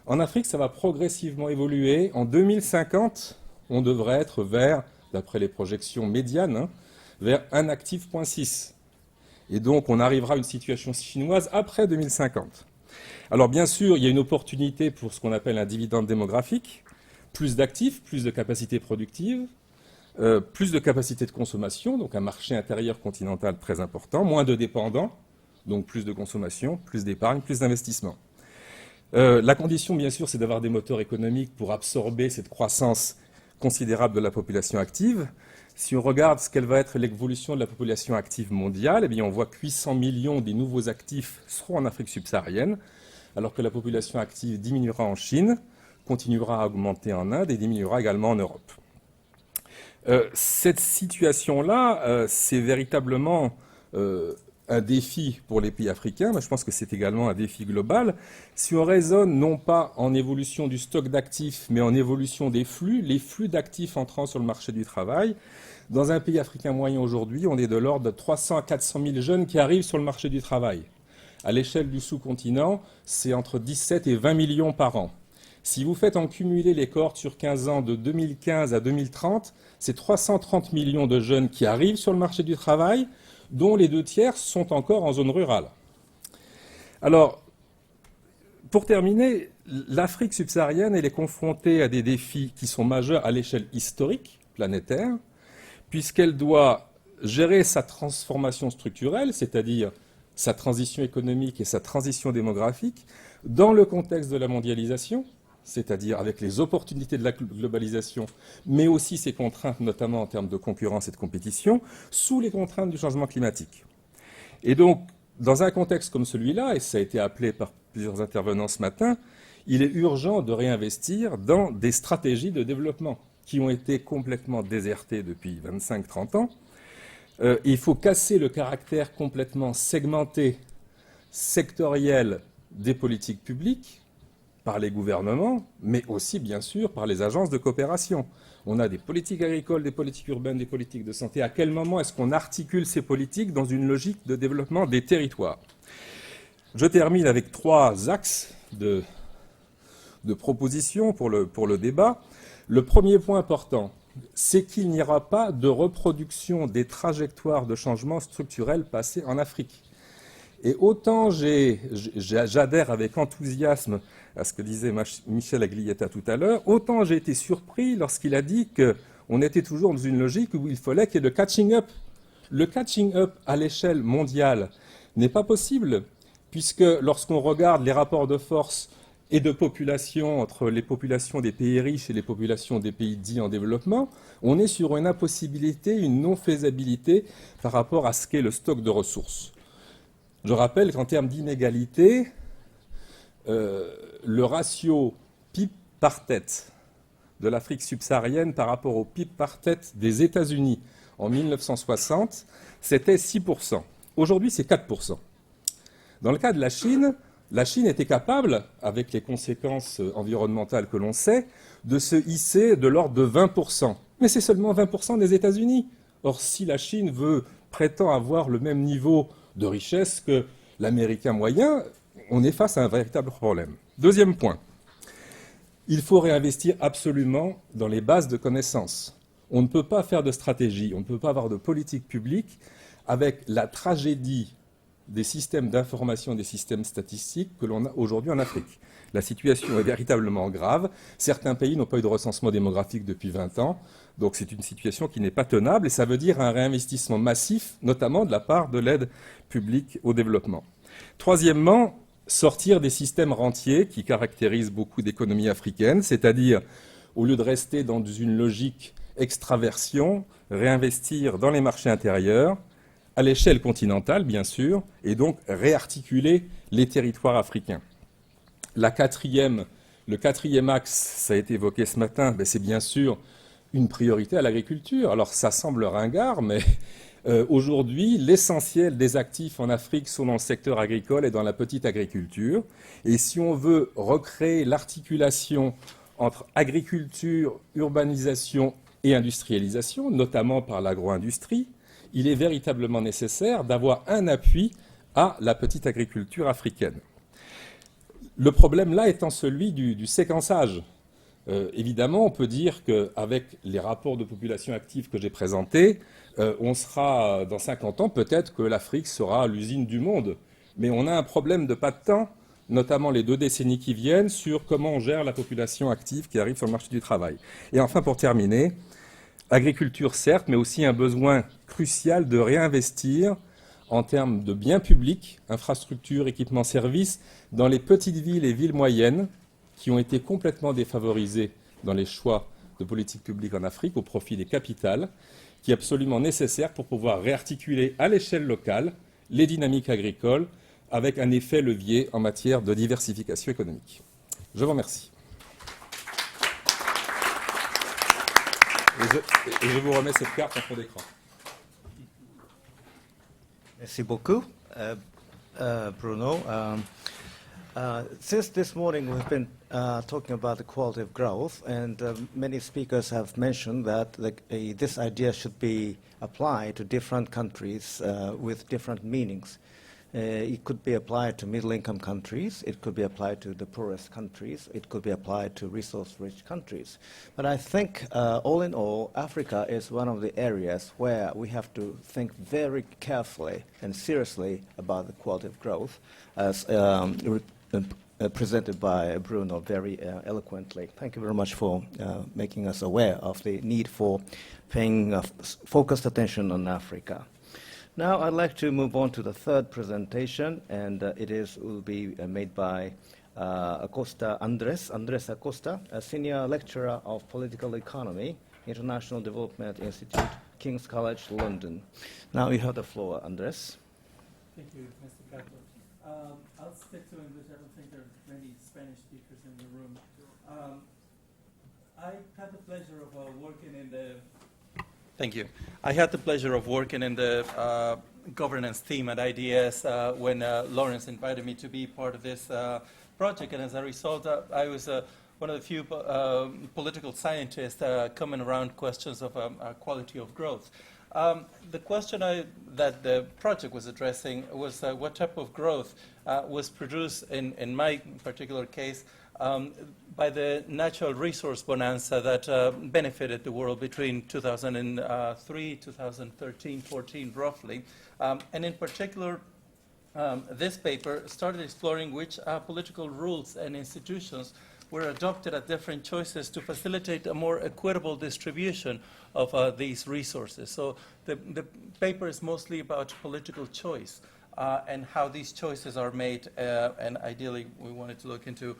En Afrique, ça va progressivement évoluer. En 2050, on devrait être vers, d'après les projections médianes, vers 1 actif,6. Et donc, on arrivera à une situation chinoise après 2050. Alors, bien sûr, il y a une opportunité pour ce qu'on appelle un dividende démographique. Plus d'actifs, plus de capacités productives, plus de capacités de consommation, donc un marché intérieur continental très important, moins de dépendants, donc plus de consommation, plus d'épargne, plus d'investissement. La condition, bien sûr, c'est d'avoir des moteurs économiques pour absorber cette croissance considérable de la population active. Si on regarde ce qu'elle va être l'évolution de la population active mondiale, eh bien on voit que 800 millions des nouveaux actifs seront en Afrique subsaharienne, alors que la population active diminuera en Chine, continuera à augmenter en Inde et diminuera également en Europe. Cette situation-là, c'est véritablement un défi pour les pays africains, mais je pense que c'est également un défi global. Si on raisonne non pas en évolution du stock d'actifs, mais en évolution des flux, les flux d'actifs entrant sur le marché du travail, dans un pays africain moyen aujourd'hui, on est de l'ordre de 300 à 400 000 jeunes qui arrivent sur le marché du travail. À l'échelle du sous-continent, c'est entre 17 et 20 millions par an. Si vous faites en cumulé les cohortes sur 15 ans de 2015 à 2030, c'est 330 millions de jeunes qui arrivent sur le marché du travail, dont les 2/3 sont encore en zone rurale. Alors, pour terminer, l'Afrique subsaharienne, elle est confrontée à des défis qui sont majeurs à l'échelle historique, planétaire, puisqu'elle doit gérer sa transformation structurelle, c'est-à-dire sa transition économique et sa transition démographique, dans le contexte de la mondialisation, c'est-à-dire avec les opportunités de la globalisation, mais aussi ses contraintes, notamment en termes de concurrence et de compétition, sous les contraintes du changement climatique. Et donc, dans un contexte comme celui-là, et ça a été appelé par plusieurs intervenants ce matin, il est urgent de réinvestir dans des stratégies de développement qui ont été complètement désertées depuis 25-30 ans. Il faut casser le caractère complètement segmenté, sectoriel des politiques publiques, par les gouvernements, mais aussi, bien sûr, par les agences de coopération. On a des politiques agricoles, des politiques urbaines, des politiques de santé. À quel moment est-ce qu'on articule ces politiques dans une logique de développement des territoires? Je termine avec 3 axes de propositions pour le débat. Le premier point important, c'est qu'il n'y aura pas de reproduction des trajectoires de changement structurel passées en Afrique. Et autant j'adhère avec enthousiasme à ce que disait Michel Aglietta tout à l'heure, autant j'ai été surpris lorsqu'il a dit qu'on était toujours dans une logique où il fallait qu'il y ait le catching up Le catching up à l'échelle mondiale n'est pas possible, puisque lorsqu'on regarde les rapports de force et de population entre les populations des pays riches et les populations des pays dits en développement, on est sur une impossibilité, une non-faisabilité par rapport à ce qu'est le stock de ressources. Je rappelle qu'en termes d'inégalité, le ratio PIB par tête de l'Afrique subsaharienne par rapport au PIB par tête des États-Unis en 1960, c'était 6%. Aujourd'hui, c'est 4%. Dans le cas de la Chine était capable, avec les conséquences environnementales que l'on sait, de se hisser de l'ordre de 20%. Mais c'est seulement 20% des États-Unis. Or, si la Chine prétend avoir le même niveau de richesse que l'Américain moyen, on est face à un véritable problème. Deuxième point, il faut réinvestir absolument dans les bases de connaissances. On ne peut pas faire de stratégie, on ne peut pas avoir de politique publique avec la tragédie des systèmes d'information, des systèmes statistiques que l'on a aujourd'hui en Afrique. La situation est véritablement grave. Certains pays n'ont pas eu de recensement démographique depuis 20 ans, donc c'est une situation qui n'est pas tenable, et ça veut dire un réinvestissement massif, notamment de la part de l'aide publique au développement. Troisièmement, sortir des systèmes rentiers qui caractérisent beaucoup d'économies africaines, c'est-à-dire, au lieu de rester dans une logique extraversion, réinvestir dans les marchés intérieurs, à l'échelle continentale, bien sûr, et donc réarticuler les territoires africains. Le quatrième axe, ça a été évoqué ce matin, c'est bien sûr une priorité à l'agriculture. Alors ça semble ringard, mais aujourd'hui, l'essentiel des actifs en Afrique sont dans le secteur agricole et dans la petite agriculture. Et si on veut recréer l'articulation entre agriculture, urbanisation et industrialisation, notamment par l'agro-industrie, il est véritablement nécessaire d'avoir un appui à la petite agriculture africaine. Le problème là étant celui du séquençage. Évidemment, on peut dire qu'avec les rapports de population active que j'ai présentés, on sera, dans 50 ans, peut-être que l'Afrique sera l'usine du monde. Mais on a un problème de pas de temps, notamment les 2 décennies qui viennent, sur comment on gère la population active qui arrive sur le marché du travail. Et enfin, pour terminer, agriculture certes, mais aussi un besoin crucial de réinvestir en termes de biens publics, infrastructures, équipements, services, dans les petites villes et villes moyennes qui ont été complètement défavorisées dans les choix de politique publique en Afrique au profit des capitales, qui est absolument nécessaire pour pouvoir réarticuler à l'échelle locale les dynamiques agricoles avec un effet levier en matière de diversification économique. Je vous remercie. Et je vous remets cette carte en fond d'écran. Merci beaucoup, Bruno. Since this morning we've been talking about the quality of growth, and many speakers have mentioned that this idea should be applied to different countries with different meanings. It could be applied to middle-income countries, it could be applied to the poorest countries, it could be applied to resource-rich countries. But I think, all in all, Africa is one of the areas where we have to think very carefully and seriously about the quality of growth, as presented by Bruno very eloquently. Thank you very much for making us aware of the need for paying focused attention on Africa. Now I'd like to move on to the third presentation, and will be made by Andres Acosta, a senior lecturer of political economy, International Development Institute, King's College, London. Now you have the floor, Andres. Thank you, Mr. Cato. I'll stick to English. I don't think there are many Spanish speakers in the room. I had the pleasure of working in the Thank you. I had the pleasure of working in the governance team at IDS when Lawrence invited me to be part of this project, and as a result, I was one of the few political scientists coming around questions of quality of growth. The question that the project was addressing was what type of growth was produced, in my particular case, by the natural resource bonanza that benefited the world between 2003, 2013, 14, roughly. And in particular, this paper started exploring which political rules and institutions were adopted at different choices to facilitate a more equitable distribution of these resources. So the paper is mostly about political choice and how these choices are made, and ideally we wanted to look into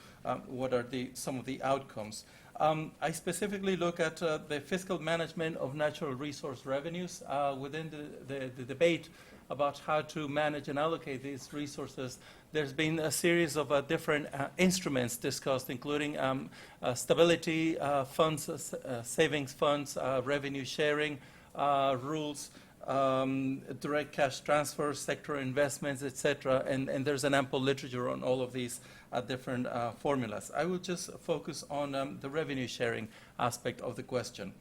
what are some of the outcomes. I specifically look at the fiscal management of natural resource revenues within the debate about how to manage and allocate these resources. There's been a series of different instruments discussed, including stability funds, savings funds, revenue sharing rules, direct cash transfers, sector investments, etc. And there's an ample literature on all of these different formulas. I will just focus on the revenue sharing aspect of the question.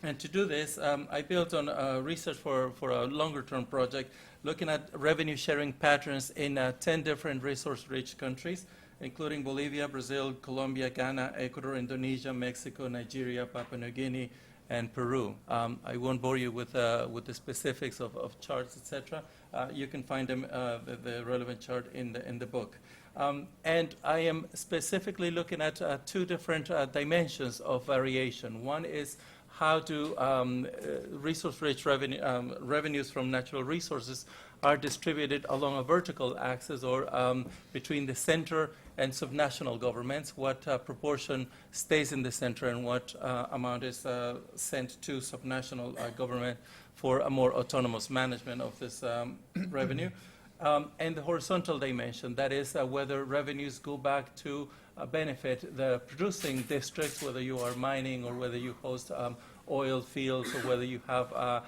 And to do this, I built on research for a longer-term project looking at revenue sharing patterns in 10 different resource-rich countries, including Bolivia, Brazil, Colombia, Ghana, Ecuador, Indonesia, Mexico, Nigeria, Papua New Guinea, and Peru. I won't bore you with the specifics of charts, etc. You can find them, the relevant chart in the book. And I am specifically looking at two different dimensions of variation. One is how do resource-rich revenues from natural resources are distributed along a vertical axis or between the center and subnational governments, what proportion stays in the center and what amount is sent to subnational government for a more autonomous management of this revenue. And the horizontal dimension, that is whether revenues go back to benefit the producing districts, whether you are mining or whether you host oil fields or whether you have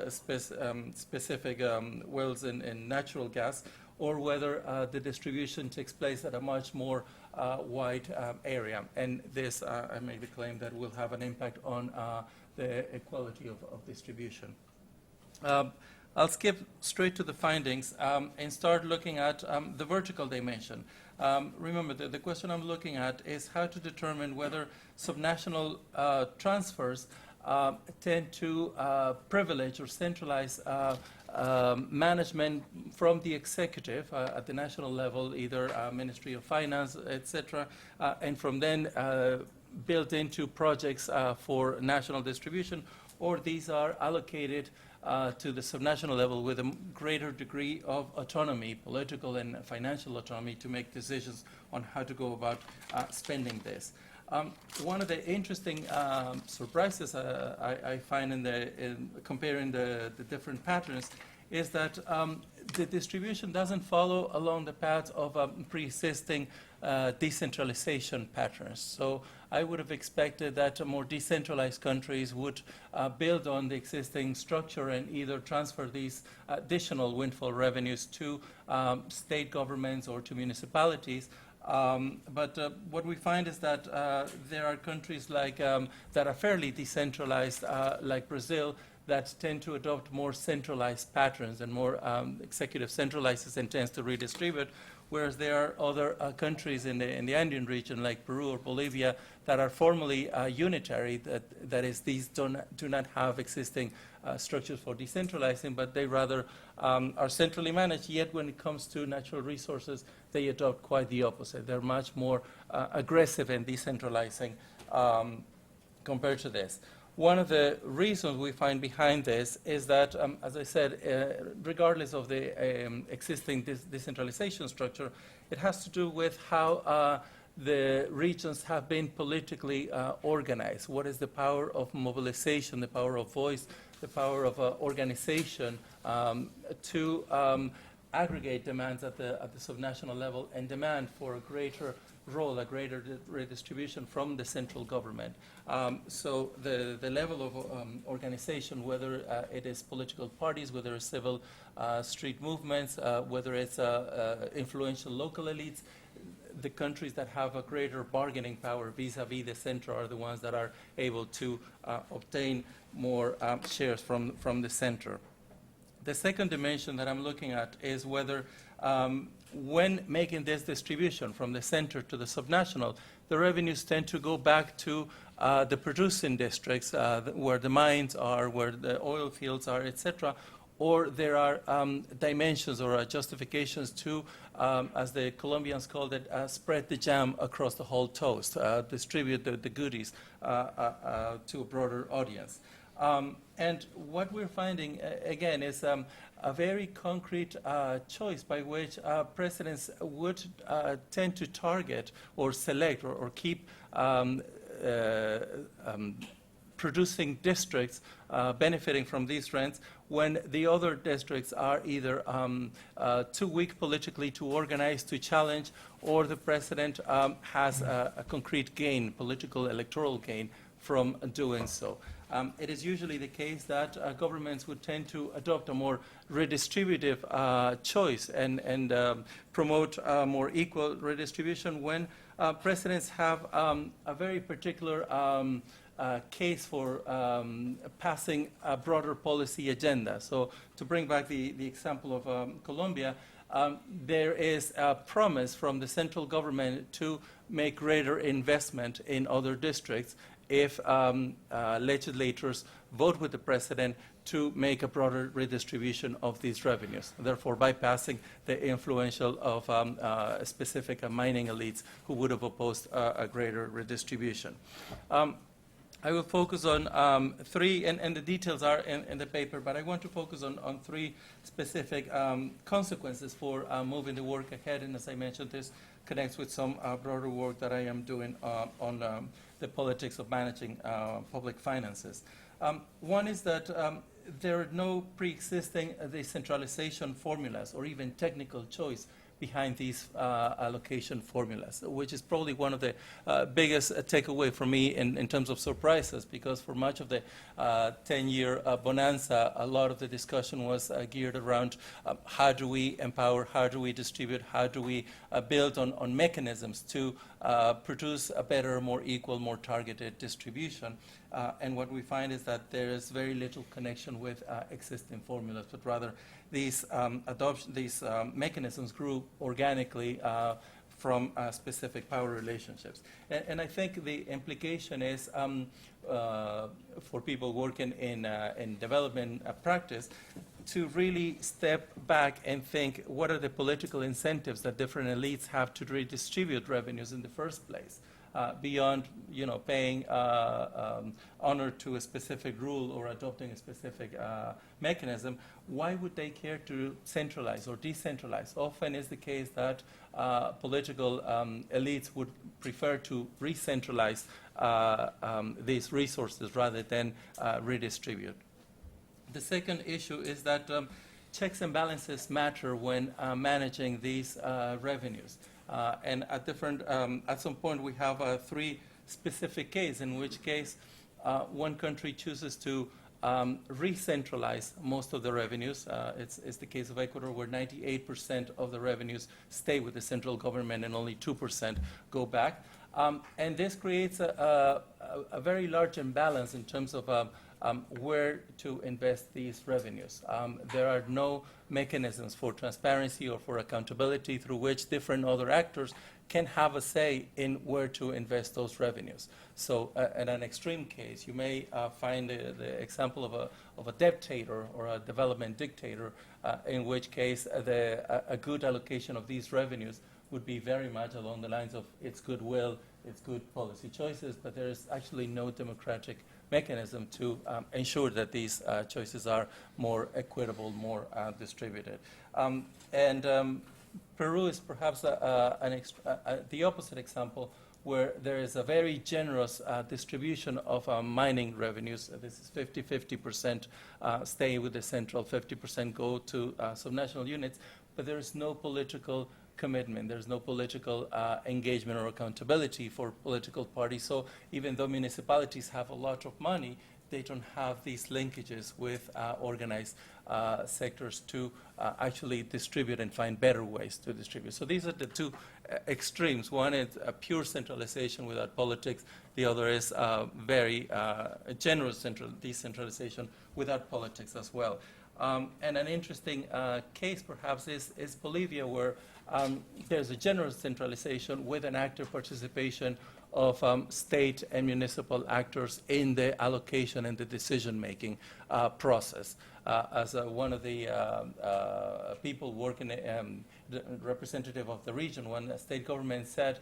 specific wells in natural gas, or whether the distribution takes place at a much more wide area. And this, I make the claim, that will have an impact on the equality of distribution. I'll skip straight to the findings and start looking at the vertical dimension. Remember, the question I'm looking at is how to determine whether subnational transfers tend to privilege or centralize management from the executive at the national level, either Ministry of Finance, etc., and from then built into projects for national distribution, or these are allocated to the subnational level with a greater degree of autonomy, political and financial autonomy, to make decisions on how to go about spending this. One of the interesting surprises I find in comparing the different patterns is that the distribution doesn't follow along the path of pre-existing decentralization patterns. So I would have expected that more decentralized countries would build on the existing structure and either transfer these additional windfall revenues to state governments or to municipalities. But what we find is that there are countries like that are fairly decentralized, like Brazil, that tend to adopt more centralized patterns, and more executive centralizes and tends to redistribute, whereas there are other countries in the Andean region, like Peru or Bolivia, that are formally unitary, that is, these do not have existing structures for decentralizing, but they rather are centrally managed, yet when it comes to natural resources, they adopt quite the opposite. They're much more aggressive in decentralizing compared to this. One of the reasons we find behind this is that, as I said, regardless of the existing decentralization structure, it has to do with how the regions have been politically organized. What is the power of mobilization, the power of voice, the power of organization to aggregate demands at the subnational level and demand for a greater role, a greater redistribution from the central government. So the level of organization, whether it is political parties, whether it's civil street movements, whether it's influential local elites, the countries that have a greater bargaining power vis-a-vis the center are the ones that are able to obtain more shares from the center. The second dimension that I'm looking at is whether when making this distribution from the center to the subnational, the revenues tend to go back to the producing districts where the mines are, where the oil fields are, etc., or there are dimensions or justifications to, as the Colombians called it, spread the jam across the whole toast, distribute the goodies to a broader audience. And what we're finding, again, is a very concrete choice by which presidents would tend to target or select or keep producing districts benefiting from these rents when the other districts are either too weak politically to organize, to challenge, or the president has a concrete gain, political electoral gain, from doing so. It is usually the case that governments would tend to adopt a more redistributive choice and promote more equal redistribution when presidents have a very particular case for passing a broader policy agenda. So to bring back the example of Colombia, there is a promise from the central government to make greater investment in other districts if legislators vote with the president to make a broader redistribution of these revenues, therefore bypassing the influential of specific mining elites who would have opposed a greater redistribution. I will focus on three, and the details are in the paper, but I want to focus on three specific consequences for moving the work ahead. And as I mentioned, this connects with some broader work that I am doing on the politics of managing public finances. One is that there are no pre-existing decentralization formulas or even technical choice behind these allocation formulas, which is probably one of the biggest takeaway for me in terms of surprises, because for much of the 10-year bonanza, a lot of the discussion was geared around how do we empower, how do we distribute, how do we build on mechanisms to produce a better, more equal, more targeted distribution. And what we find is that there is very little connection with existing formulas, but rather these mechanisms grew organically from specific power relationships. And I think the implication is for people working in development practice to really step back and think, what are the political incentives that different elites have to redistribute revenues in the first place? Beyond, paying honor to a specific rule or adopting a specific mechanism, why would they care to centralize or decentralize? Often is the case that political elites would prefer to re-centralize these resources rather than redistribute. The second issue is that checks and balances matter when managing these revenues. And at some point we have three specific cases, in which case one country chooses to re-centralize most of the revenues. It's the case of Ecuador, where 98% of the revenues stay with the central government and only 2% go back. And this creates a very large imbalance in terms of where to invest these revenues. There are no mechanisms for transparency or for accountability through which different other actors can have a say in where to invest those revenues. So in an extreme case, you may find the example of a dictator or a development dictator, in which case a good allocation of these revenues would be very much along the lines of its goodwill, its good policy choices, but there is actually no democratic mechanism to ensure that these choices are more equitable, more distributed. Peru is perhaps the opposite example, where there is a very generous distribution of mining revenues. This is 50% stay with the central, 50% go to subnational units, but there is no political commitment. There's no political engagement or accountability for political parties. So even though municipalities have a lot of money, they don't have these linkages with organized sectors to actually distribute and find better ways to distribute. So these are the two extremes. One is a pure centralization without politics. The other is very generous decentralization without politics as well. And an interesting case, perhaps, is Bolivia, where there's a generous centralization with an active participation of state and municipal actors in the allocation and the decision-making process. As one of the people working, the representative of the region, when state government said,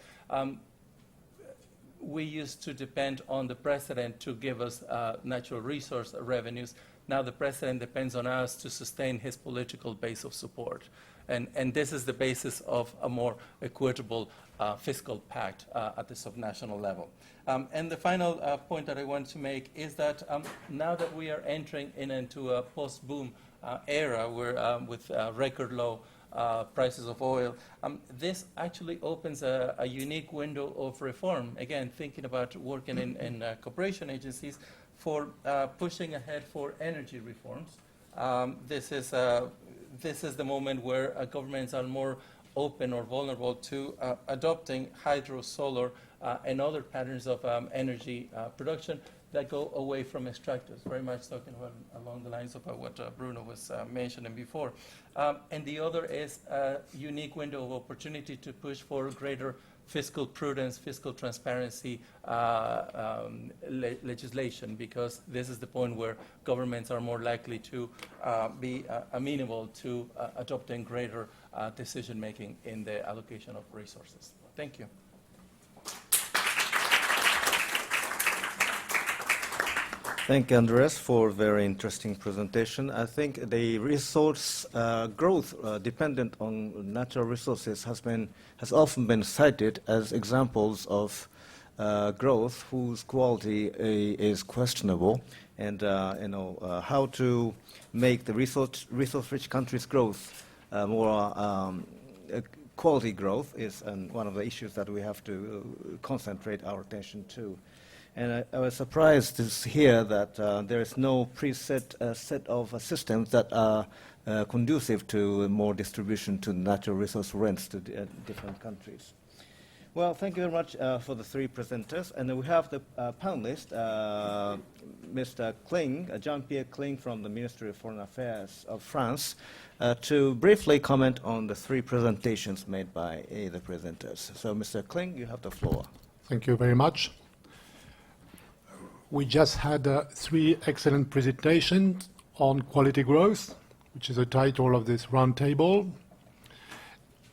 we used to depend on the president to give us natural resource revenues. Now the president depends on us to sustain his political base of support. And this is the basis of a more equitable fiscal pact at the subnational level. And the final point that I want to make is that now that we are entering into a post-boom era where, with record low prices of oil, this actually opens a unique window of reform. Again, thinking about working in cooperation agencies for pushing ahead for energy reforms. This is the moment where governments are more open or vulnerable to adopting hydro, solar, and other patterns of energy production that go away from extractors, very much talking about along the lines of what Bruno was mentioning before. And the other is a unique window of opportunity to push for greater fiscal prudence, fiscal transparency legislation, because this is the point where governments are more likely to be amenable to adopting greater decision-making in the allocation of resources. Thank you. Thank you, Andres, for a very interesting presentation. I think the resource growth dependent on natural resources has often been cited as examples of growth whose quality is questionable, and how to make the resource-rich countries' growth more quality growth is one of the issues that we have to concentrate our attention to. And I was surprised to hear that there is no preset set of systems that are conducive to more distribution to natural resource rents to different countries. Well, thank you very much for the three presenters. And then we have the panelist, Mr. Kling, Jean-Pierre Kling from the Ministry of Foreign Affairs of France, to briefly comment on the three presentations made by the presenters. So, Mr. Kling, you have the floor. Thank you very much. We just had three excellent presentations on quality growth, which is the title of this roundtable.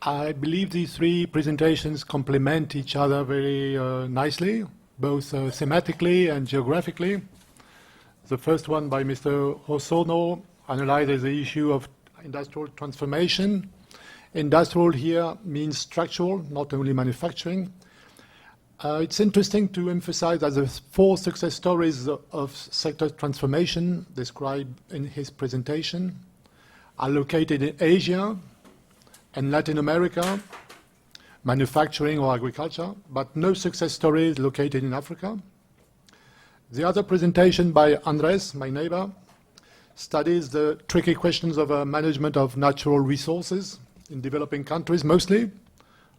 I believe these three presentations complement each other very nicely, both thematically and geographically. The first one by Mr. Hosono analyzes the issue of industrial transformation. Industrial here means structural, not only manufacturing. It's interesting to emphasize that the four success stories of sector transformation described in his presentation are located in Asia and Latin America, manufacturing or agriculture, but no success story is located in Africa. The other presentation by Andres, my neighbor, studies the tricky questions of management of natural resources in developing countries mostly.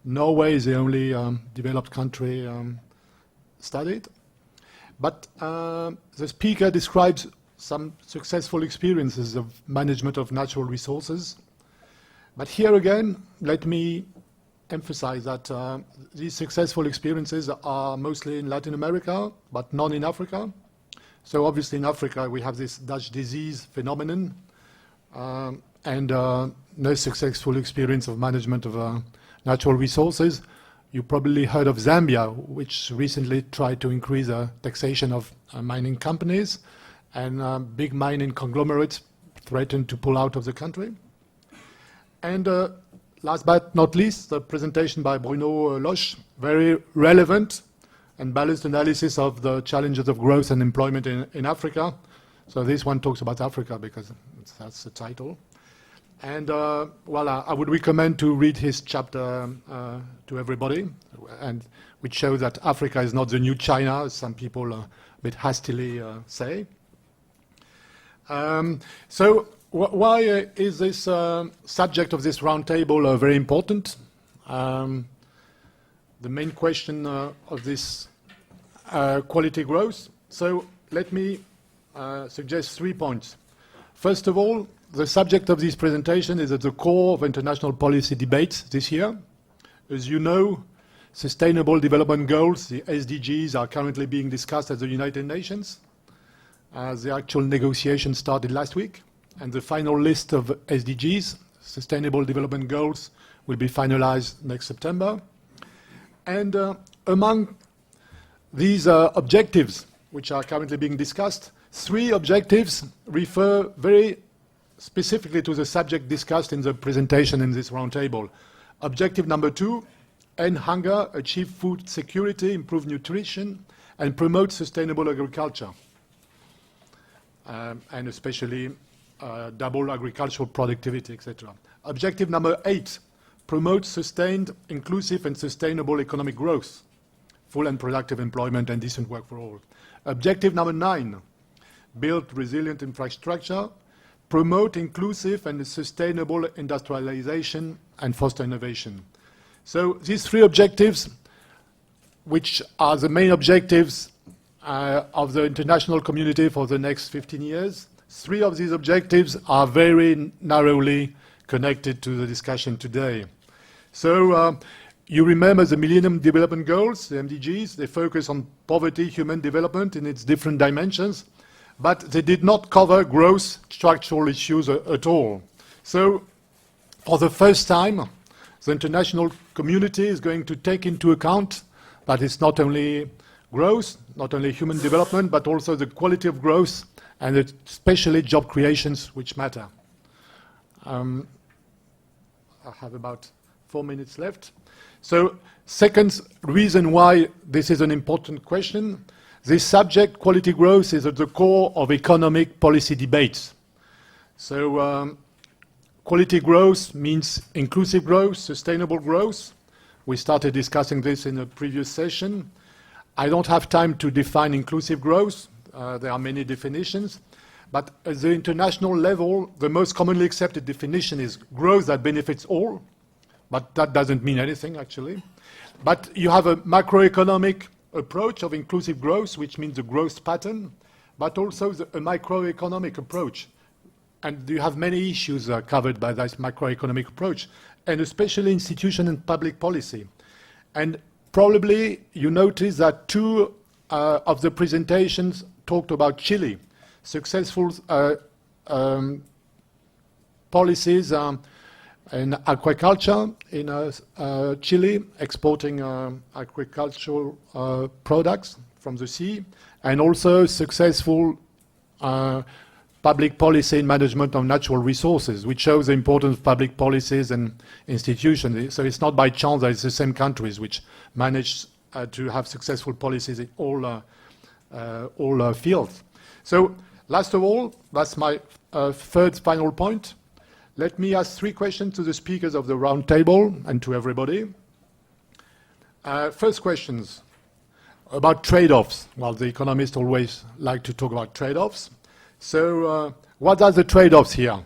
Norway is the only developed country studied. But the speaker describes some successful experiences of management of natural resources. But here again, let me emphasize that these successful experiences are mostly in Latin America, but not in Africa. So obviously in Africa, we have this Dutch disease phenomenon and no successful experience of management of natural resources. You probably heard of Zambia, which recently tried to increase the taxation of mining companies, and big mining conglomerates threatened to pull out of the country. And last but not least, the presentation by Bruno Loche, very relevant and balanced analysis of the challenges of growth and employment in Africa. So this one talks about Africa because that's the title. And I would recommend to read his chapter to everybody, and which shows that Africa is not the new China, as some people a bit hastily say. So why is this subject of this roundtable very important? The main question of this quality growth. So let me suggest 3 points. First of all, the subject of this presentation is at the core of international policy debates this year. As you know, Sustainable Development Goals, the SDGs, are currently being discussed at the United Nations. The actual negotiations started last week, and the final list of SDGs, Sustainable Development Goals, will be finalized next September. And among these objectives, which are currently being discussed, 3 objectives refer very specifically to the subject discussed in the presentation in this roundtable. Objective number 2, end hunger, achieve food security, improve nutrition, and promote sustainable agriculture, and especially double agricultural productivity, etc. Objective number 8, promote sustained, inclusive, and sustainable economic growth, full and productive employment and decent work for all. Objective number 9, build resilient infrastructure, promote inclusive and sustainable industrialization, and foster innovation. So these 3 objectives, which are the main objectives of the international community for the next 15 years, 3 of these objectives are very narrowly connected to the discussion today. So you remember the Millennium Development Goals, the MDGs. They focus on poverty, human development in its different dimensions, but they did not cover growth structural issues at all. So for the first time, the international community is going to take into account that it's not only growth, not only human development, but also the quality of growth and especially job creations which matter. I have about 4 minutes left. So second reason why this is an important question, this subject, quality growth, is at the core of economic policy debates. So quality growth means inclusive growth, sustainable growth. We started discussing this in a previous session. I don't have time to define inclusive growth. There are many definitions. But at the international level, the most commonly accepted definition is growth that benefits all. But that doesn't mean anything, actually. But you have a macroeconomic approach of inclusive growth, which means the growth pattern, but also a microeconomic approach. And you have many issues covered by this macroeconomic approach, and especially institution and public policy. And probably you notice that 2 of the presentations talked about Chile, successful policies in aquaculture in Chile, exporting agricultural products from the sea, and also successful public policy in management of natural resources, which shows the importance of public policies and institutions. So it's not by chance that it's the same countries which manage to have successful policies in all fields. So last of all, that's my third final point. Let me ask 3 questions to the speakers of the round table and to everybody. First questions about trade-offs. Well, the economists always like to talk about trade-offs. So what are the trade-offs here?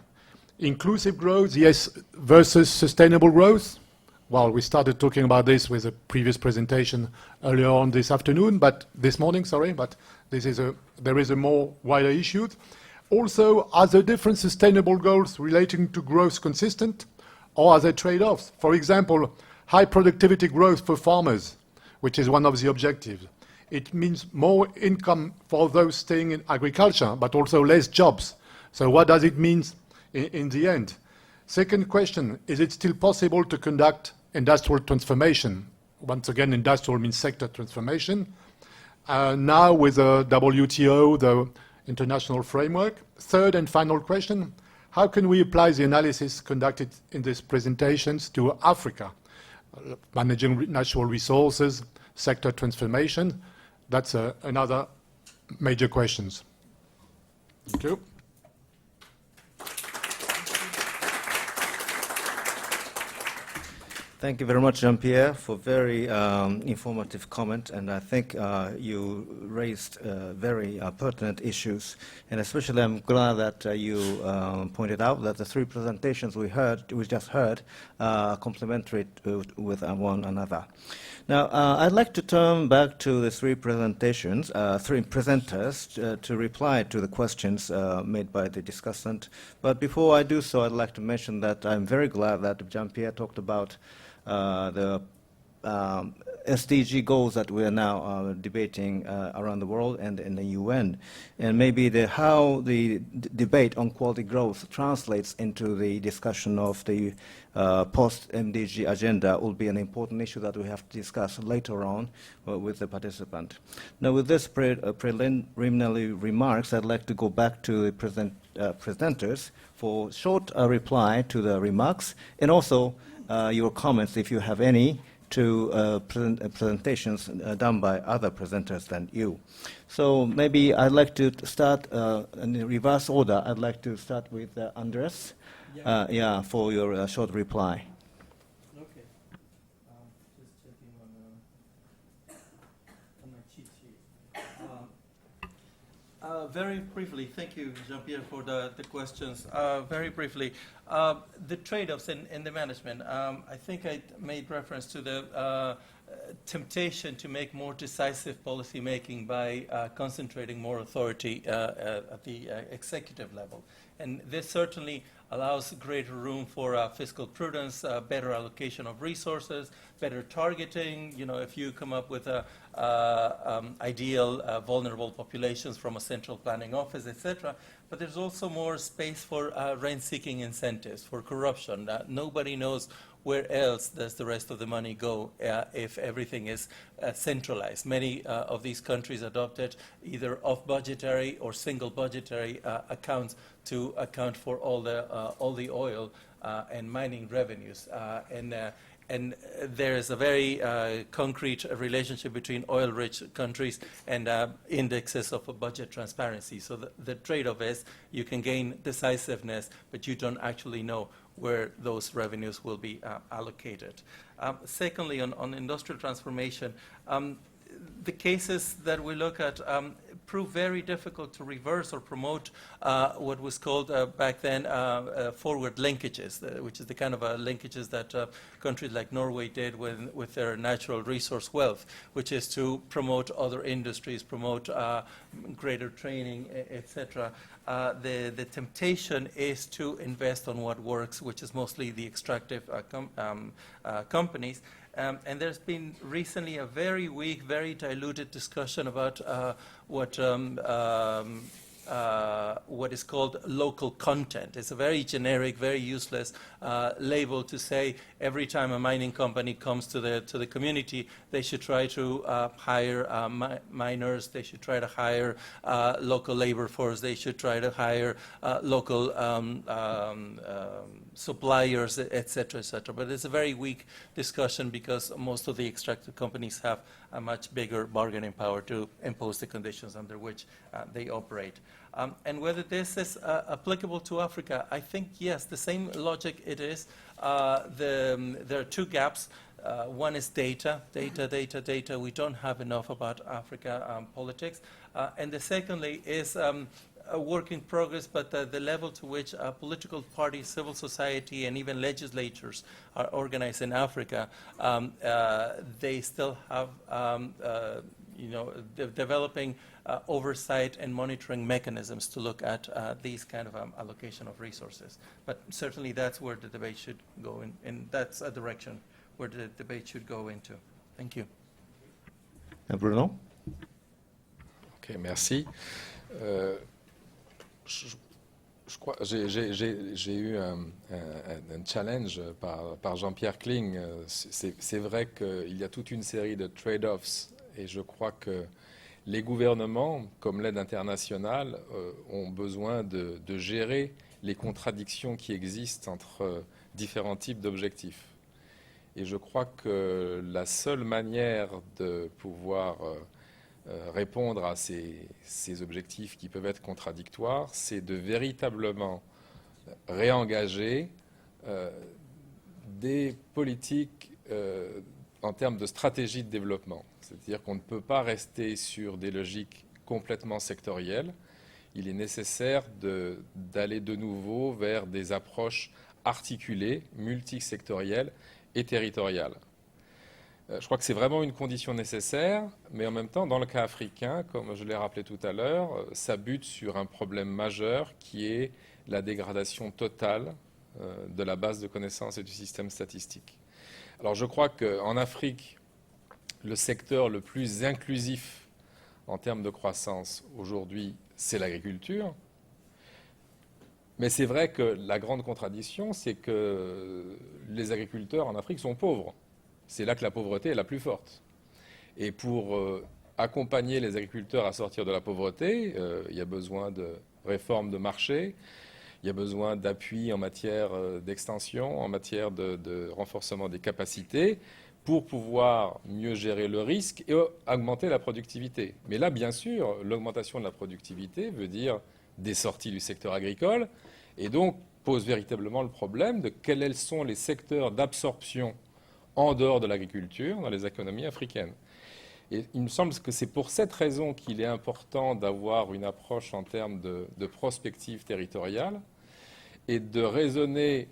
Inclusive growth, yes, versus sustainable growth? Well, we started talking about this with a previous presentation earlier on this afternoon, but this morning, sorry, but there is a more wider issue. Also, are the different sustainable goals relating to growth consistent, or are there trade-offs? For example, high productivity growth for farmers, which is one of the objectives. It means more income for those staying in agriculture, but also less jobs. So what does it mean in the end? Second question, is it still possible to conduct industrial transformation? Once again, industrial means sector transformation. Now with the WTO, the international framework. Third and final question, how can we apply the analysis conducted in these presentations to Africa? Managing natural resources, sector transformation. That's another major questions. Thank you. Thank you very much, Jean-Pierre, for very informative comment, and I think you raised very pertinent issues, and especially I'm glad that you pointed out that the 3 presentations we just heard are complementary with one another. Now, I'd like to turn back to the 3 presentations, 3 presenters, to reply to the questions made by the discussant. But before I do so, I'd like to mention that I'm very glad that Jean-Pierre talked about the SDG goals that we are now debating around the world and in the UN, and maybe how the debate on quality growth translates into the discussion of the post-MDG agenda will be an important issue that we have to discuss later on with the participant. Now, with this preliminary remarks, I'd like to go back to the presenters for short reply to the remarks, and also your comments, if you have any, to presentations done by other presenters than you. So maybe I'd like to start in the reverse order. I'd like to start with Andres, for your short reply. Okay. Just checking on my cheat sheet. Very briefly, thank you, Jean-Pierre, for the questions. Very briefly, the trade-offs in the management. I think I made reference to the temptation to make more decisive policy making by concentrating more authority at the executive level. And this certainly allows greater room for fiscal prudence, better allocation of resources, better targeting. You know, if you come up with ideal vulnerable populations from a central planning office, etc. But there's also more space for rent-seeking incentives, for corruption. Nobody knows where else does the rest of the money go if everything is centralized. Many of these countries adopted either off-budgetary or single budgetary accounts to account for all the oil and mining revenues. And there is a very concrete relationship between oil-rich countries and indexes of budget transparency. So the trade-off is you can gain decisiveness, but you don't actually know where those revenues will be allocated. Secondly, on industrial transformation, the cases that we look at prove very difficult to reverse or promote what was called back then forward linkages, which is the kind of linkages that countries like Norway did with their natural resource wealth, which is to promote other industries, promote greater training, etc. The temptation is to invest on what works, which is mostly the extractive companies. And there's been recently a very weak, very diluted discussion about what is called local content. It's a very generic, very useless label to say every time a mining company comes to the community, they should try to hire miners, they should try to hire local labor force, they should try to hire local suppliers, etc., etc. But it's a very weak discussion because most of the extractive companies have a much bigger bargaining power to impose the conditions under which they operate. And whether this is applicable to Africa, I think yes, the same logic it is. There are two gaps. One is data. We don't have enough about Africa politics. And the secondly is a work in progress, but the level to which political parties, civil society, and even legislatures are organized in Africa, they still have, developing oversight and monitoring mechanisms to look at these kind of allocation of resources. But certainly that's where the debate should go, and that's a direction where the debate should go into. Thank you. Bruno? Ok, merci. Je crois j'ai eu un challenge par Jean-Pierre Kling. C'est vrai qu'il y a toute une série de trade-offs et je crois que les gouvernements, comme l'aide internationale, ont besoin de gérer les contradictions qui existent entre différents types d'objectifs. Et je crois que la seule manière de pouvoir répondre à ces objectifs qui peuvent être contradictoires, c'est de véritablement réengager des politiques en termes de stratégie de développement. C'est-à-dire qu'on ne peut pas rester sur des logiques complètement sectorielles. Il est nécessaire d'aller de nouveau vers des approches articulées, multisectorielles et territoriales. Je crois que c'est vraiment une condition nécessaire, mais en même temps, dans le cas africain, comme je l'ai rappelé tout à l'heure, ça bute sur un problème majeur qui est la dégradation totale de la base de connaissances et du système statistique. Alors je crois qu'en Afrique, le secteur le plus inclusif en termes de croissance aujourd'hui, c'est l'agriculture. Mais c'est vrai que la grande contradiction, c'est que les agriculteurs en Afrique sont pauvres. C'est là que la pauvreté est la plus forte. Et pour accompagner les agriculteurs à sortir de la pauvreté, il y a besoin de réformes de marché, il y a besoin d'appui en matière d'extension, en matière de renforcement des capacités, pour pouvoir mieux gérer le risque et augmenter la productivité. Mais là, bien sûr, l'augmentation de la productivité veut dire des sorties du secteur agricole, et donc pose véritablement le problème de quels sont les secteurs d'absorption en dehors de l'agriculture dans les économies africaines. Et il me semble que c'est pour cette raison qu'il est important d'avoir une approche en termes de prospective territoriale et de raisonner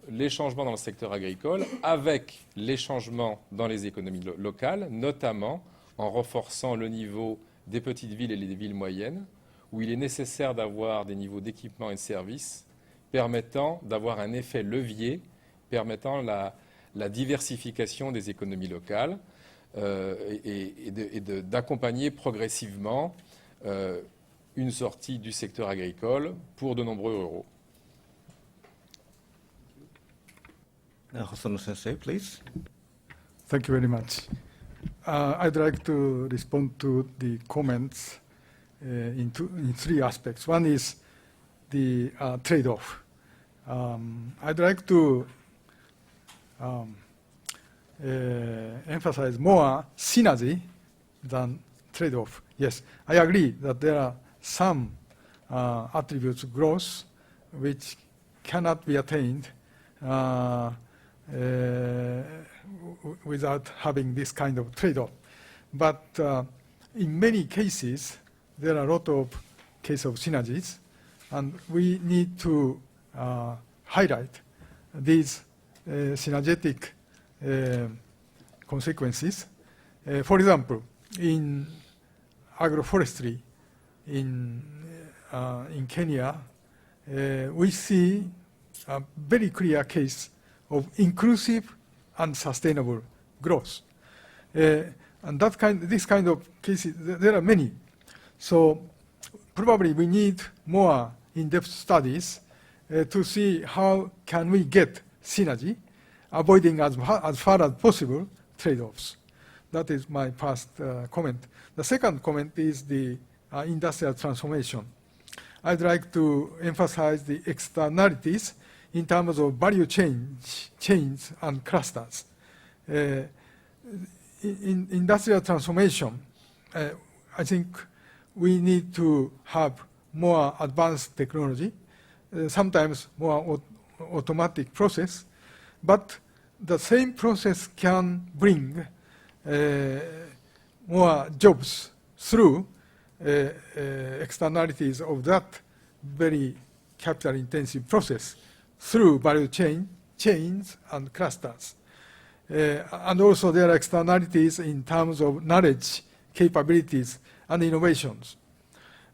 les changements dans le secteur agricole avec les changements dans les économies locales, notamment en renforçant le niveau des petites villes et des villes moyennes, où il est nécessaire d'avoir des niveaux d'équipement et de services permettant d'avoir un effet levier, permettant la diversification des économies locales et d'accompagner progressivement une sortie du secteur agricole pour de nombreux ruraux. Hosono Sensei, please. Thank you very much. I'd like to respond to the comments in three aspects. One is the trade-off. I'd like to emphasize more synergy than trade-off. Yes, I agree that there are some attributes of growth which cannot be attained without having this kind of trade-off. But in many cases, there are a lot of cases of synergies, and we need to highlight these synergetic consequences. For example, in agroforestry in Kenya, we see a very clear case of inclusive and sustainable growth. And this kind of cases, there are many. So probably we need more in-depth studies to see how can we get synergy, avoiding as far as possible trade-offs. That is my first comment. The second comment is the industrial transformation. I'd like to emphasize the externalities in terms of value chains and clusters. In industrial transformation, I think we need to have more advanced technology, sometimes more automatic process, but the same process can bring more jobs through externalities of that very capital-intensive process through value chains and clusters. And also there are externalities in terms of knowledge, capabilities, and innovations.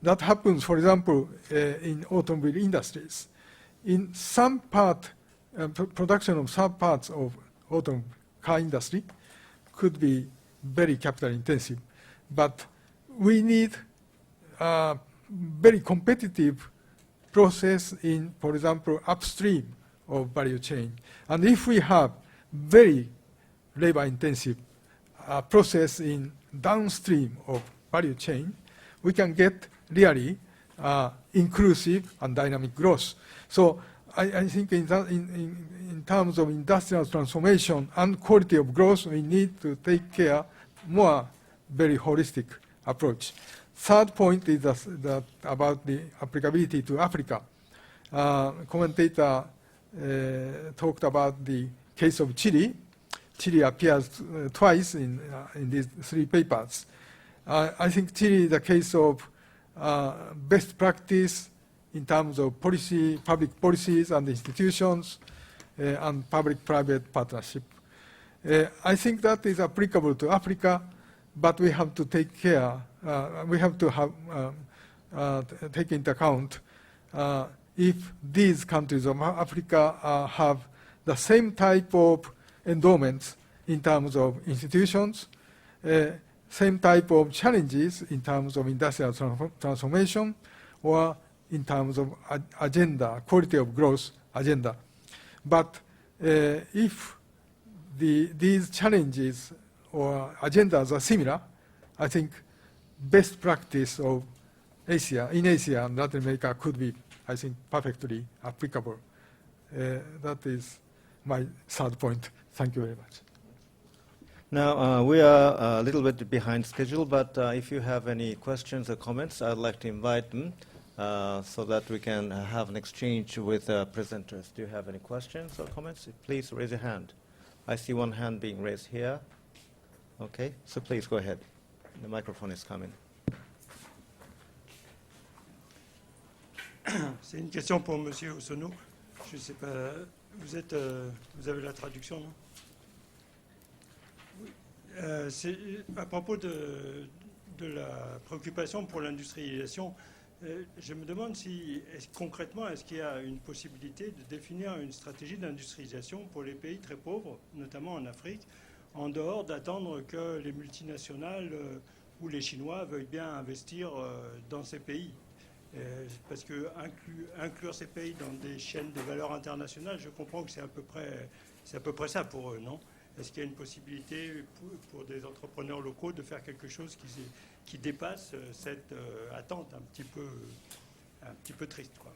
That happens, for example, in automobile industries. In some part, production of some parts of automobile car industry could be very capital intensive, but we need a very competitive process in, for example, upstream of value chain. And if we have very labor intensive process in downstream of value chain, we can get really inclusive and dynamic growth. So I think in terms of industrial transformation and quality of growth, we need to take care more very holistic approach. Third point is that about the applicability to Africa. Commentator talked about the case of Chile. Chile appears twice in these three papers. I think Chile is a case of best practice in terms of policy, public policies and institutions, and public-private partnership. I think that is applicable to Africa, but we have to take care, we have to have, take into account if these countries of Africa have the same type of endowments in terms of institutions, same type of challenges in terms of industrial transformation or in terms of agenda, quality of growth agenda. But if these challenges or agendas are similar, I think best practice of Asia, in Asia and Latin America could be, I think, perfectly applicable. That is my third point. Thank you very much. Now, we are a little bit behind schedule, but if you have any questions or comments, I'd like to invite them so that we can have an exchange with presenters. Do you have any questions or comments? Please raise your hand. I see one hand being raised here. Okay, so please go ahead. The microphone is coming. C'est une question pour Monsieur Osono. Je ne sais pas, vous avez la traduction, non? C'est à propos de la préoccupation pour l'industrialisation. Je me demande si, concrètement, est-ce qu'il y a une possibilité de définir une stratégie d'industrialisation pour les pays très pauvres, notamment en Afrique, en dehors d'attendre que les multinationales ou les Chinois veuillent bien investir dans ces pays. Parce que inclure ces pays dans des chaînes de valeur internationales, je comprends que c'est à peu près ça pour eux, non? Est-ce qu'il y a une possibilité pour des entrepreneurs locaux de faire quelque chose qui dépasse cette attente un petit peu triste, quoi?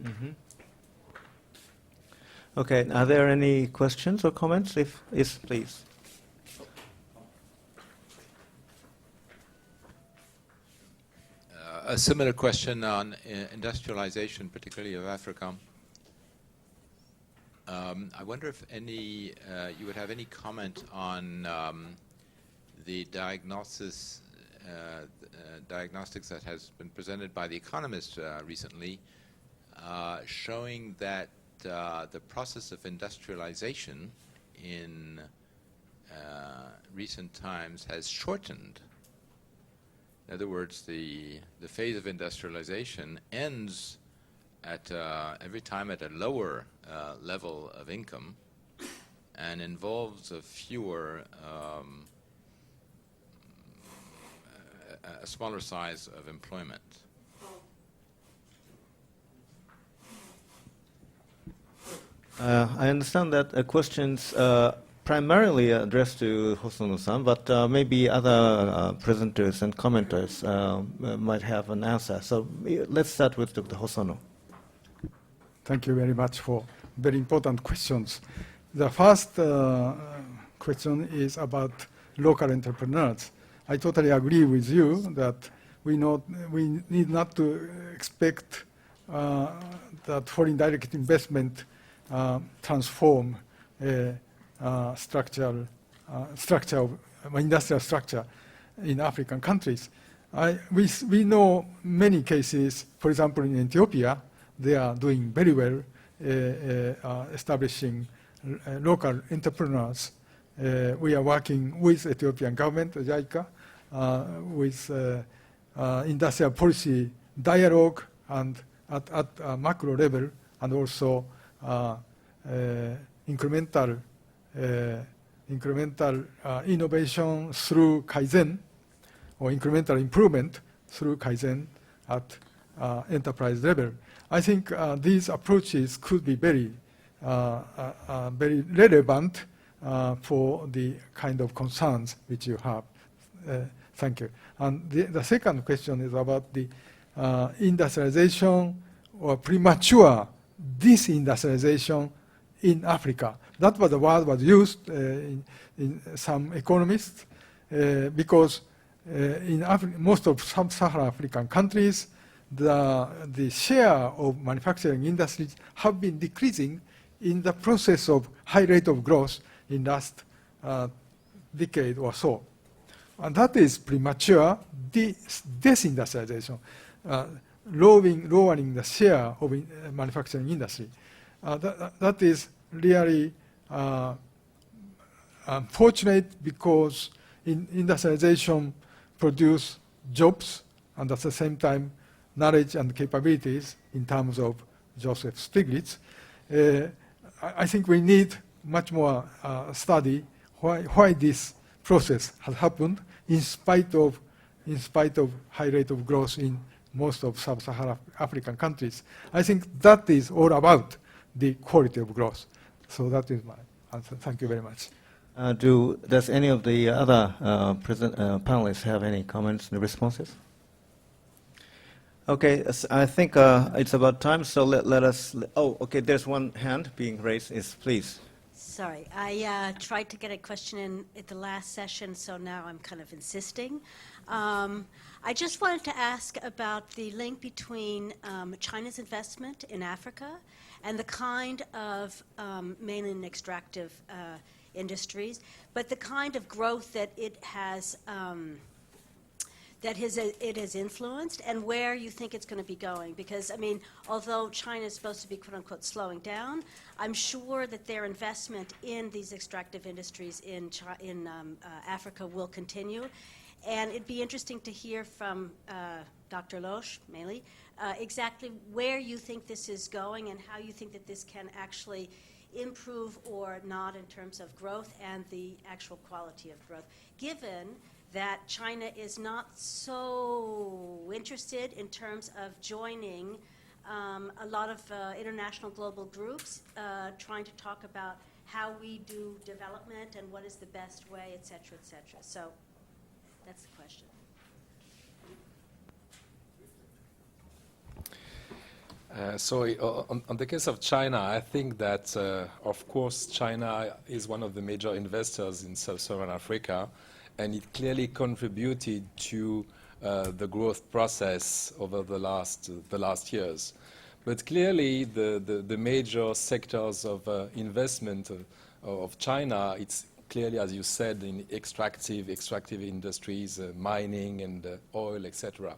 Mm-hmm. Okay, are there any questions or comments? If yes, please. A similar question on industrialization, particularly of Africa. I wonder if you would have any comment on the diagnostics that has been presented by The Economist recently, showing that the process of industrialization in recent times has shortened. In other words, the phase of industrialization ends at every time at a lower level of income and involves a smaller size of employment. I understand that questions primarily addressed to Hosono-san, but maybe other presenters and commenters might have an answer. So let's start with Dr. Hosono. Thank you very much for very important questions. The first question is about local entrepreneurs. I totally agree with you that we need not to expect that foreign direct investment transform structure of industrial structure in African countries. We know many cases. For example, in Ethiopia, they are doing very well, establishing local entrepreneurs. We are working with Ethiopian government, Jica, with industrial policy dialogue and at macro level, and also incremental innovation through Kaizen, or incremental improvement through Kaizen at enterprise level. I think these approaches could be very relevant for the kind of concerns which you have. Thank you. And the second question is about the industrialization or premature disindustrialization in Africa. That was the word was used in some economists because in most of sub-Saharan African countries, the share of manufacturing industries have been decreasing in the process of high rate of growth in last decade or so. And that is premature disindustrialization, lowering the share of manufacturing industry. That is really unfortunate because industrialization produces jobs and at the same time knowledge and capabilities in terms of Joseph Stiglitz. I think we need much more study why this process has happened in spite of high rate of growth in most of sub-Saharan African countries. I think that is all about the quality of growth. So that is my answer. Thank you very much. Does any of the other panelists have any comments and responses? Okay, I think it's about time, so let us... Oh, okay, there's one hand being raised. Please. Sorry, I tried to get a question in at the last session, so now I'm kind of insisting. I just wanted to ask about the link between China's investment in Africa and the kind of mainly in extractive industries, but the kind of growth that it has influenced, and where you think it's going to be going. Because, I mean, although China is supposed to be, quote-unquote, slowing down, I'm sure that their investment in these extractive industries in Africa will continue. And it'd be interesting to hear from Dr. Loesch, mainly, exactly where you think this is going and how you think that this can actually improve or not in terms of growth and the actual quality of growth, given that China is not so interested in terms of joining a lot of international global groups trying to talk about how we do development and what is the best way, et cetera, et cetera. So that's the question. On the case of China, I think that, of course, China is one of the major investors in sub-Saharan Africa, and it clearly contributed to the growth process over the last years. But clearly, the major sectors of investment of China, it's clearly, as you said, in extractive industries, mining and oil, etc.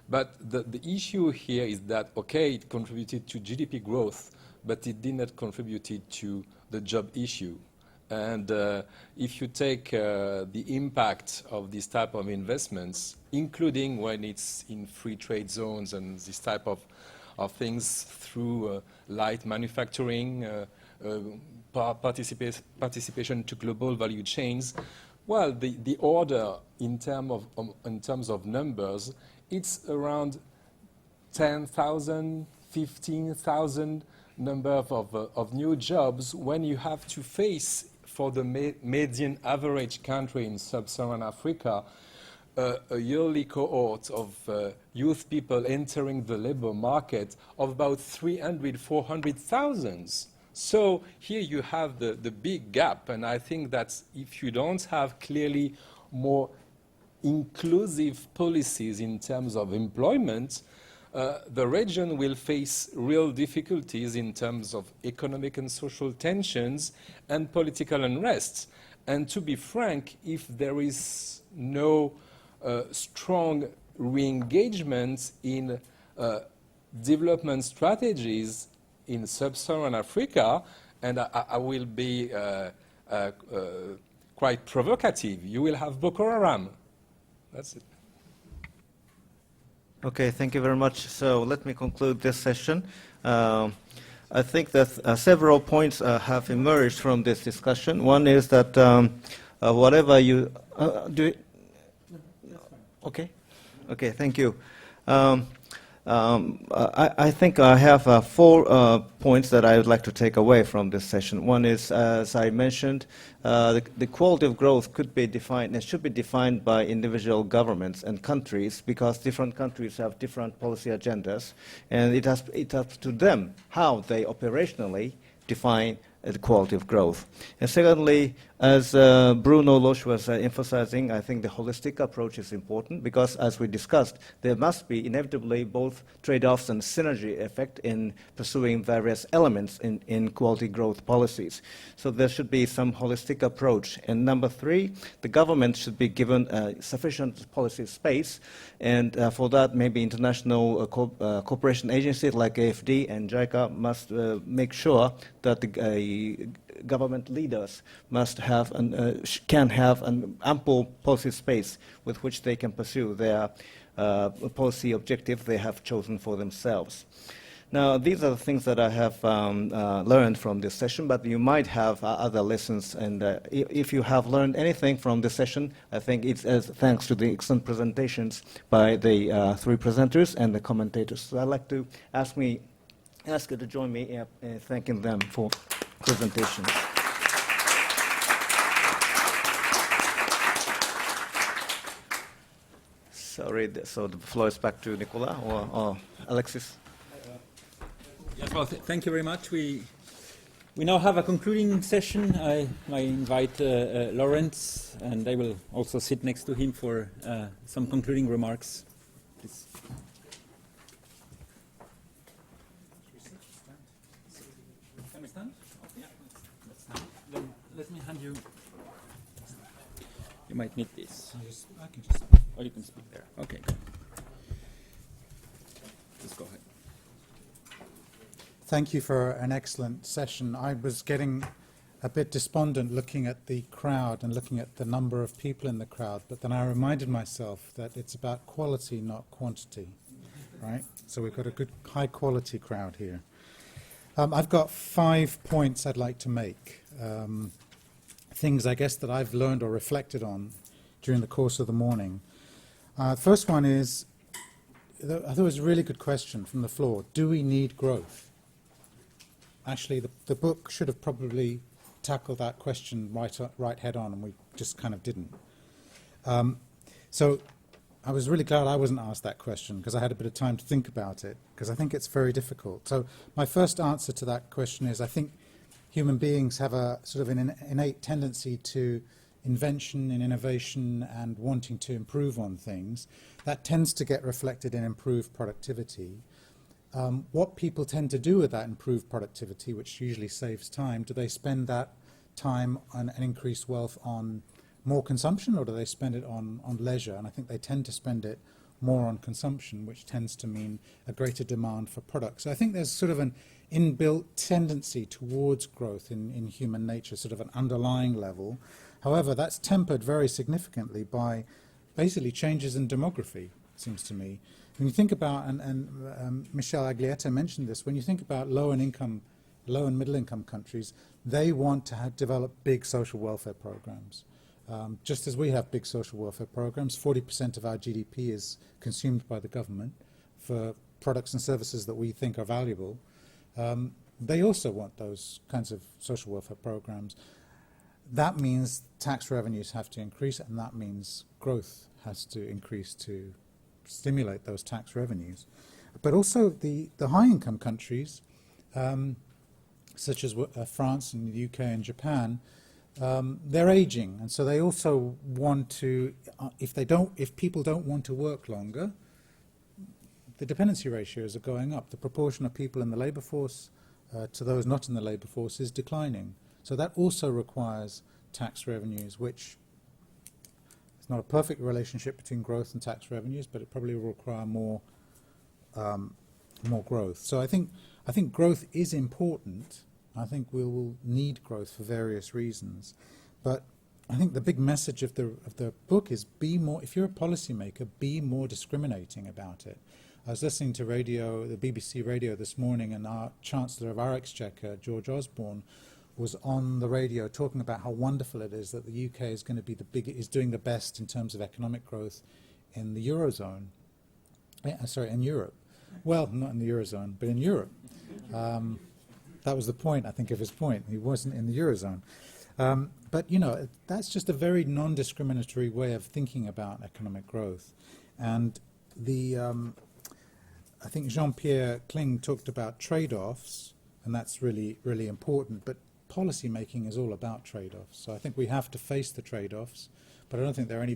But the issue here is that, okay, it contributed to GDP growth, but it did not contribute to the job issue. And if you take the impact of this type of investments, including when it's in free trade zones and this type of things through light manufacturing, participation to global value chains, well, the order in terms of numbers, it's around 10,000, 15,000 number of new jobs when you have to face, for the median average country in sub-Saharan Africa, a yearly cohort of youth people entering the labor market of about 300,000, 400,000. So here you have the big gap, and I think that if you don't have clearly more inclusive policies in terms of employment, the region will face real difficulties in terms of economic and social tensions and political unrest. And to be frank, if there is no strong re-engagement in development strategies in sub-Saharan Africa, and I will be quite provocative, you will have Boko Haram. That's it. Okay, thank you very much. So let me conclude this session. I think that several points have emerged from this discussion. One is that whatever you do. Okay. Okay, thank you. I think I have 4 points that I would like to take away from this session. One is, as I mentioned, the quality of growth could be defined and should be defined by individual governments and countries, because different countries have different policy agendas, and it's up to them how they operationally define the quality of growth. And secondly, as Bruno Loesch was emphasizing, I think the holistic approach is important, because as we discussed, there must be inevitably both trade-offs and synergy effect in pursuing various elements in quality growth policies. So there should be some holistic approach. And number 3, the government should be given sufficient policy space, and for that maybe international cooperation agencies like AFD and Jica must make sure that the government leaders must have can have an ample policy space with which they can pursue their policy objective they have chosen for themselves. Now, these are the things that I have learned from this session, but you might have other lessons. And if you have learned anything from this session, I think it's thanks to the excellent presentations by the three presenters and the commentators. So I'd like to ask you to join me in thanking them for presentations. Sorry, so the floor is back to Nicolas or Alexis. Yes, well, thank you very much. We now have a concluding session. I invite Lawrence, and they will also sit next to him for some concluding remarks. Please. Can we stand? Yeah. Then let me hand you. You might need this. I can just. Or you can speak there. Okay, good. Just go ahead. Thank you for an excellent session. I was getting a bit despondent looking at the crowd and looking at the number of people in the crowd, but then I reminded myself that it's about quality, not quantity, right? So we've got a good high-quality crowd here. I've got 5 points I'd like to make, things I guess that I've learned or reflected on during the course of the morning. First one is, I thought it was a really good question from the floor. Do we need growth? Actually, the book should have probably tackled that question right head on, and we just kind of didn't. So I was really glad I wasn't asked that question, because I had a bit of time to think about it, because I think it's very difficult. So my first answer to that question is I think human beings have a sort of an innate tendency to invention and innovation and wanting to improve on things. That tends to get reflected in improved productivity. What people tend to do with that improved productivity, which usually saves time, do they spend that time and increased wealth on more consumption, or do they spend it on leisure? And I think they tend to spend it more on consumption, which tends to mean a greater demand for products. So I think there's sort of an inbuilt tendency towards growth in human nature, sort of an underlying level. However, that's tempered very significantly by basically changes in demography, it seems to me. When you think about, and Michel Aglietta mentioned this, when you think about low and middle income countries, they want to develop big social welfare programs. Just as we have big social welfare programs, 40% of our GDP is consumed by the government for products and services that we think are valuable. They also want those kinds of social welfare programs. That means tax revenues have to increase, and that means growth has to increase to stimulate those tax revenues. But also the high-income countries, such as France and the UK and Japan, they're aging, and so they also want to, if people don't want to work longer, the dependency ratios are going up. The proportion of people in the labour force to those not in the labour force is declining. So that also requires tax revenues, which is not a perfect relationship between growth and tax revenues, but it probably will require more growth. So I think growth is important. I think we will need growth for various reasons. But I think the big message of the book is be more, if you're a policymaker, be more discriminating about it. I was listening to the BBC radio this morning, and our Chancellor of our Exchequer, George Osborne, was on the radio talking about how wonderful it is that the UK is going to be is doing the best in terms of economic growth in the Eurozone. In Europe. Well, not in the Eurozone, but in Europe. That was the point, I think, of his point. He wasn't in the Eurozone. But, that's just a very non-discriminatory way of thinking about economic growth. And I think Jean-Pierre Kling talked about trade-offs, and that's really, really important. But policy making is all about trade-offs. So I think we have to face the trade-offs, but I don't think they're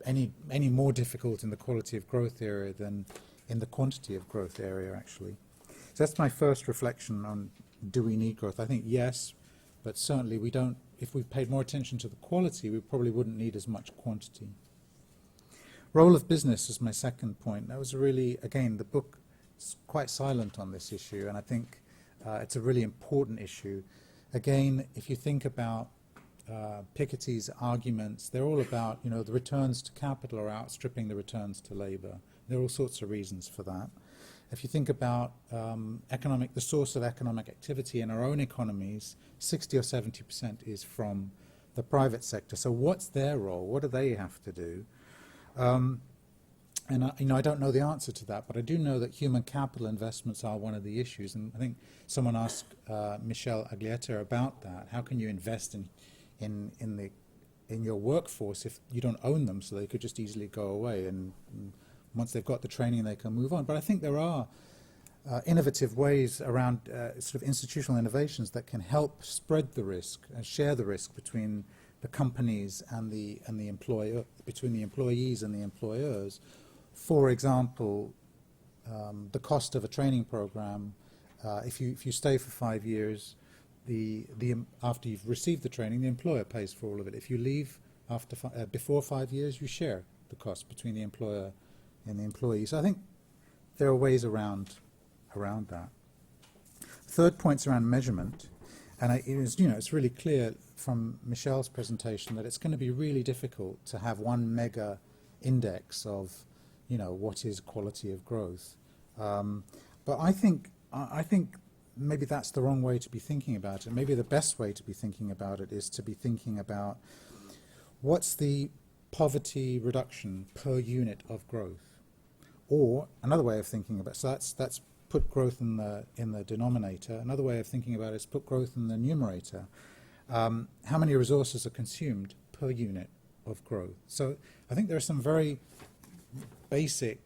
any more difficult in the quality of growth area than in the quantity of growth area, actually. So that's my first reflection on, do we need growth? I think yes, but certainly we don't. If we paid more attention to the quality, we probably wouldn't need as much quantity. Role of business is my second point. That was really, again, the book is quite silent on this issue, and I think it's a really important issue. Again, if you think about Piketty's arguments, they're all about, the returns to capital are outstripping the returns to labour. There are all sorts of reasons for that. If you think about the source of economic activity in our own economies, 60 or 70% is from the private sector. So what's their role? What do they have to do? And I don't know the answer to that, but I do know that human capital investments are one of the issues. And I think someone asked Michel Aglietta about that. How can you invest in your workforce if you don't own them, so they could just easily go away, and once they've got the training they can move on. But I think there are innovative ways around sort of institutional innovations that can help spread the risk and share the risk between the companies and the employer, between the employees and the employers. For example, the cost of a training program, if you stay for 5 years, after you've received the training, the employer pays for all of it. If you leave before 5 years, you share the cost between the employer and the employee. So I think there are ways around that. Third point's around measurement, and it's really clear from Michel's presentation that it's going to be really difficult to have one mega index of what is quality of growth. But I think maybe that's the wrong way to be thinking about it. Maybe the best way to be thinking about it is to be thinking about what's the poverty reduction per unit of growth. Or another way of thinking about it, so that's put growth in the denominator. Another way of thinking about it is put growth in the numerator. How many resources are consumed per unit of growth? So I think there are some very basic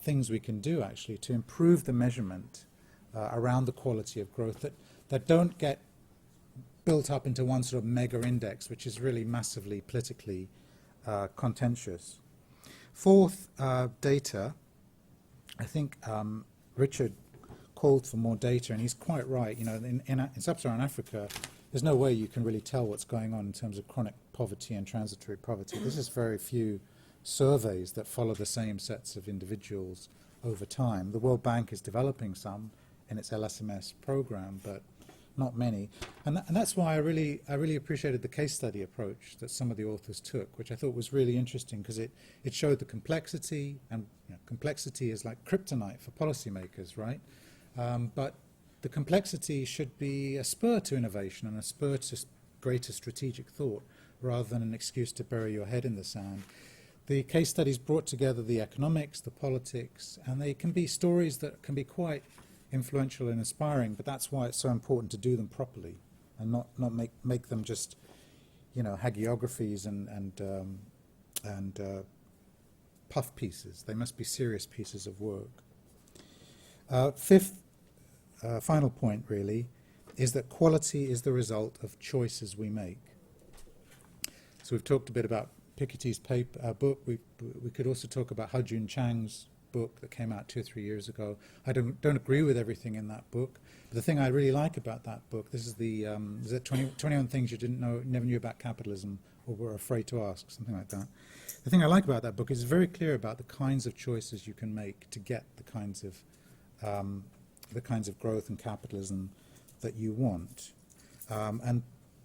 things we can do actually to improve the measurement around the quality of growth that don't get built up into one sort of mega index, which is really massively politically contentious. Fourth, data. I think Richard called for more data, and he's quite right. In sub-Saharan Africa, there's no way you can really tell what's going on in terms of chronic poverty and transitory poverty. There's just very few surveys that follow the same sets of individuals over time. The World Bank is developing some in its LSMS program, but not many. And that's why I really appreciated the case study approach that some of the authors took, which I thought was really interesting because it showed the complexity, and complexity is like kryptonite for policymakers, right? But the complexity should be a spur to innovation and a spur to greater strategic thought rather than an excuse to bury your head in the sand. The case studies brought together the economics, the politics, and they can be stories that can be quite influential and inspiring, but that's why it's so important to do them properly and not make them just, hagiographies and puff pieces. They must be serious pieces of work. Fifth, final point really, is that quality is the result of choices we make. So we've talked a bit about Piketty's book. We could also talk about Hajun Chang's book that came out 2 or 3 years ago. I don't agree with everything in that book, but the thing I really like about that book, this is is it 21 things you never knew about capitalism or were afraid to ask, something like that. The thing I like about that book is it's very clear about the kinds of choices you can make to get the kinds of growth and capitalism that you want. And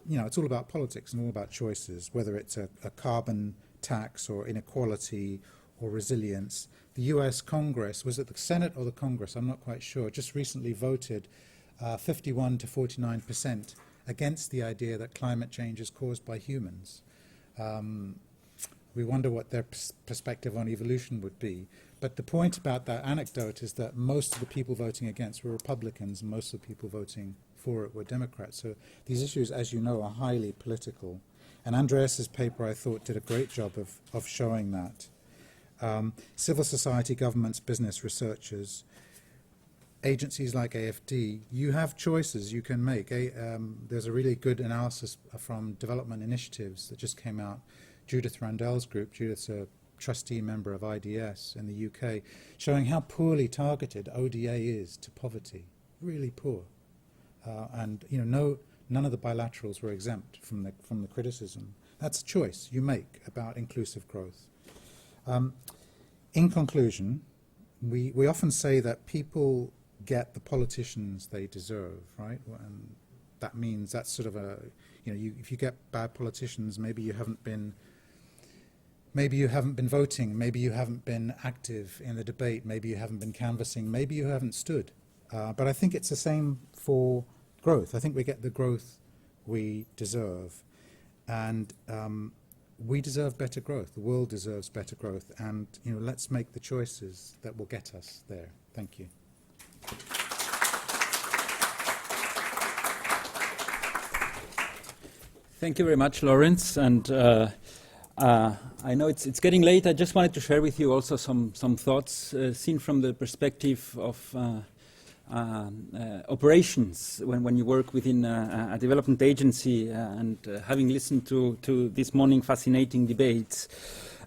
it's all about politics and all about choices, whether it's a carbon tax or inequality or resilience. The US Congress, was it the Senate or the Congress? I'm not quite sure, just recently voted 51 to 49% against the idea that climate change is caused by humans. We wonder what their perspective on evolution would be. But the point about that anecdote is that most of the people voting against were Republicans and most of the people voting for it were Democrats. So these issues, as you know, are highly political. And Andreas's paper, I thought, did a great job of showing that. Civil society, governments, business, researchers, agencies like AFD, you have choices you can make. There's a really good analysis from Development Initiatives that just came out. Judith Randell's group, Judith's a trustee member of IDS in the UK, showing how poorly targeted ODA is to poverty, really poor. And none of the bilaterals were exempt from the criticism. That's a choice you make about inclusive growth. In conclusion, we often say that people get the politicians they deserve, right? And that means that's sort of if you get bad politicians, maybe you haven't been Maybe you haven't been voting, maybe you haven't been active in the debate, maybe you haven't been canvassing, maybe you haven't stood. But I think it's the same for growth. I think we get the growth we deserve. And we deserve better growth. The world deserves better growth. And let's make the choices that will get us there. Thank you. Thank you very much, Lawrence. And I know it's getting late. I just wanted to share with you also some thoughts seen from the perspective of operations when you work within a development agency and having listened to this morning fascinating debates.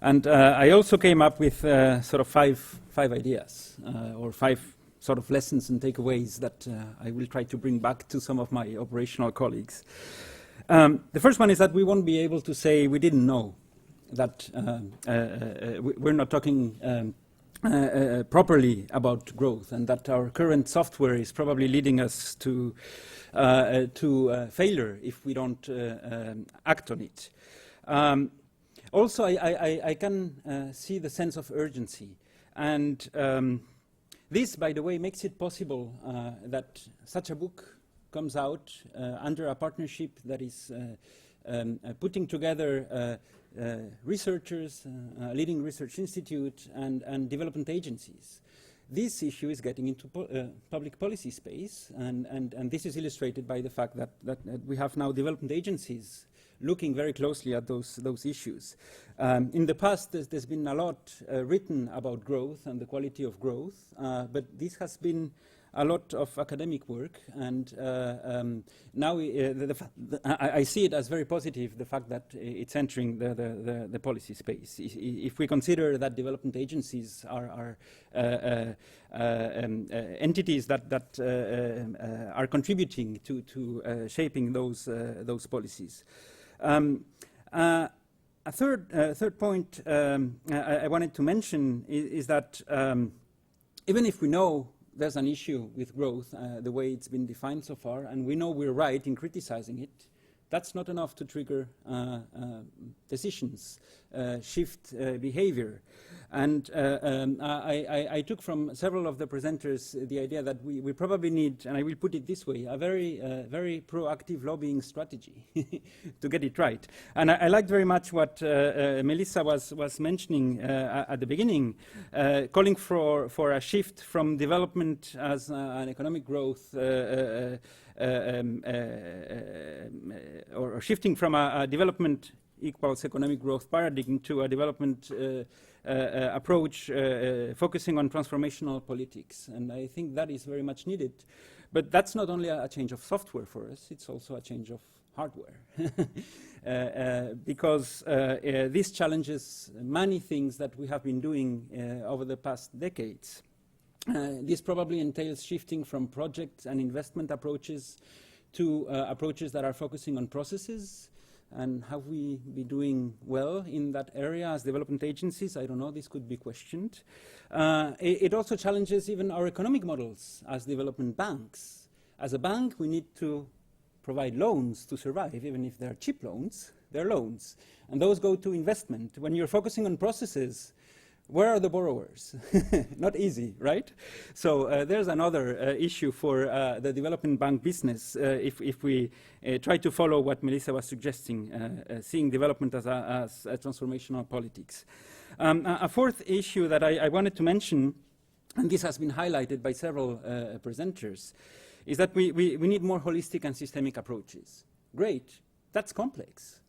And I also came up with sort of five ideas or five sort of lessons and takeaways that I will try to bring back to some of my operational colleagues. The first one is that we won't be able to say we didn't know, that we're not talking properly about growth, and that our current software is probably leading us to failure if we don't act on it. Also, I can see the sense of urgency, and this, by the way, makes it possible that such a book comes out under a partnership that is putting together researchers, a leading research institute, and development agencies. This issue is getting into public policy space, and this is illustrated by the fact that we have now development agencies looking very closely at those issues. In the past, there's been a lot written about growth and the quality of growth, but this has been a lot of academic work, and now I see it as very positive, the fact that it's entering the policy space. If we consider that development agencies are entities that are contributing to shaping those policies. A third point I wanted to mention is that even if we know there's an issue with growth, the way it's been defined so far, and we know we're right in criticizing it, that's not enough to trigger decisions, shift behavior. And I took from several of the presenters the idea that we probably need, and I will put it this way, a very proactive lobbying strategy to get it right. And I liked very much what Melissa was mentioning at the beginning, calling for a shift from development as an economic growth or shifting from a development equals economic growth paradigm to a development approach focusing on transformational politics. And I think that is very much needed. But that's not only a change of software for us, it's also a change of hardware. Because this challenges many things that we have been doing over the past decades. This probably entails shifting from project and investment approaches to approaches that are focusing on processes. And have we been doing well in that area as development agencies? I don't know, this could be questioned. It also challenges even our economic models as development banks. As a bank, we need to provide loans to survive, even if they're cheap loans, they're loans. And those go to investment. When you're focusing on processes, where are the borrowers? Not easy, right? So there's another issue for the development bank business if we try to follow what Melissa was suggesting, seeing development as a transformational politics. A fourth issue that I wanted to mention, and this has been highlighted by several presenters, is that we need more holistic and systemic approaches. Great, that's complex.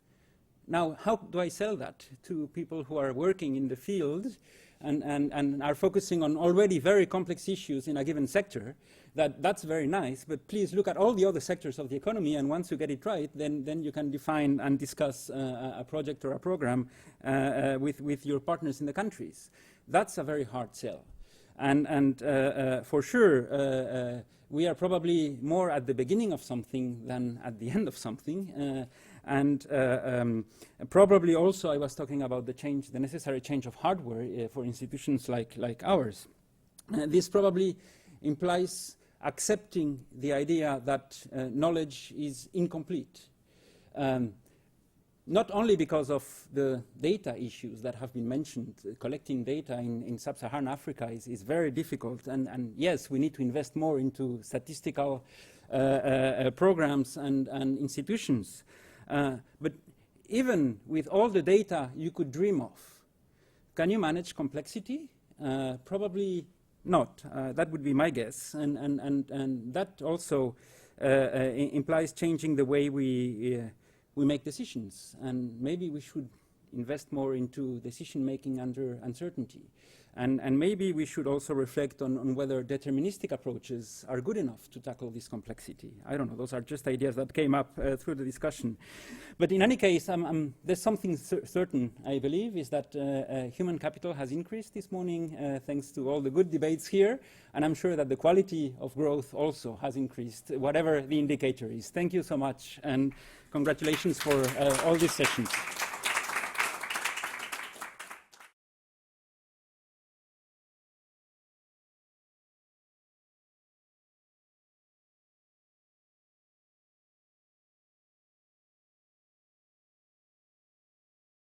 Now, how do I sell that to people who are working in the field and are focusing on already very complex issues in a given sector? That's very nice, but please look at all the other sectors of the economy, and once you get it right, then you can define and discuss a project or a program with your partners in the countries. That's a very hard sell. And for sure, we are probably more at the beginning of something than at the end of something. And probably also I was talking about the necessary change of hardware for institutions like ours. This probably implies accepting the idea that knowledge is incomplete. not only because of the data issues that have been mentioned. Collecting data in sub-Saharan Africa is very difficult, and yes, we need to invest more into statistical programs and institutions. But even with all the data you could dream of, can you manage complexity? Probably not. That would be my guess, and that also implies changing the way we make decisions, and maybe we should invest more into decision-making under uncertainty. And maybe we should also reflect on whether deterministic approaches are good enough to tackle this complexity. I don't know, those are just ideas that came up through the discussion. But in any case, there's something certain, I believe, is that human capital has increased this morning thanks to all the good debates here, and I'm sure that the quality of growth also has increased, whatever the indicator is. Thank you so much, and congratulations for all these sessions.